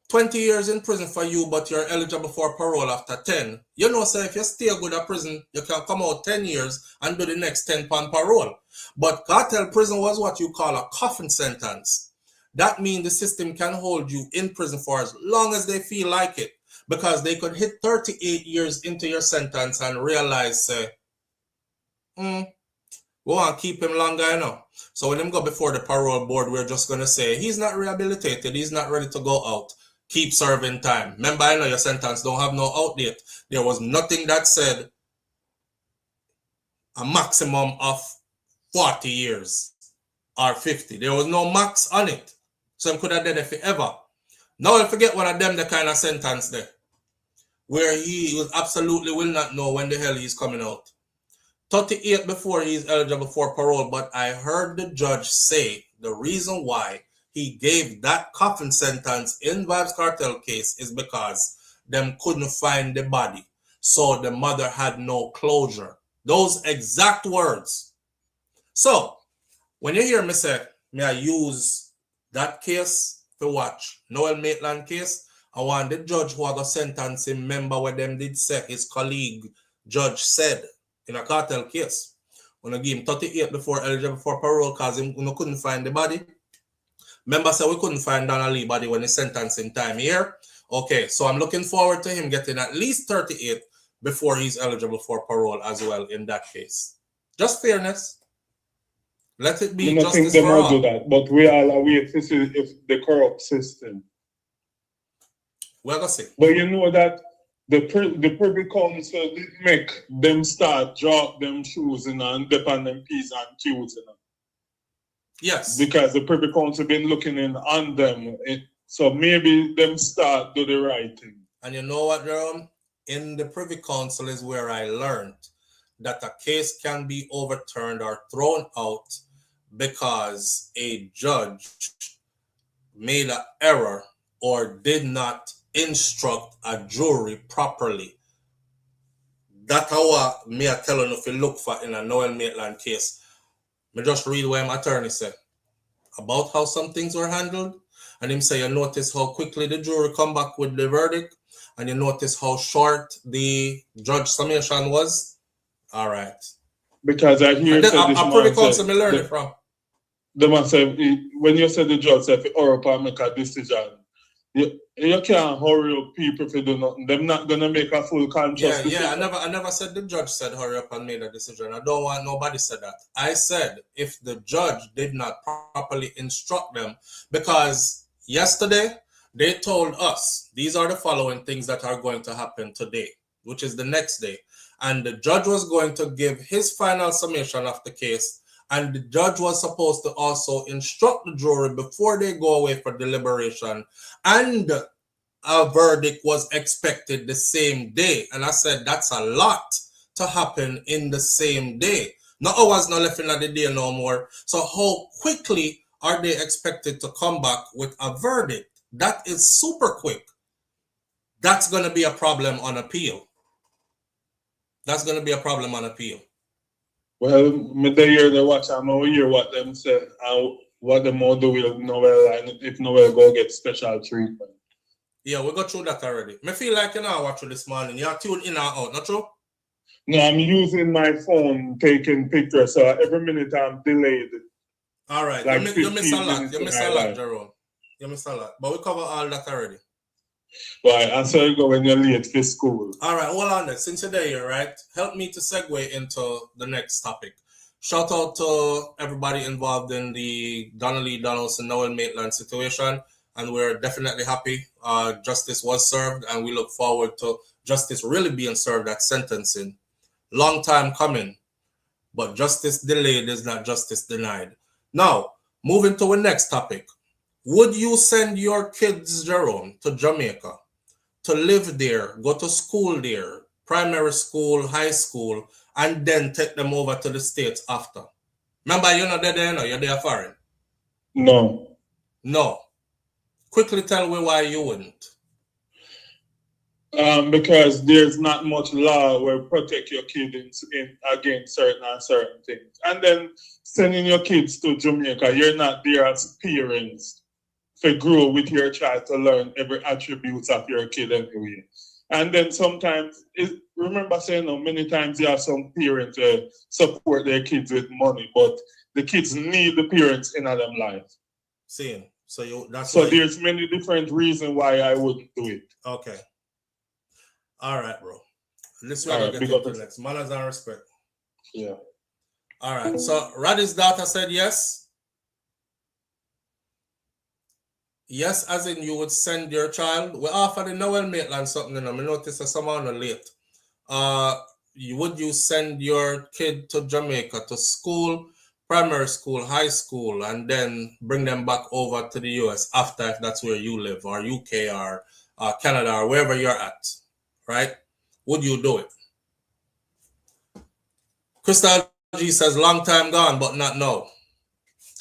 20 years in prison for you, but you're eligible for parole after 10, you know, say, if you stay good at prison, you can come out 10 years and do the next 10 on parole. But cartel prison was what you call a coffin sentence. That means the system can hold you in prison for as long as they feel like it, because they could hit 38 years into your sentence and realize, say, we want to keep him longer, you know. So when him go before the parole board, we're just going to say, he's not rehabilitated, he's not ready to go out. keep serving time. Remember, I know your sentence don't have no out date. There was nothing that said a maximum of 40 years or 50. There was no max on it. So I could have done it forever. Now I forget one of them the kind of sentence there, where he was absolutely will not know when the hell he's coming out. 38 before he's eligible for parole, but I heard the judge say the reason why he gave that coffin sentence in Vybz Kartel case is because them couldn't find the body. So the mother had no closure. Those exact words. So when you hear me say, may I use that case to watch Noel Maitland case, I want the judge who got sentence him remember what them did say his colleague judge said in a cartel case. When I give him 38 before eligible for parole because he couldn't find the body. Remember, said we couldn't find Donna Lee body when he sentenced him time here. Okay, so I'm looking forward to him getting at least 38 before he's eligible for parole as well in that case. Just fairness. Let it be I think justice they for might all. do that, but we all await to see if the corrupt system. We're gonna see. But you know that the Privy Council did make them start drop them shoes and dip on them P's and Q's. Yes. Because the Privy Council been looking in on them. So maybe them start do the right thing. And you know what, Jerome? In the Privy Council is where I learned that a case can be overturned or thrown out because a judge made an error or did not instruct a jury properly. That's how me are telling you if you look for in a Noel Maitland case. Me just read what my attorney said about how some things were handled. And him say, you notice how quickly the jury come back with the verdict. And you notice how short the judge summation was. All right. Because I hear a Privy Council me learn it from. The man said, when you said the judge said, if Europa make a decision, you can't hurry up people if you do nothing. They're not going to make a full conscious decision. Yeah, I never said the judge said hurry up and made a decision. I don't want nobody said that. I said if the judge did not properly instruct them, because yesterday they told us these are the following things that are going to happen today, which is the next day. And the judge was going to give his final summation of the case. And the judge was supposed to also instruct the jury before they go away for deliberation. And a verdict was expected the same day. And I said, that's a lot to happen in the same day. No hours not left in the day no more. So how quickly are they expected to come back with a verdict? That is super quick. That's going to be a problem on appeal. That's going to be a problem on appeal. Well, me they hear the watch and I hear what them say and what them all do with Noel and if Noel go get special treatment. Yeah, we got through that already. Me feel like you know watch you this morning. You're tuned in and out, not true? No, I'm using my phone taking pictures, so every minute I'm delayed. All right, like you miss a lot. You miss a lot, life. Jerome. You miss a lot. But we cover all that already. Right, and so you go when you're late for school. All right, hold on there. Since you're there, right? Help me to segue into the next topic. Shout out to everybody involved in the Donna Lee Donaldson Noel Maitland situation. And we're definitely happy justice was served. And we look forward to justice really being served at sentencing. Long time coming. But justice delayed is not justice denied. Now, moving to the next topic. Would you send your kids, Jerome, to Jamaica to live there, go to school there, primary school, high school, and then take them over to the States after? Remember, you're not there now, you're there foreign. No. No. Quickly tell me why you wouldn't. Because there's not much law where protect your kids against certain things. And then sending your kids to Jamaica, you're not there as parents to grow with your child to learn every attribute of your kid anyway. And then sometimes, remember saying many times there are some parents support their kids with money, but the kids need the parents in their life. See, so there's many different reasons why I wouldn't do it. Okay. All right, bro. Let's get into the next. Manners and respect. Yeah. All right. So Roddy's daughter said yes. Yes, as in you would send your child. We offer the Noel Maitland something, and I noticed that someone are late. Would you send your kid to Jamaica to school, primary school, high school, and then bring them back over to the US after, if that's where you live, or UK, or Canada, or wherever you're at, right? Would you do it? Crystal G says, long time gone, but not now.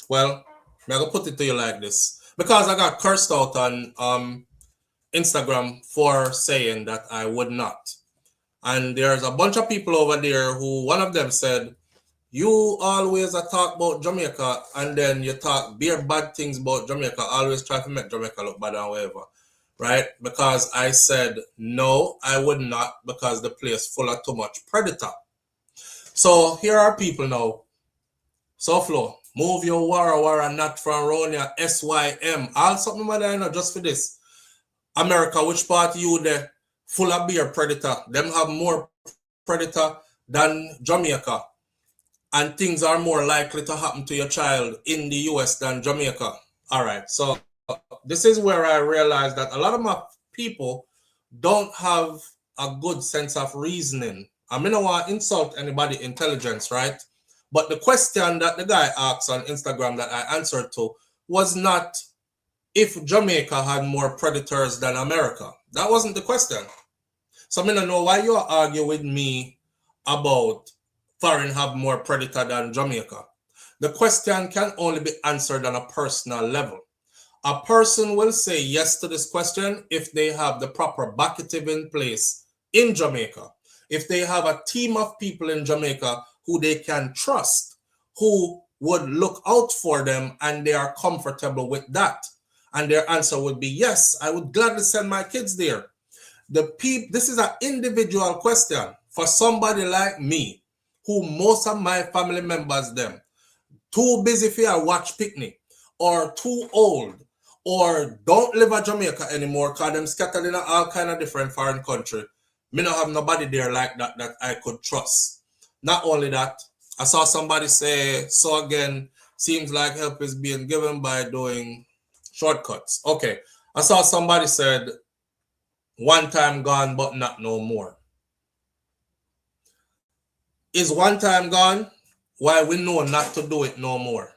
Well, I'm going to put it to you like this. Because I got cursed out on Instagram for saying that I would not. And there's a bunch of people over there who, one of them said, you always talk about Jamaica and then you talk bare bad things about Jamaica, always try to make Jamaica look bad and whatever, right? Because I said, no, I would not, because the place full of too much predator. So here are people now. SouFlo, move your wara not from Ronia, SYM. All something like that, you know, just for this. America, which part you there? Full of beer predator. Them have more predator than Jamaica. And things are more likely to happen to your child in the US than Jamaica. All right, so this is where I realized that a lot of my people don't have a good sense of reasoning. I mean, I don't want to insult anybody intelligence, right? But the question that the guy asked on Instagram that I answered to was not if Jamaica had more predators than America. That wasn't the question. So I don't know why you argue with me about foreign have more predator than Jamaica. The question can only be answered on a personal level. A person will say yes to this question if they have the proper backative in place in Jamaica. If they have a team of people in Jamaica who they can trust, who would look out for them and they are comfortable with that. And their answer would be, yes, I would gladly send my kids there. This is an individual question for somebody like me, who most of my family members, them, too busy for a watch picnic, or too old, or don't live in Jamaica anymore because them scattered in all kind of different foreign country. Me not have nobody there like that I could trust. Not only that, I saw somebody say, so again, seems like help is being given by doing shortcuts. Okay, I saw somebody said, one time gone, but not no more. Is one time gone? Why we know not to do it no more?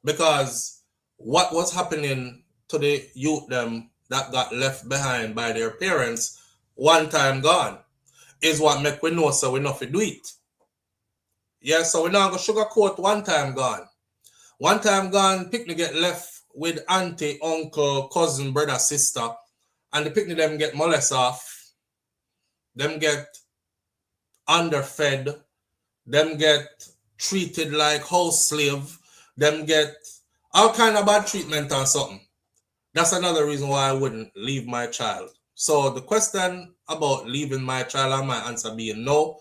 Because what was happening to the youth them that got left behind by their parents, one time gone, is what make we know so we not to do it. Yeah, so we now go sugarcoat one time gone. One time gone, picnic get left with auntie, uncle, cousin, brother, sister, and the picnic them get molested off, them get underfed, them get treated like house slave, them get all kind of bad treatment or something. That's another reason why I wouldn't leave my child. So the question about leaving my child, and my answer being no.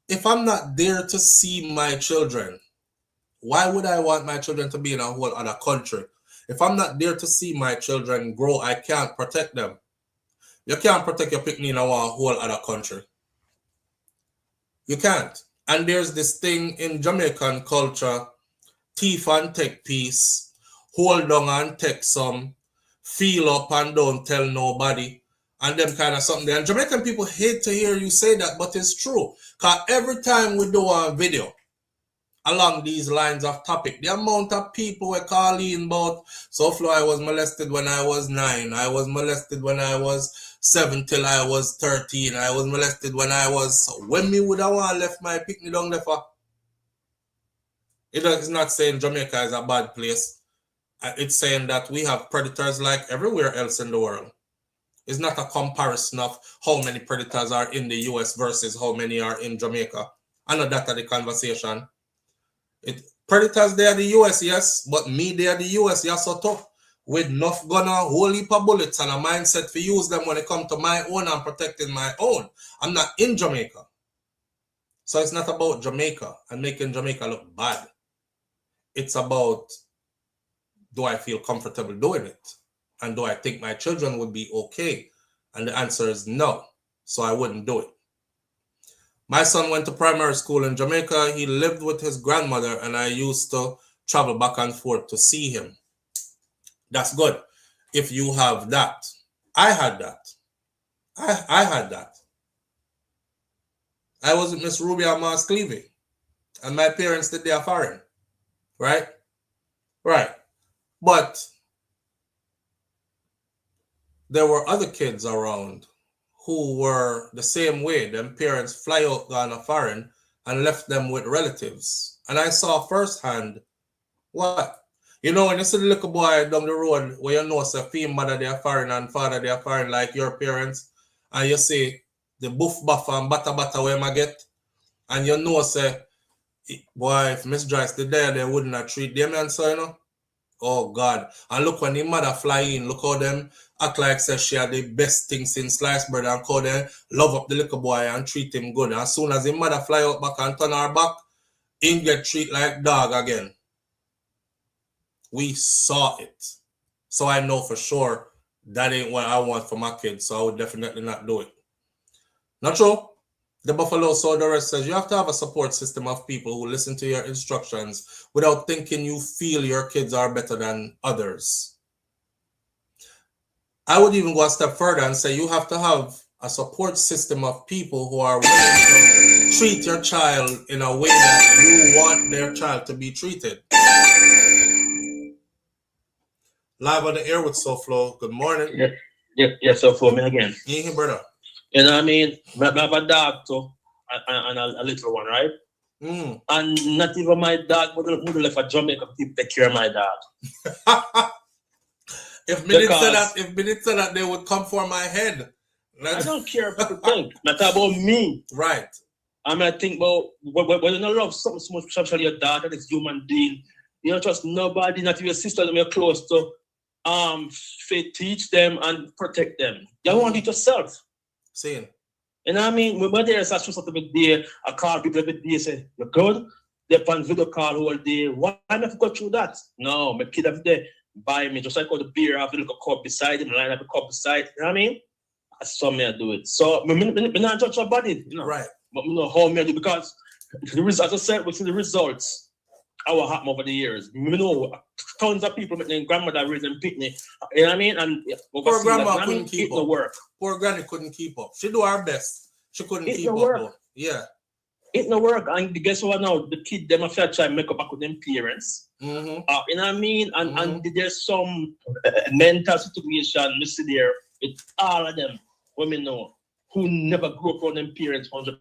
If I'm not there to see my children, why would I want my children to be in a whole other country? If I'm not there to see my children grow, I can't protect them. You can't protect your picnic in a whole other country. You can't. And there's this thing in Jamaican culture, thief and take peace, hold on and take some, feel up and don't tell nobody, and them kind of something. And Jamaican people hate to hear you say that, but it's true. Because every time we do a video along these lines of topic, the amount of people were calling about, SouFlo, I was molested when I was 9. I was molested when I was 7 till I was 13. I was molested when I was... When me would have want left my picnic down there for... It's not saying Jamaica is a bad place. It's saying that we have predators like everywhere else in the world. It's not a comparison of how many predators are in the US versus how many are in Jamaica. I know that's the conversation. Predators there the US, yes, but me there the US, yes, so tough. With enough gun, a whole heap of bullets and a mindset to use them when it comes to my own and protecting my own. I'm not in Jamaica. So it's not about Jamaica and making Jamaica look bad. It's about, do I feel comfortable doing it? And do I think my children would be okay? And the answer is no. So I wouldn't do it. My son went to primary school in Jamaica. He lived with his grandmother and I used to travel back and forth to see him. That's good. if you have that. I had that. I had that. I was with Miss Ruby and Mas Clevey, and my parents did their foreign, right? Right. But there were other kids around who were the same way. Them parents fly out on a foreign and left them with relatives. And I saw firsthand what? You know, when you see the little boy down the road where you know it's a female mother they are foreign and father they are foreign like your parents, and you see the buff and butter where I get, and you know say, boy, if Miss Joyce did there, they wouldn't have treat them and so, you know. Oh God. And look when the mother fly in, look how them act like say she had the best thing since sliced bread and call them love up the little boy and treat him good. And as soon as the mother fly out back and turn her back, him get treat like dog again. We saw it. So I know for sure that ain't what I want for my kids. So I would definitely not do it. Not true. The Buffalo Soldier says you have to have a support system of people who listen to your instructions without thinking you feel your kids are better than others. I would even go a step further and say you have to have a support system of people who are willing to treat your child in a way that you want their child to be treated. Live on the air with SouFlo. Good morning. Yeah, SouFlo, me again. Yeah, brother. You know what I mean? I have a dog too, and a little one, right? And not even my dog would left for Jamaica to take care of my dog. If minutes said that, they would come for my head. I don't care what people think. I talk about me. Right. I mean, I think about when you don't love something so much, especially your daughter, this human being, you don't trust nobody, not even your sister that you're close to. Teach them and protect them. You want it yourself. Saying. You know what I mean? When there's a stress of the day, I call people every day, say, you're good? They're on video call all day. Why am I go through that? No, my kid every day buy me, just like all the beer, I have a little cup beside him, line up a cup beside, you know what I mean? That's how me I do it. So, I'm not judge your body, you know? Right. But you know how me I do, because as I said, we see the results. What happened over the years. You know, tons of people, my grandmother raised them picnic. You know what I mean? And poor grandma couldn't keep up. Work. Poor granny couldn't keep up. She do her best. She couldn't keep up though. Yeah. It no work. And guess what now? The kid them after try make up back with them parents. You know what I mean? And there's some mental situation you see there with all of them women know who never grew up around them parents 100%.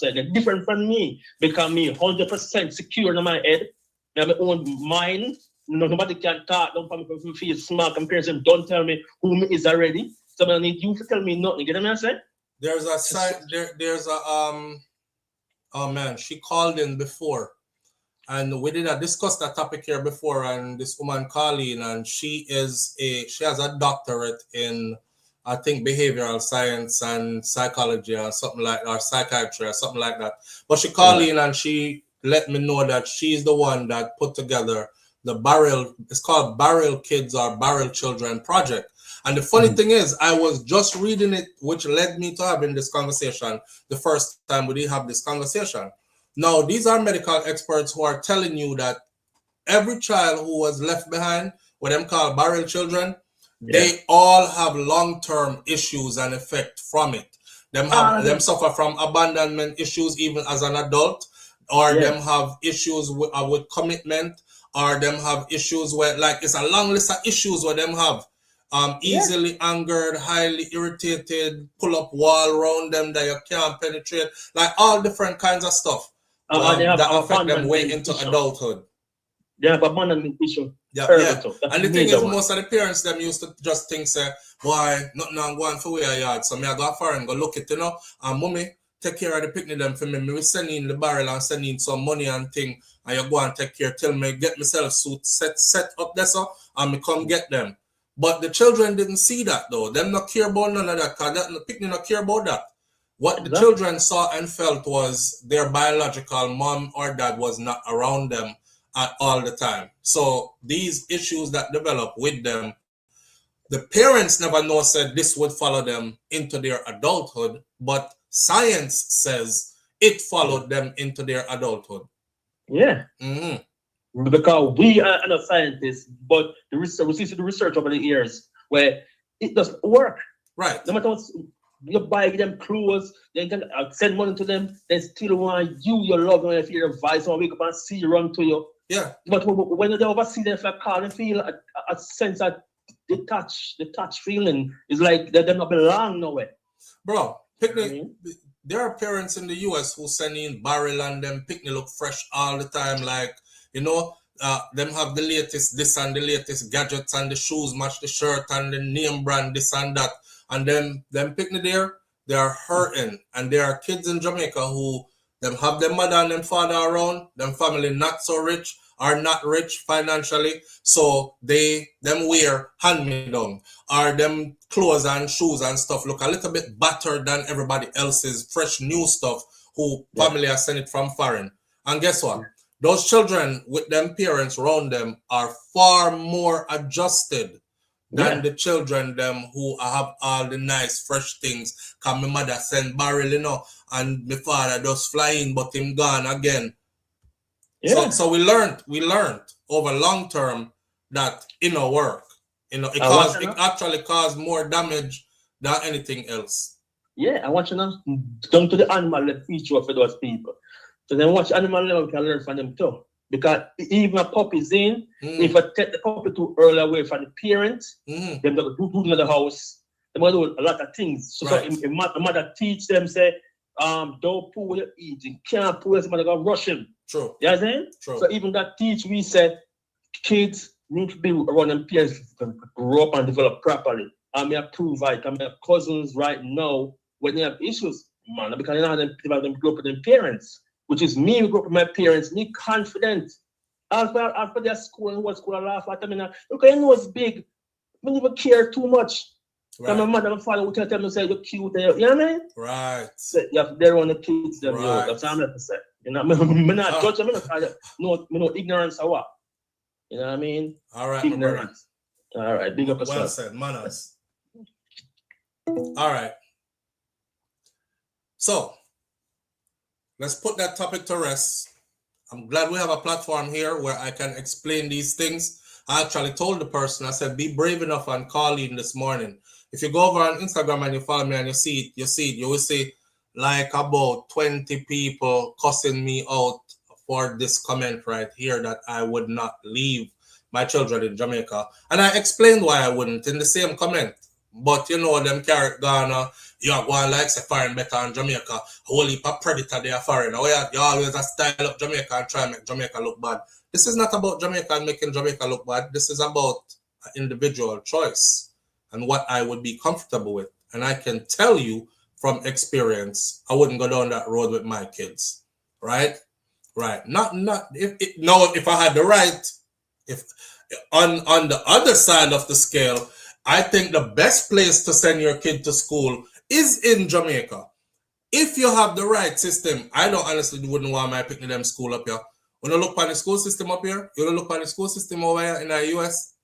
They're different from me because me 100% secure in my head. I have my own mind. Nobody can talk. Don't feel smart compared to them. Don't tell me who me is already. So I need you to tell me nothing. You get what I'm saying? There's a site. There's a oh man, she called in before, and we did discuss that topic here before. And this woman called in, and she has a doctorate in, I think, behavioral science and psychology or something like, or psychiatry or something like that. But she called in and she let me know that she's the one that put together the Barrel. It's called Barrel Kids or Barrel Children Project. And the funny thing is, I was just reading it, which led me to having this conversation the first time we did have this conversation. Now, these are medical experts who are telling you that every child who was left behind, what them call barrel children, they all have long-term issues and effect from it. Them suffer from abandonment issues even as an adult, or them have issues with commitment, or them have issues where, like, it's a long list of issues where them have. Easily angered, highly irritated, pull up wall around them that you can't penetrate, like all different kinds of stuff that affect them way into adulthood. They have abandonment issue. Yeah. And the thing is, most of the parents them used to just think, say, boy, nothing I'm going for where yard, so me I go far and go look it, you know, and mommy, take care of the picnic them for me. Me send in the barrel and send in some money and thing, and you go and take care till me get myself suit set up there, so and me come get them. But the children didn't see that though. Them not care about none of that, because the picnic not care about that. What the children saw and felt was their biological mom or dad was not around them at all the time. So these issues that develop with them, the parents never know said this would follow them into their adulthood, but science says it followed them into their adulthood. Yeah. Because we are not scientists, but we see the research over the years where it doesn't work. Right. No matter what you buy them clothes, they can send money to them, they still want you, your loved one, if you're advice, or wake up and see you run to you. Yeah. But when they oversee them, if I call, they feel a sense of the touch feeling. It's like they don't belong nowhere. Bro, picnic, there are parents in the US who send in barrel and them picnic look fresh all the time. Like, you know, them have the latest this and the latest gadgets and the shoes match the shirt and the name brand this and that. And them picnic there, they are hurting. And there are kids in Jamaica who them have their mother and them father around, them family not so rich, are not rich financially, so them wear hand-me-down, or them clothes and shoes and stuff look a little bit battered than everybody else's fresh new stuff who family are sent it from foreign. And guess what? Those children with them parents around them are far more adjusted than the children them who have all the nice fresh things. Cause my mother send barrel, you know, and my father just flying, but him gone again. Yeah. So we learned over long term that it no work. You know, it actually caused more damage than anything else. Yeah, I want you to down to the animal that feature for those people. So then watch animal level, we can learn from them too. Because even a puppy's in, if I take the puppy too early away from the parents, then they're going to do in the house. They're going to do a lot of things. So, Right. so if mother teach them, say, don't pull you're eating, can't pull, somebody going to rush him. True. You know what I'm saying? True. So even that teach, we said, kids need to be around them parents to grow up and develop properly. I may approve it. I may have cousins right now when they have issues, man, because you know them grow up with their parents, which is me, we grew up with my parents, me confident. After their school and what school I laugh at them, look, I know it's big. I never care too much. Right. My mother and father would tell them, say, you're cute. You know what I mean? Right. So you have there on the kids, them, Right. That's what I'm going to say. You know, I'm not judge them, no ignorance or what. You know what I mean? All right. Ignorance. All right, big up yourself. Well said, manners. All right. So, let's put that topic to rest. I'm glad we have a platform here where I can explain these things. I actually told the person, I said, be brave enough and call in this morning. If you go over on Instagram and you follow me and you see it, you will see like about 20 people cussing me out for this comment right here that I would not leave my children in Jamaica. And I explained why I wouldn't in the same comment. But you know them carrot Ghana, you are going like say foreign better in Jamaica, whole heap of predator they are foreign. Oh yeah, you always style up Jamaica and try and make Jamaica look bad. This is not about Jamaica and making Jamaica look bad. This is about an individual choice and what I would be comfortable with. And I can tell you from experience, I wouldn't go down that road with my kids. Right? Right. If I had the right, if on the other side of the scale, I think the best place to send your kid to school is in Jamaica. If you have the right system, I don't honestly wouldn't want my picking them school up here. When you look at the school system up here, you look at the school system over here in the US,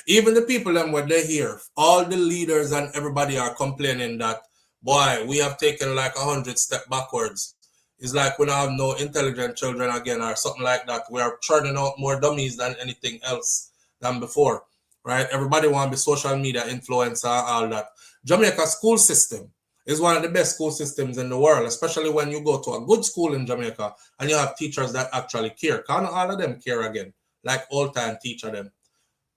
even the people them where they're here, all the leaders and everybody are complaining that, boy, we have taken like 100 steps backwards. It's like we don't have no intelligent children again or something like that. We are churning out more dummies than anything else than before. Right? Everybody want to be social media influencer, all that. Jamaica school system is one of the best school systems in the world, especially when you go to a good school in Jamaica and you have teachers that actually care. Can't all of them care again, like old-time teacher them.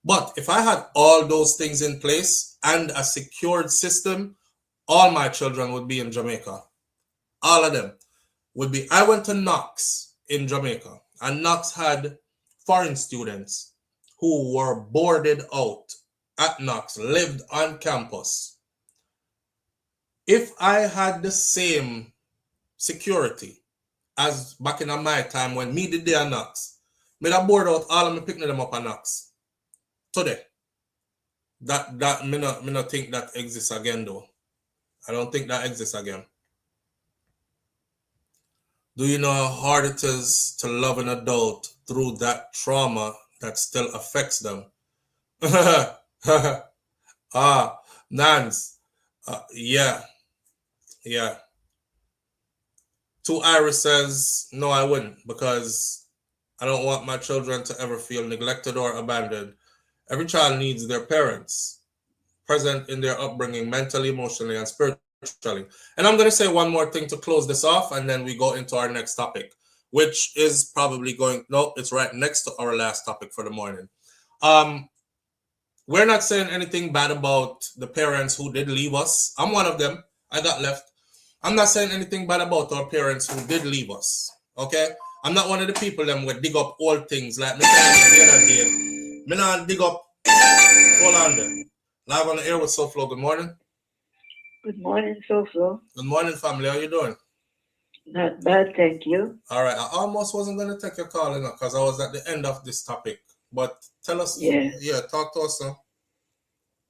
But if I had all those things in place and a secured system, all my children would be in Jamaica. All of them would be. I went to Knox in Jamaica, and Knox had foreign students who were boarded out at Knox, lived on campus. If I had the same security as back in my time when me did there at Knox, I'd have board out all of me picking them up at Knox. Today. That me not think that exists again though. I don't think that exists again. Do you know how hard it is to love an adult through that trauma that still affects them? Nance. Yeah. To Iris says, no, I wouldn't, because I don't want my children to ever feel neglected or abandoned. Every child needs their parents. present in their upbringing, mentally, emotionally, and spiritually. And I'm going to say one more thing to close this off, and then we go into our next topic, which is probably it's right next to our last topic for the morning. We're not saying anything bad about the parents who did leave us. I'm one of them. I got left. I'm not saying anything bad about our parents who did leave us. Okay? I'm not one of the people them would dig up old things like me the other day. Me not dig up. Hold on there. Live on the air with SouFLo. Good morning. Good morning, SouFLo. Good morning, family. How you doing? Not bad, thank you. All right. I almost wasn't going to take your call because I was at the end of this topic. But tell us. Yeah. Talk to us, sir.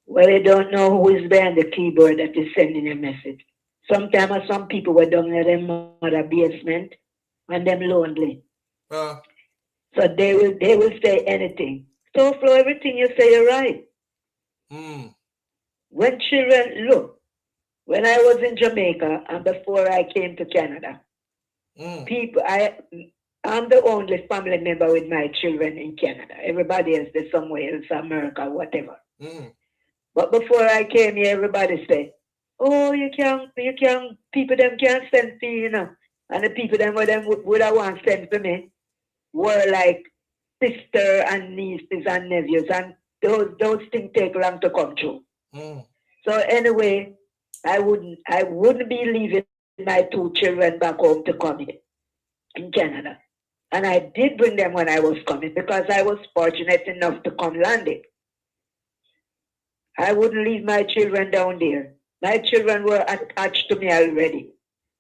Well, you don't know who is behind the keyboard that is sending a message. Sometimes some people were down in their mother basement and them lonely. So they will say anything. SouFLo, everything you say, you're right. When children, look, when I was in Jamaica and before I came to Canada, I'm the only family member with my children in Canada. Everybody else is somewhere else, America, whatever. But before I came here, everybody said, oh, you can, people them can't send for you, you know. And the people them would have want send for me were like sister and nieces and nephews, and those things take long to come true. So anyway, I wouldn't be leaving my 2 children back home to come here in Canada. And I did bring them when I was coming because I was fortunate enough to come landing. I wouldn't leave my children down there. My children were attached to me already.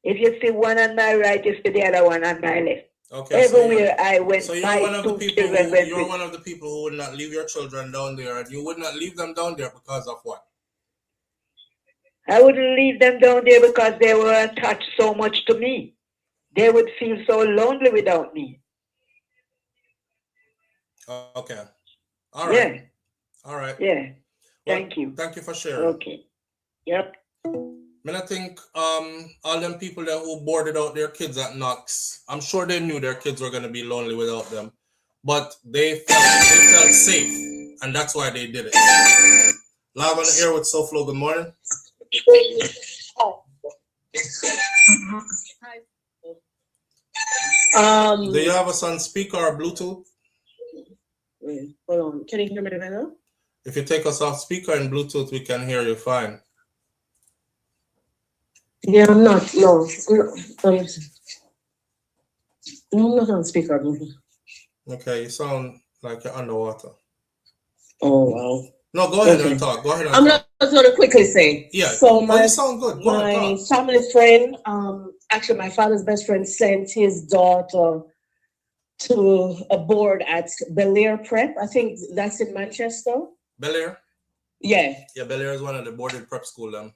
If you see one on my right, you see the other one on my left. Okay, everywhere I went, so you're one of the people who would not leave your children down there, and you would not leave them down there because of what? I wouldn't leave them down there because they were attached so much to me. They would feel so lonely without me. Okay. All right. Yeah. All right. Yeah. Thank you. Thank you for sharing. Okay. Yep. I think all them people that who boarded out their kids at Knox, I'm sure they knew their kids were going to be lonely without them, but they felt safe, and that's why they did it. Live on the air with SouFLo. Good morning. Do you have us on speaker or Bluetooth? Wait, hold on. Can you hear me now? If you take us off speaker and Bluetooth, we can hear you fine. Yeah, I'm not. No, I'm not on speaker. Okay, you sound like you're underwater. Oh, wow. No, go ahead and talk. Go ahead and I'm talk. just going to quickly say. Yeah, so you sound good. Go ahead, my family friend, actually my father's best friend sent his daughter to a board at Bel Air Prep. I think that's in Manchester. Bel Air? Yeah. Yeah, Bel Air is one of the boarded prep school.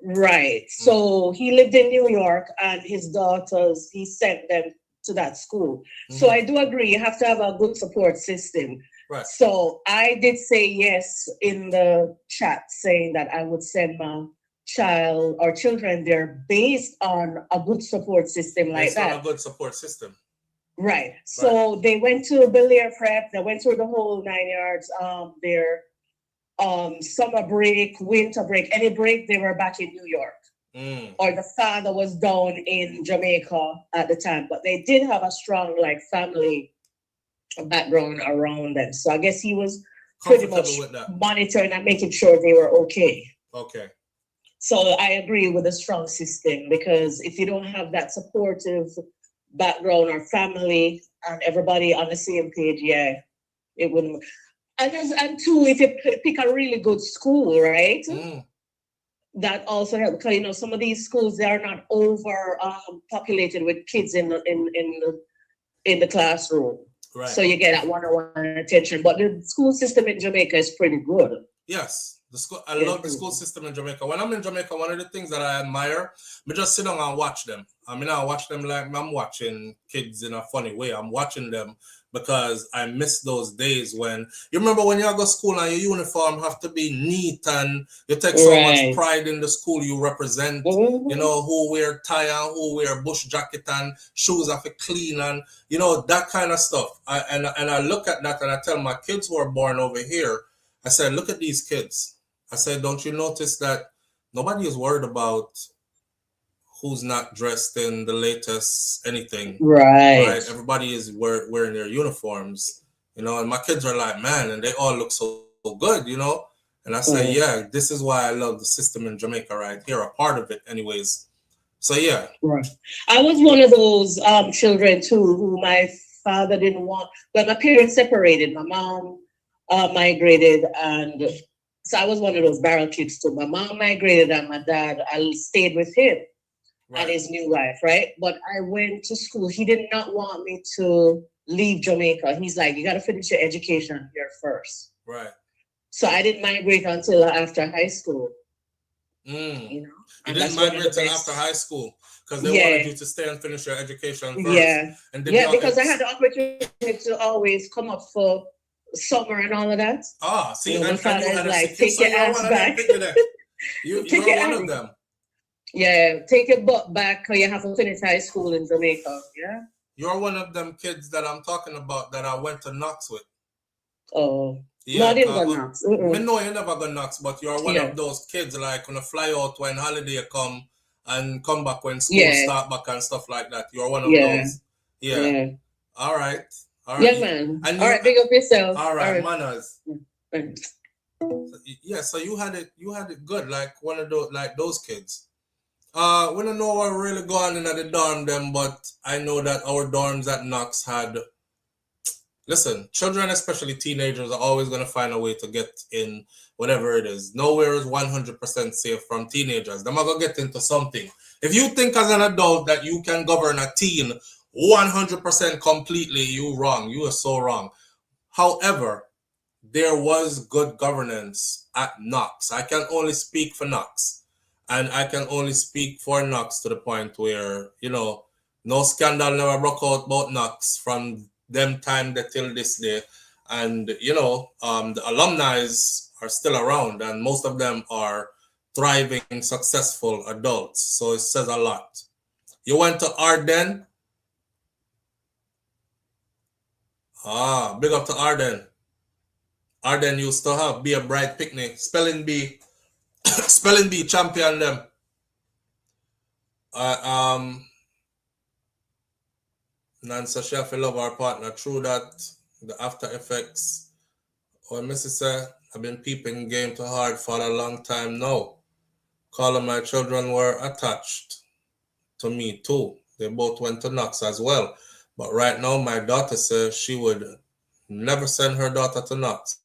Right. So he lived in New York, and his daughters, he sent them to that school. So I do agree, you have to have a good support system. Right. So I did say yes in the chat, saying that I would send my child or children there based on a good support system like based that. on a good support system. Right. So they went to Bel Air Prep, they went through the whole 9 yards, their summer break, winter break, any break, they were back in New York. Or the father was down in Jamaica at the time, but they did have a strong family background around them. So I guess he was pretty much monitoring and making sure they were okay. Okay. So I agree with a strong system, because if you don't have that supportive background or family and everybody on the same page, it wouldn't. And two, if you pick a really good school, right? That also helps, because some of these schools, they are not over populated with kids in the classroom. Right. So you get that one-on-one attention. But the school system in Jamaica is pretty good. Yes. I love the school system in Jamaica. When I'm in Jamaica, one of the things that I admire, I just sit down and watch them. I mean, I watch them like I'm watching kids in a funny way. I'm watching them because I miss those days when, you remember when you go to school and your uniform have to be neat and you take so much pride in the school you represent, who wear tie and who wear bush jacket and shoes have to clean and, that kind of stuff. And I look at that and I tell my kids who are born over here, I said, look at these kids. I said, don't you notice that nobody is worried about who's not dressed in the latest anything? Right. Everybody is wearing their uniforms, and my kids are like, man, and they all look so good, And I say, yeah, this is why I love the system in Jamaica right here, a part of it anyways. So, yeah. Right. I was one of those children, too, who my father didn't want. But my parents separated. My mom migrated, and so I was one of those barrel kids, too. My mom migrated, and my dad, I stayed with him and his new wife, right? But I went to school. He did not want me to leave Jamaica. He's like, you got to finish your education here first. Right. So I didn't migrate until after high school. You didn't migrate until after high school because they wanted you to stay and finish your education first. Yeah. And because I had the opportunity to always come up for summer and all of that. See, my and father you is had like, take your ass back. You're one of them. Yeah, take your butt back because you have to finish high school in Jamaica. Yeah. You're one of them kids that I'm talking about that I went to Knox with. Oh. Yeah, no, I didn't go Knox. I know you never go Knox, but you're one of those kids like when a fly out when holiday come and come back when school start back and stuff like that. You're one of those. Yeah. All right. Yeah, man. And all right, big up yourself. All right, manners. Yeah, so you had it good, like one of those those kids. We don't know what really going on in the dorm them, but I know that our dorms at Knox had. Listen, children, especially teenagers, are always going to find a way to get in whatever it is. Nowhere is 100% safe from teenagers. They're going to get into something. If you think as an adult that you can govern a teen 100% completely, you're wrong. You are so wrong. However, there was good governance at Knox. I can only speak for Knox. And I can only speak for Knox to the point where, no scandal never broke out about Knox from them time till this day. And, the alumni are still around and most of them are thriving, successful adults. So it says a lot. You went to Arden? Big up to Arden. Arden used to be a bright picnic. Spelling bee champion them. Nancy Chef, love our partner. True that the after effects. Missy said, I've been peeping game too hard for a long time now. Calling my children were attached to me too. They both went to Knox as well. But right now, my daughter says she would never send her daughter to Knox.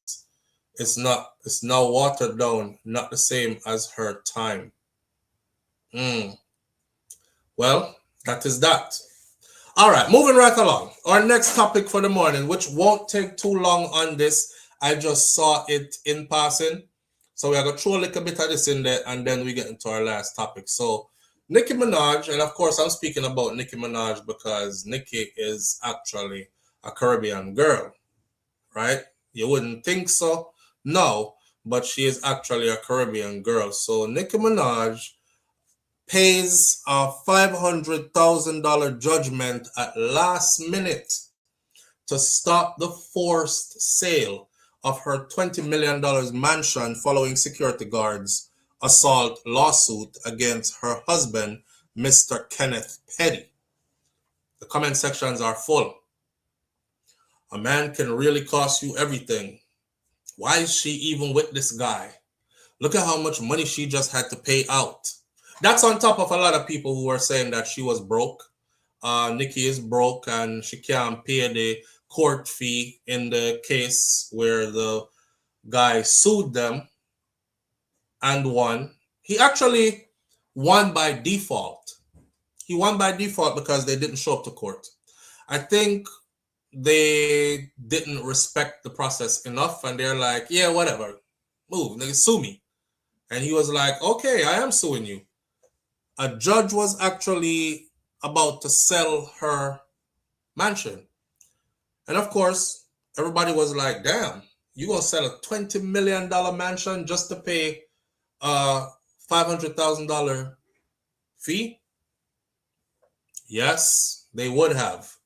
It's now watered down, not the same as her time. Well, that is that. All right, moving right along. Our next topic for the morning, which won't take too long on this. I just saw it in passing. So we're going to throw a little bit of this in there and then we get into our last topic. So Nicki Minaj, and of course I'm speaking about Nicki Minaj because Nicki is actually a Caribbean girl, right? You wouldn't think so. No, but she is actually a Caribbean girl. So Nicki Minaj pays a $500,000 judgment at last minute to stop the forced sale of her $20 million mansion following security guards' assault lawsuit against her husband, Mr. Kenneth Petty. The comment sections are full. A man can really cost you everything. Why is she even with this guy? Look at how much money she just had to pay out. That's on top of a lot of people who are saying that she was broke. Nicki is broke and she can't pay the court fee in the case where the guy sued them and won. He actually won by default. He won by default because they didn't show up to court. I think they didn't respect the process enough and they're like, yeah, whatever, move, they sue me. And he was like, okay, I am suing you. A judge was actually about to sell her mansion. And of course, everybody was like, damn, you gonna sell a $20 million mansion just to pay a $500,000 fee? Yes, they would have.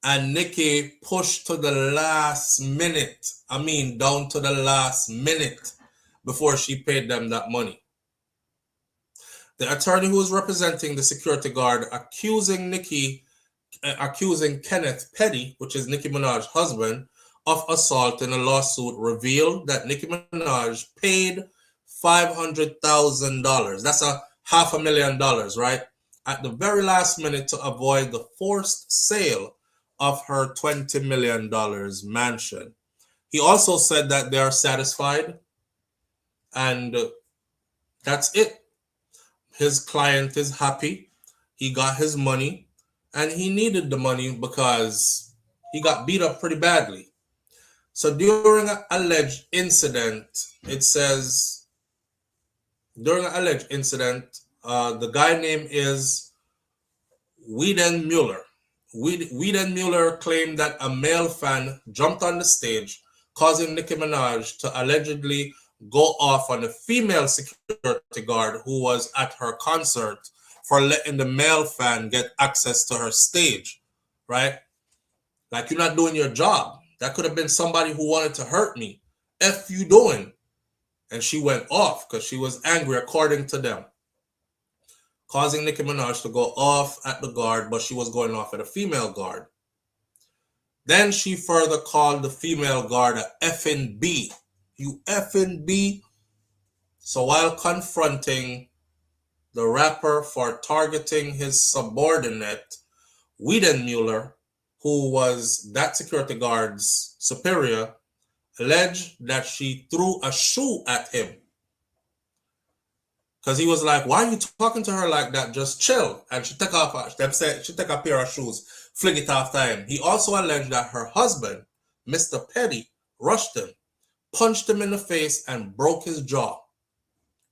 And Nicki pushed to the last minute. I mean, down to the last minute. before she paid them that money. The attorney who is representing the security guard accusing Kenneth Petty, which is Nicki Minaj's husband, of assault in a lawsuit revealed that Nicki Minaj paid $500,000. That's a $500,000, right? At the very last minute to avoid the forced sale of her $20 million mansion. He also said that they are satisfied, and that's it. His client is happy. He got his money, and he needed the money because he got beat up pretty badly. So during an alleged incident, it says, during an alleged incident, the guy name is Wiedenmuller. Wiedenmuller claimed that a male fan jumped on the stage, causing Nicki Minaj to allegedly go off on a female security guard who was at her concert for letting the male fan get access to her stage, right? Like, you're not doing your job. That could have been somebody who wanted to hurt me. F you doing? And she went off because she was angry, according to them, causing Nicki Minaj to go off at the guard, but she was going off at a female guard. Then she further called the female guard a effing B. You effing B. So while confronting the rapper for targeting his subordinate, Wiedenmuller, who was that security guard's superior, alleged that she threw a shoe at him. Because he was like, why are you talking to her like that? Just chill. And she took off, she took a pair of shoes, fling it after him. He also alleged that her husband, Mr. Petty, rushed him, punched him in the face, and broke his jaw,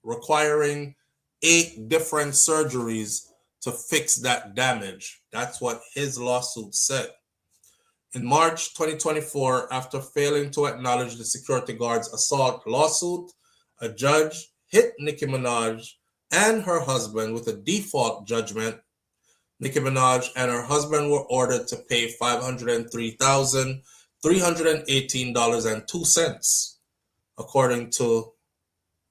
requiring 8 different surgeries to fix that damage. That's what his lawsuit said. In March 2024, after failing to acknowledge the security guard's assault lawsuit, a judge hit Nicki Minaj and her husband with a default judgment. Nicki Minaj and her husband were ordered to pay $503,318.02, according to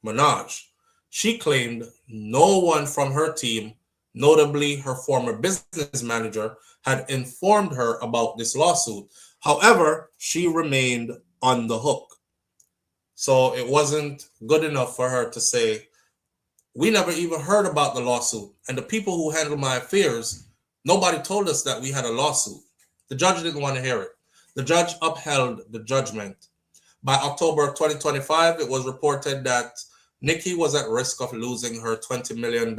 Minaj. She claimed no one from her team, notably her former business manager, had informed her about this lawsuit. However, she remained on the hook. So it wasn't good enough for her to say, we never even heard about the lawsuit. And the people who handle my affairs, nobody told us that we had a lawsuit. The judge didn't want to hear it. The judge upheld the judgment. By October 2025, it was reported that Nicki was at risk of losing her $20 million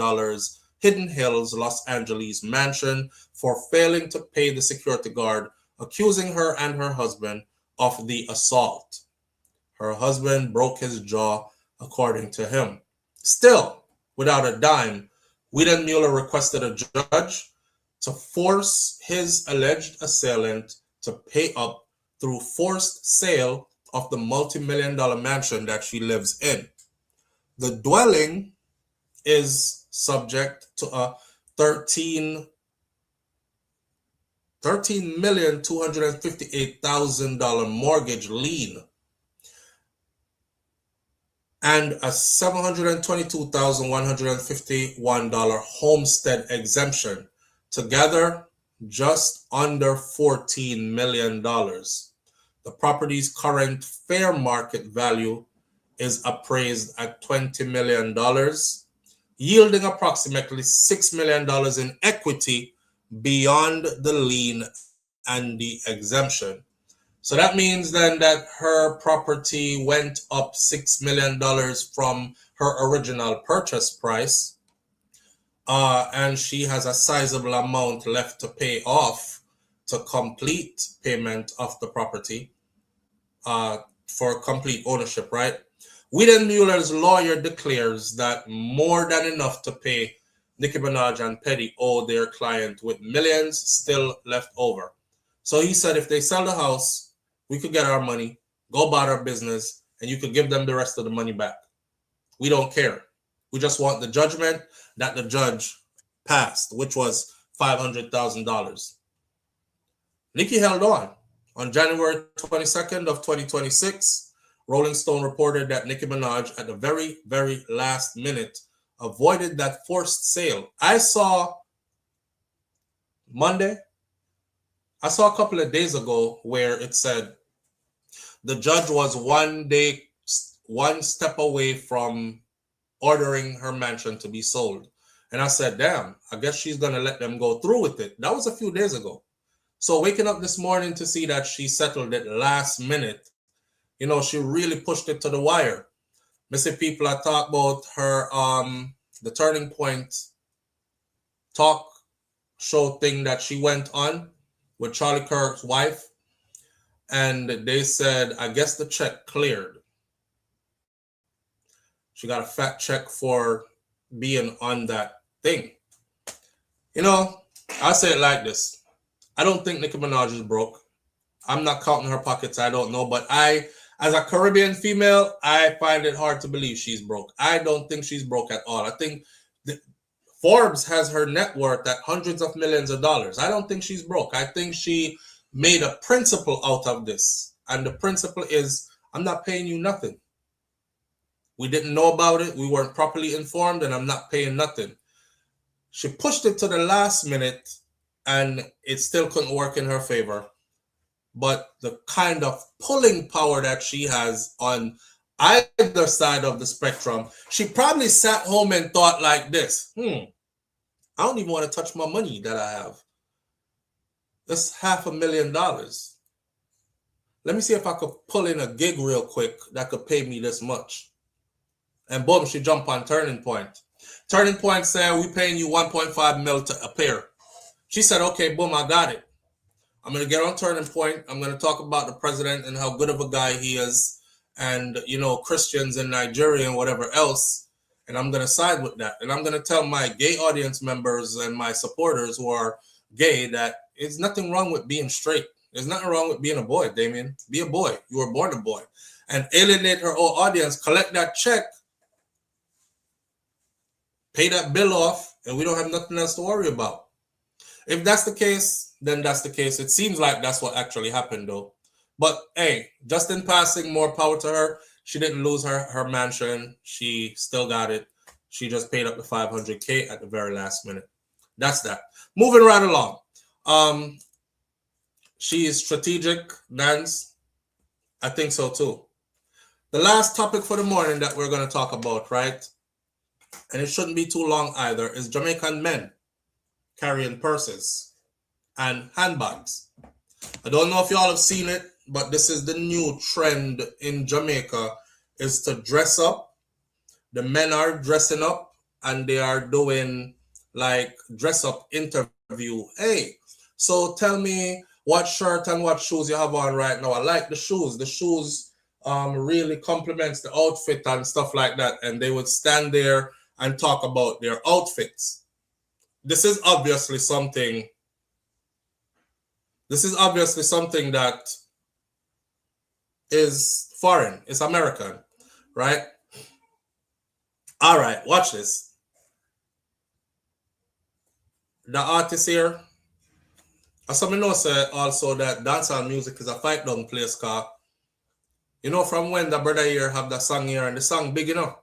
Hidden Hills, Los Angeles mansion for failing to pay the security guard, accusing her and her husband of the assault. Her husband broke his jaw, according to him. Still, without a dime, Wiedenmuller requested a judge to force his alleged assailant to pay up through forced sale of the multi-million-dollar mansion that she lives in. The dwelling is subject to a $13,258,000 mortgage lien and a $722,151 homestead exemption, together just under $14 million. The property's current fair market value is appraised at $20 million, yielding approximately $6 million in equity beyond the lien and the exemption. So that means then that her property went up $6 million from her original purchase price, and she has a sizable amount left to pay off to complete payment of the property for complete ownership, right? Wiedenmuller's lawyer declares that more than enough to pay Nicki Minaj and Petty owe their client, with millions still left over. So he said if they sell the house, we could get our money, go about our business, and you could give them the rest of the money back. We don't care. We just want the judgment that the judge passed, which was $500,000. Nicki held on. On January 22nd of 2026, Rolling Stone reported that Nicki Minaj, at the very, very last minute, avoided that forced sale. I saw a couple of days ago where it said the judge was one step away from ordering her mansion to be sold. And I said, damn, I guess she's going to let them go through with it. That was a few days ago. So waking up this morning to see that she settled it last minute, you know, she really pushed it to the wire. Missy people are talk about her, the Turning Point talk show thing that she went on with Charlie Kirk's wife. And they said, I guess the check cleared. She got a fat check for being on that thing. You know, I say it like this. I don't think Nicki Minaj is broke. I'm not counting her pockets. I don't know. But as a Caribbean female, I find it hard to believe she's broke. I don't think she's broke at all. I think Forbes has her net worth at hundreds of millions of dollars. I don't think she's broke. I think she made a principle out of this. And the principle is, I'm not paying you nothing. We didn't know about it. We weren't properly informed, and I'm not paying nothing. She pushed it to the last minute, and it still couldn't work in her favor. But the kind of pulling power that she has on either side of the spectrum, she probably sat home and thought like this, I don't even want to touch my money that I have. That's $500,000. Let me see if I could pull in a gig real quick that could pay me this much. And boom, she jumped on Turning Point. Turning Point said, we paying you 1.5 mil to appear. She said, okay, boom, I got it. I'm going to get on Turning Point. I'm going to talk about the president and how good of a guy he is. And, you know, Christians in Nigeria and whatever else. And I'm going to side with that. And I'm going to tell my gay audience members and my supporters who are gay that there's nothing wrong with being straight. There's nothing wrong with being a boy, Damien. Be a boy. You were born a boy. And alienate her whole audience, collect that check, pay that bill off, and we don't have nothing else to worry about. If that's the case, then that's the case. It seems like that's what actually happened, though. But, hey, just in passing, more power to her. She didn't lose her mansion. She still got it. She just paid up the $500K at the very last minute. That's that. Moving right along. She is strategic, Nance. I think so, too. The last topic for the morning that we're going to talk about, right? And it shouldn't be too long either, is Jamaican men carrying purses and handbags. I don't know if y'all have seen it, but this is the new trend in Jamaica, is to dress up. The men are dressing up and they are doing like dress up interview. Hey, so tell me what shirt and what shoes you have on right now. I like the shoes. The shoes really complements the outfit and stuff like that. And they would stand there and talk about their outfits. This is obviously something that is foreign. It's American, right? All right, watch this. The artist here, as I know say also that dancehall music is a fight down place, car. You know from when the brother here have that song here, and the song big enough.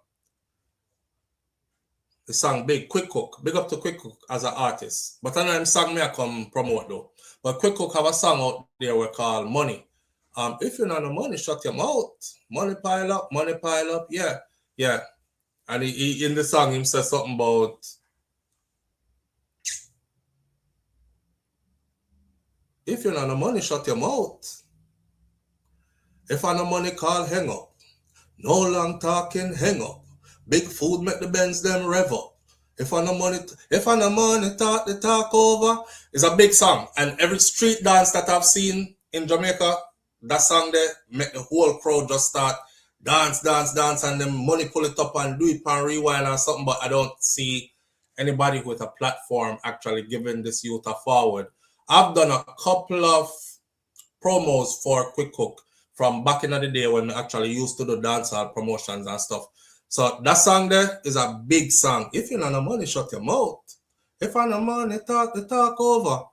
The song big, Quick Cook. Big up to Quick Cook as an artist. But I know him song me I come promote though. But Quick Cook have a song out there we call Money. If you're not no money, shut your mouth. Money pile up, yeah. Yeah. And he in the song him says something about if you're not no money, shut your mouth. If I no money, call hang up. No long talking, hang up. Big food make the Benz them rev up. If I no money, talk the talk over. It's a big song. And every street dance that I've seen in Jamaica, that song there make the whole crowd just start dance, and then money pull it up and do it and rewind or something. But I don't see anybody with a platform actually giving this youth a forward. I've done a couple of promos for Quick Cook from back in the day when we actually used to do dancehall promotions and stuff. So that song there is a big song. If you don't have money, shut your mouth. If I no money, talk the talk over.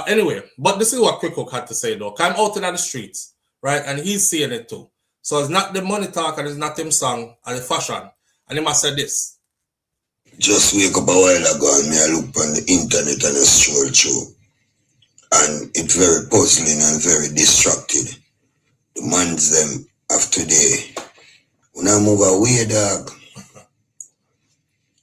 Anyway, but this is what Quick Cook had to say though. I'm out in the streets, right? And he's seeing it too. So it's not the money talk and it's not him song and the fashion. And he must say this. Just wake up a while ago and me I look on the internet and I stroll through. And it's very puzzling and very distracted. The mans them of today. When I move away, dog,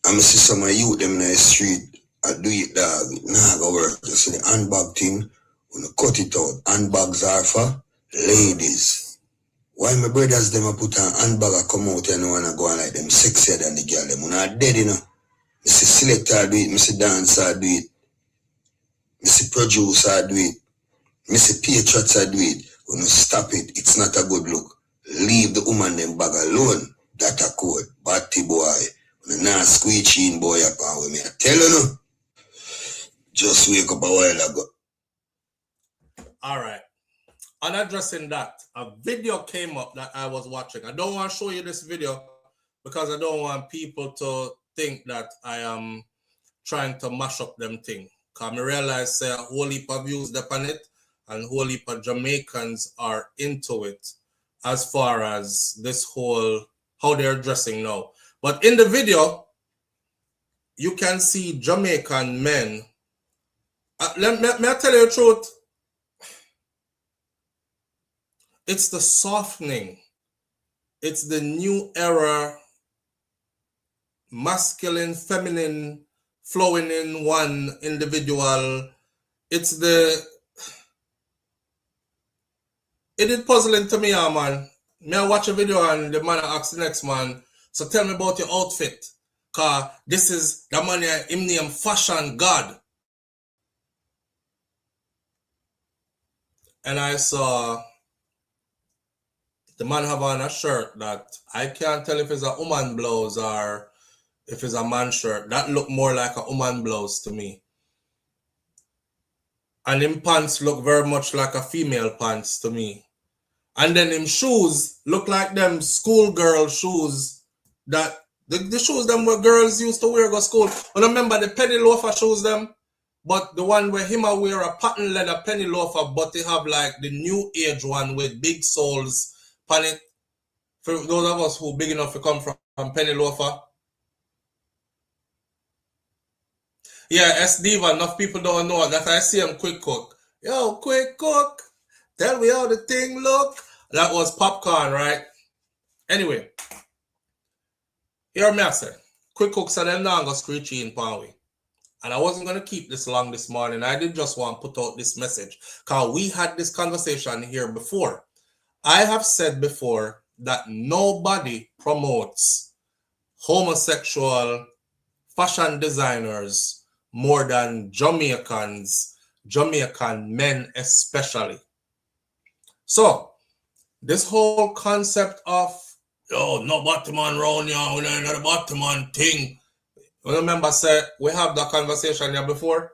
I see some of youth them in the street. I do it, dog. It nah go work. You see the handbag thing, when you cut it out, handbags are for ladies. Why my brothers them a put on handbag a come out and wanna go on like them sexier than the girl them? When I dead, you know. I see selector do it, I see dancer do it, I see producer do it, I see patriots do it. When you stop it, it's not a good look. Leave the woman them bag alone. That a code. Batty boy. When you not squeegee in boy upon with me. I tell you no. Just wake up a while ago. Alright. On addressing that, a video came up that I was watching. I don't want to show you this video because I don't want people to think that I am trying to mash up them thing. Because I realize a whole heap of views upon it and a whole heap of Jamaicans are into it as far as this whole, how they're dressing now. But in the video, you can see Jamaican men. May I tell you the truth? It's the softening. It's the new era, masculine, feminine, flowing in one individual. It's the... It is puzzling to me, man. Me I watch a video and the man asks the next man, so tell me about your outfit. Cause this is the man him name Fashion God. And I saw the man have on a shirt that I can't tell if it's a woman blouse or if it's a man shirt. That look more like a woman blouse to me. And him pants look very much like a female pants to me. And then him shoes look like them schoolgirl shoes that the shoes them where girls used to wear go school. I remember the penny loafer shoes them, but the one where him I wear a pattern leather penny loafer, but they have like the new age one with big soles on it. For those of us who big enough to come from penny loafer. Yeah, S Diva, enough people don't know that I see him Quick Cook. Yo, Quick Cook, tell me how the thing look. That was Popcorn, right? Anyway, hear me I say, Quick Cook said them now go screechy in Panwy. And I wasn't going to keep this long this morning. I did just want to put out this message. Because we had this conversation here before. I have said before that nobody promotes homosexual fashion designers more than Jamaicans, Jamaican men especially. So, this whole concept of, yo, no Batman round here, we don't know the Batman thing. You remember, say, we have that conversation here before?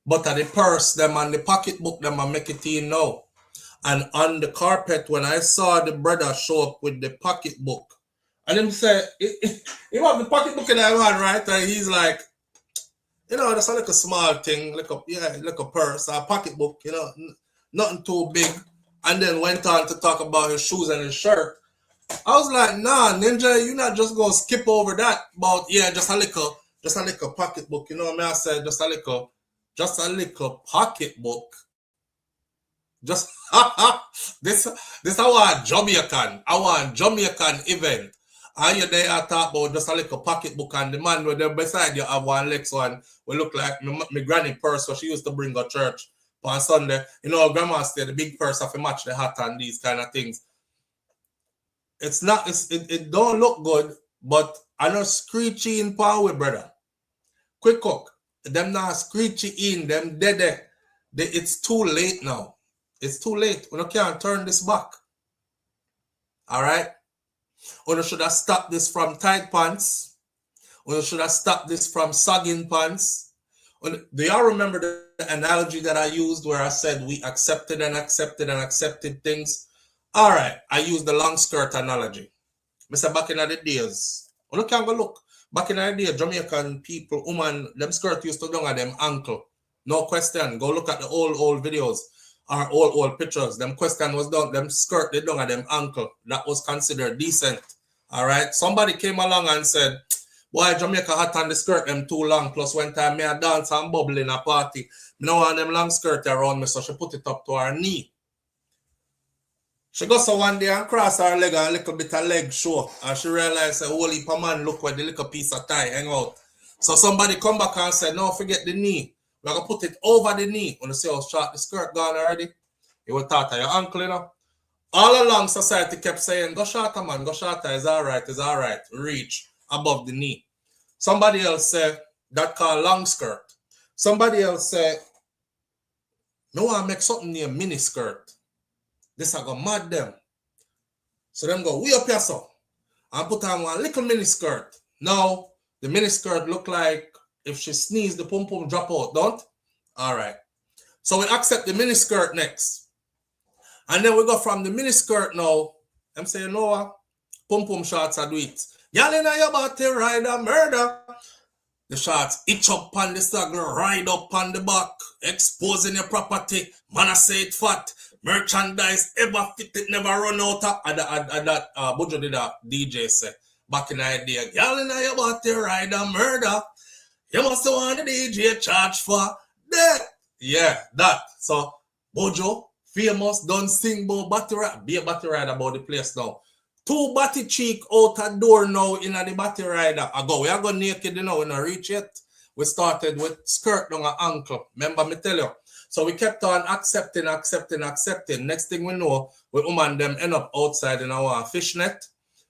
But the purse, them and the pocketbook, them and make it in now. And on the carpet, when I saw the brother show up with the pocketbook, and him say, he have the pocketbook in that hand, right? And he's like, you know, that's like a small thing, like a purse, a pocketbook, you know, nothing too big. And then went on to talk about his shoes and his shirt. I was like, nah, Ninja, you're not just gonna skip over that. But yeah, just a little pocketbook. You know what I mean? I said just a little pocketbook. Just this I want Jamaican event. And you there I talk about just a little pocketbook, and the man with them beside you have one Lex one will look like my granny purse, so she used to bring her church on Sunday. You know, grandma stay the big purse of a match the hat and these kind of things. It don't look good, but I know screechy in power, brother. Quick Cook, them not screechy in, them dead. It's too late now. It's too late. We can't turn this back. All right? We should have stopped this from tight pants. We should have stopped this from sagging pants. Do y'all remember the analogy that I used where I said we accepted and accepted and accepted things? All right, I used the long skirt analogy. Mr. Back in the days, you can go look. Back in the day, Jamaican people, woman, them skirt used to down at them ankle. No question. Go look at the old videos. or old pictures. Them question was done, them skirt they down at them ankle. That was considered decent. All right. Somebody came along and said, boy, Jamaica hot on the skirt them too long. Plus one time me a dance and bubble in a party. Me no want them long skirt around me, so she put it up to her knee. She goes so one day and cross her leg and a little bit of leg show. And she realized that holy man look where the little piece of tie hang out. So somebody come back and said, no, forget the knee. We're going to put it over the knee. When you see how short the skirt gone already, you will talk to your ankle, you know. All along society kept saying, go shorter, man, go shorter. It's all right. Reach above the knee. Somebody else said, that called long skirt. Somebody else said, no, I make something near mini skirt. This I go mad them. So them go way up here so. And put on one little mini skirt. Now, the mini skirt look like if she sneeze, the pum pum drop out, don't? All right. So we accept the mini skirt next. And then we go from the mini skirt now. I'm saying, no, pum pum shorts I do it. Y'all in your body ride a murder. The shorts itch up on the saddle, ride up on the back, exposing your property. Man, I say it fat. Merchandise ever fit it, never run out. That Bujo did a DJ say back in the day. Y'all in your body ride a murder. You must want the DJ charge for that. Yeah, that. So Bujo, famous, don't sing about battery. Be a battery rider about the place now. 2 batty cheek out a door now in the battery rider. We are going naked, you know, we not reach yet. We started with skirt down an ankle. Remember me tell you. So we kept on accepting. Next thing we know, we woman them end up outside in our fishnet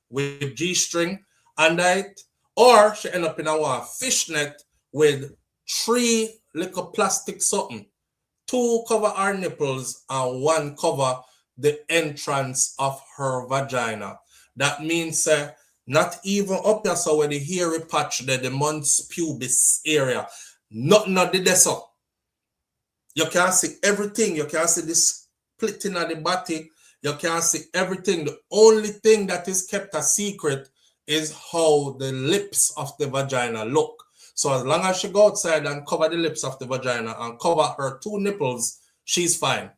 with G-string under it. Or she end up in our fishnet with 3 little plastic something. 2 cover her nipples and 1 cover the entrance of her vagina. That means not even up here, so where the hairy patch there, the mons pubis area. Nothing of the desert. You can see everything. You can see the splitting of the body. You can see everything. The only thing that is kept a secret is how the lips of the vagina look. So as long as she go outside and cover the lips of the vagina and cover her 2 nipples, she's fine.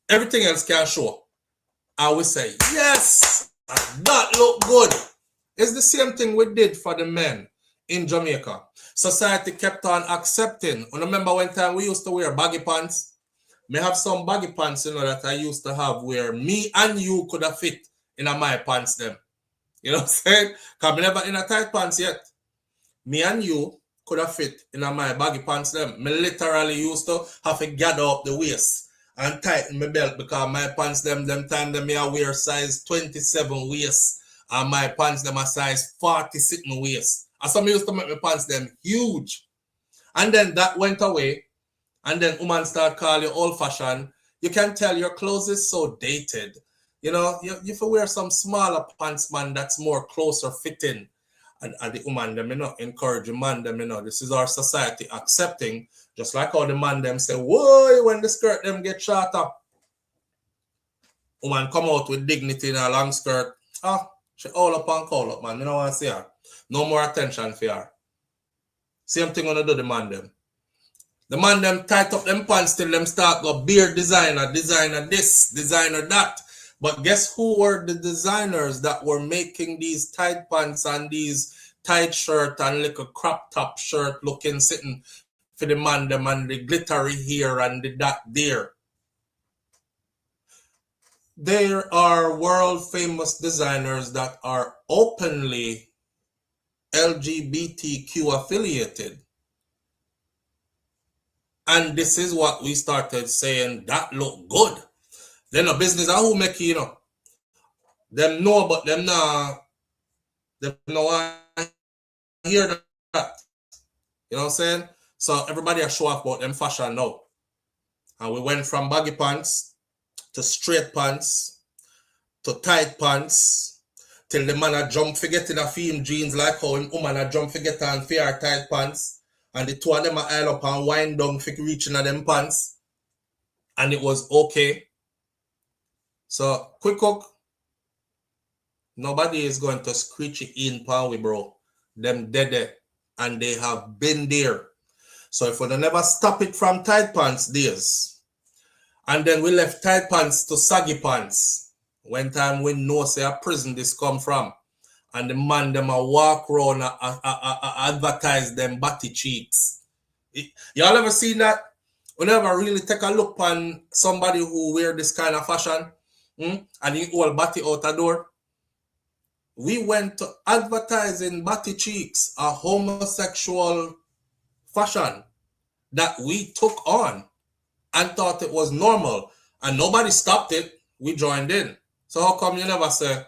Everything else can show. I will say, yes, that look good. It's the same thing we did for the men in Jamaica. Society kept on accepting. I remember one time we used to wear baggy pants. Me have some baggy pants, you know, that I used to have where me and you could have fit in my pants them. You know what I'm saying? Because me never in a tight pants yet. Me and you could have fit in my baggy pants them. Me literally used to have to gather up the waist and tighten my belt because my pants them time them me I wear size 27 waist and my pants them are size 40 sitting waist. And some used to make my pants them huge. And then that went away. And then woman start calling you old fashioned. You can tell your clothes is so dated. You know, you wear some smaller pants, man, that's more closer fitting. And the woman them, you know, encourage the man them, you know, this is our society accepting, just like how the man them say, whoa, when the skirt them get shorter. Woman come out with dignity in a long skirt. She all up and call up, man. You know what I say her? No more attention for her. Same thing when I do the man them. The man them tight up them pants till them start go beard designer this, designer that. But guess who were the designers that were making these tight pants and these tight shirt and little crop top shirt looking sitting for the man them and the glittery here and the that there? There are world famous designers that are openly LGBTQ affiliated. And this is what we started saying, that look good. Then a business who make you know. Them know, but them know hear that. You know what I'm saying? So everybody are show off about them fashion now. And we went from baggy pants to straight pants to tight pants till the man a jump forgetting a film jeans like how him woman a jump forget and fair tight pants. And the 2 of them are aisle up and wind down for reaching at them pants. And it was okay. So, quick cook. Nobody is going to screech it in power, bro. Them dead there. And they have been there. So, if we don't never stop it from tight pants days, And then we left tight pants to saggy pants. When time we know say a prison this come from. And the man them a walk around advertise them body cheeks. Y'all ever seen that? We never really take a look on somebody who wear this kind of fashion and he all body out the door. We went to advertising body cheeks, a homosexual fashion that we took on and thought it was normal. And nobody stopped it. We joined in. So how come you never say,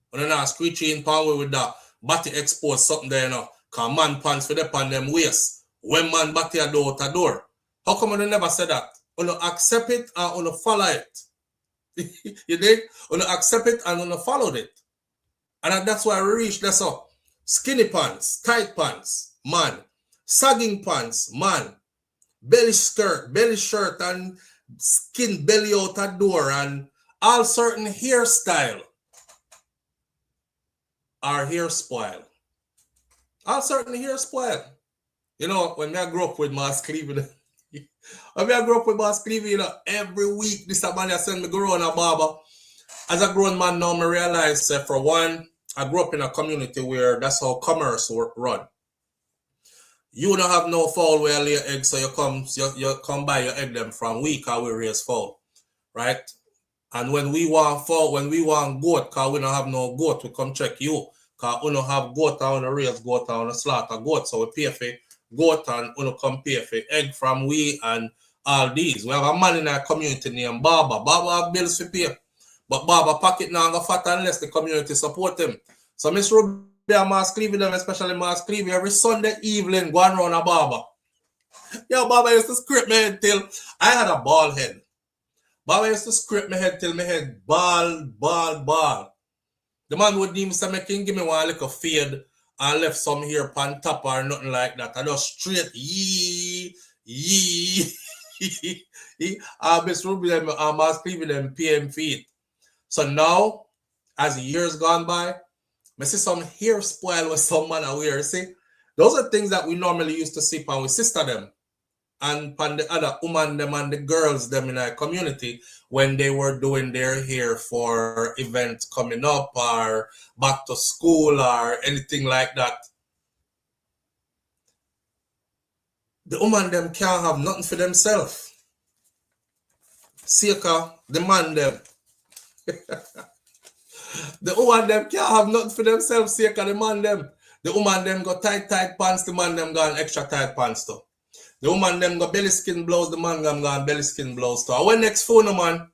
when you're not screeching in power with that body expose something there, you know? Because man pants for them on them waist. When man body a door out a door. How come you never say that? You accept it and you follow it. You dig? You accept it and you follow it. And that's why we reached this up. Skinny pants, tight pants, man. Sagging pants, man. Belly skirt, belly shirt, and skin belly out the door, and all certain hairstyle are hair spoil. All certain hair spoil. You know, when I grew up with Mass Cleveland, you know, every week this man send me go on a barber. As a grown man now, I realize for one, I grew up in a community where that's how commerce run. You don't have no fowl where you lay your eggs, so you come buy your egg them from we, cause we raise fowl, right? And when we want fowl, when we want goat, cause we don't have no goat, we come check you, cause we don't have goat and we raise goat and we slaughter goat, so we pay for goat and we come pay for egg from we and all these. We have a man in our community named Baba. Baba have bills to pay, but Baba pocket now go fat unless the community support him. So Miss Ruby and Mass Cleveland, especially Mass Cleveland, every Sunday evening going around a barber. Yo, Baba used to scrape my head till I had a bald head. Baba used to scrape my head till my head bald. The man wouldn't even say, "Me can give me one little fade and left some hair pan top or nothing like that." I just straight yee. Miss Ruby and Mass Cleveland PM feet. So now, as the years gone by, I see some hair spoil with some man wear. See, those are things that we normally used to see pan with sister them and pan the other woman them and the girls them in our community when they were doing their hair for events coming up or back to school or anything like that. The woman them can't have nothing for themselves. Seeka, the man them. The woman them can't have nothing for themselves, Seeka, the man them. The woman them got tight pants, the man them got extra tight pants too. The woman them got belly skin blouse, the man them got belly skin blouse too. I went next phone, man.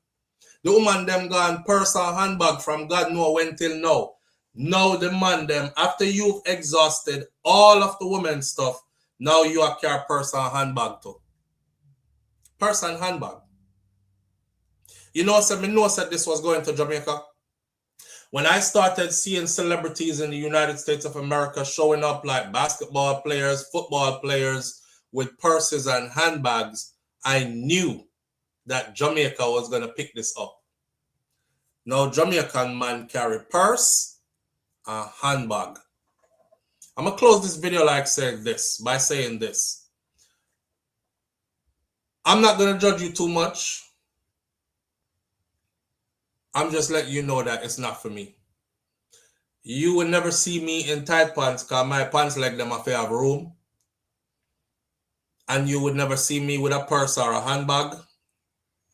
The woman them got purse and handbag from God know when till now. Now the man them, after you've exhausted all of the women's stuff, now you are carry purse and handbag too. Purse and handbag. You know, so me know said this was going to Jamaica. When I started seeing celebrities in the United States of America showing up like basketball players, football players with purses and handbags, I knew that Jamaica was going to pick this up. Now Jamaican man carry purse and handbag. I'm going to close this video by saying this. I'm not going to judge you too much. I'm just letting you know that it's not for me. You will never see me in tight pants because my pants like them if I have room. And you would never see me with a purse or a handbag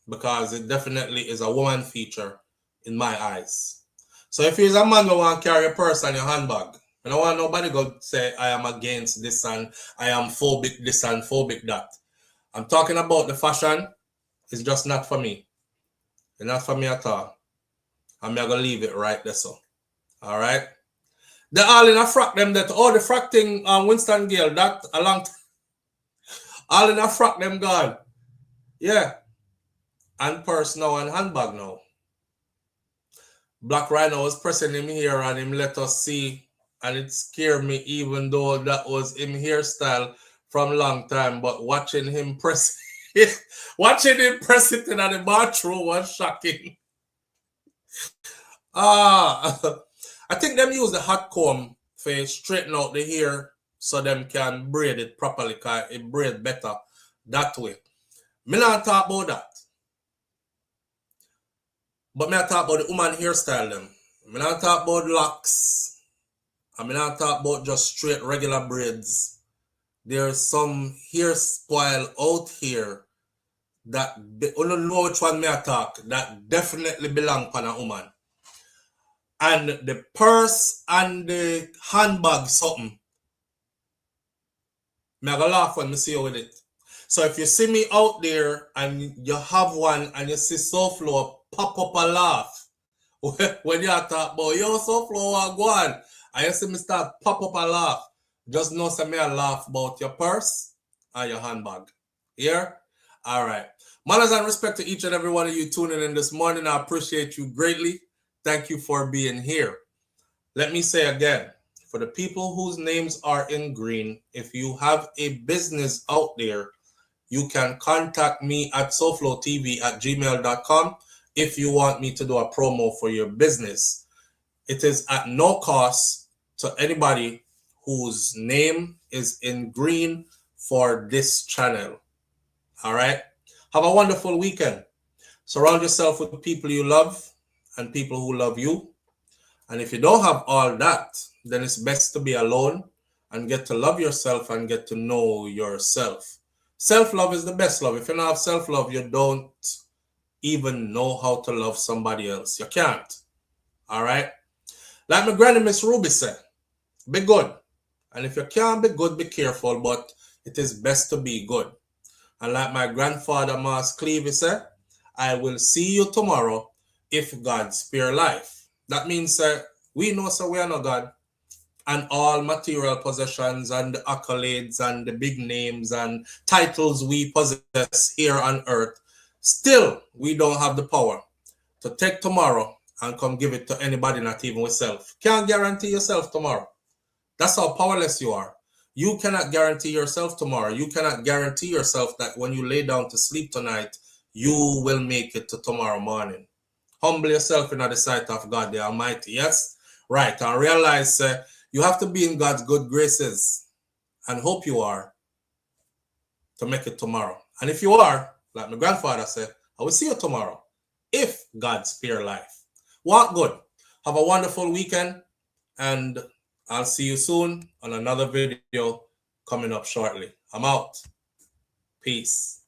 because it definitely is a woman feature in my eyes. So if you're a man who want to carry a purse and your handbag, I don't want nobody go say I am against this and I am phobic this and phobic that. I'm talking about the fashion. It's just not for me. It's not for me at all. I'm going to leave it right there, so. All right? They're all in a frock, them that, the frock thing on Winston Gale, that a long time. All in a frock, them gone. Yeah. And purse now and handbag now. Black Rhino was pressing him here and him let us see. And it scared me even though that was him hairstyle from a long time. But watching him press it, in the bathroom was shocking. I think them use the hot comb for straighten out the hair so them can braid it properly because it braid better that way. Me not talk about that. But me I talk about the woman hairstyle them. Me not talk about locks. I mean not talk about just straight regular braids. There's some hairstyle out here that you don't know which one me I talk that definitely belong on a woman. And the purse and the handbag something. Me I go laugh when me see you with it. So if you see me out there and you have one and you see SouFLo, pop up a laugh. When you talk about yo SouFLo go on and you see me start pop up a laugh, just know say me I laugh about your purse and your handbag. Here? Alright. Manners and respect to each and every one of you tuning in this morning. I appreciate you greatly. Thank you for being here. Let me say again, for the people whose names are in green, if you have a business out there, you can contact me at SouFLoTV@gmail.com if you want me to do a promo for your business. It is at no cost to anybody whose name is in green for this channel. All right? Have a wonderful weekend. Surround yourself with people you love and people who love you. And if you don't have all that, then it's best to be alone and get to love yourself and get to know yourself. Self-love is the best love. If you don't have self-love, you don't even know how to love somebody else. You can't. All right? Like my granny, Miss Ruby said, be good. And if you can't be good, be careful, but it is best to be good. And like my grandfather, Mas Clevey said, I will see you tomorrow if God spare life. That means we know so we are not God. And all material possessions and the accolades and the big names and titles we possess here on earth, still we don't have the power to take tomorrow and come give it to anybody, not even yourself. Can't guarantee yourself tomorrow. That's how powerless you are. You cannot guarantee yourself tomorrow. You cannot guarantee yourself that when you lay down to sleep tonight, you will make it to tomorrow morning. Humble yourself in the sight of God the Almighty. Yes? Right. And realize you have to be in God's good graces and hope you are to make it tomorrow. And if you are, like my grandfather said, I will see you tomorrow if God spare life. Walk good. Have a wonderful weekend, and I'll see you soon on another video coming up shortly. I'm out. Peace.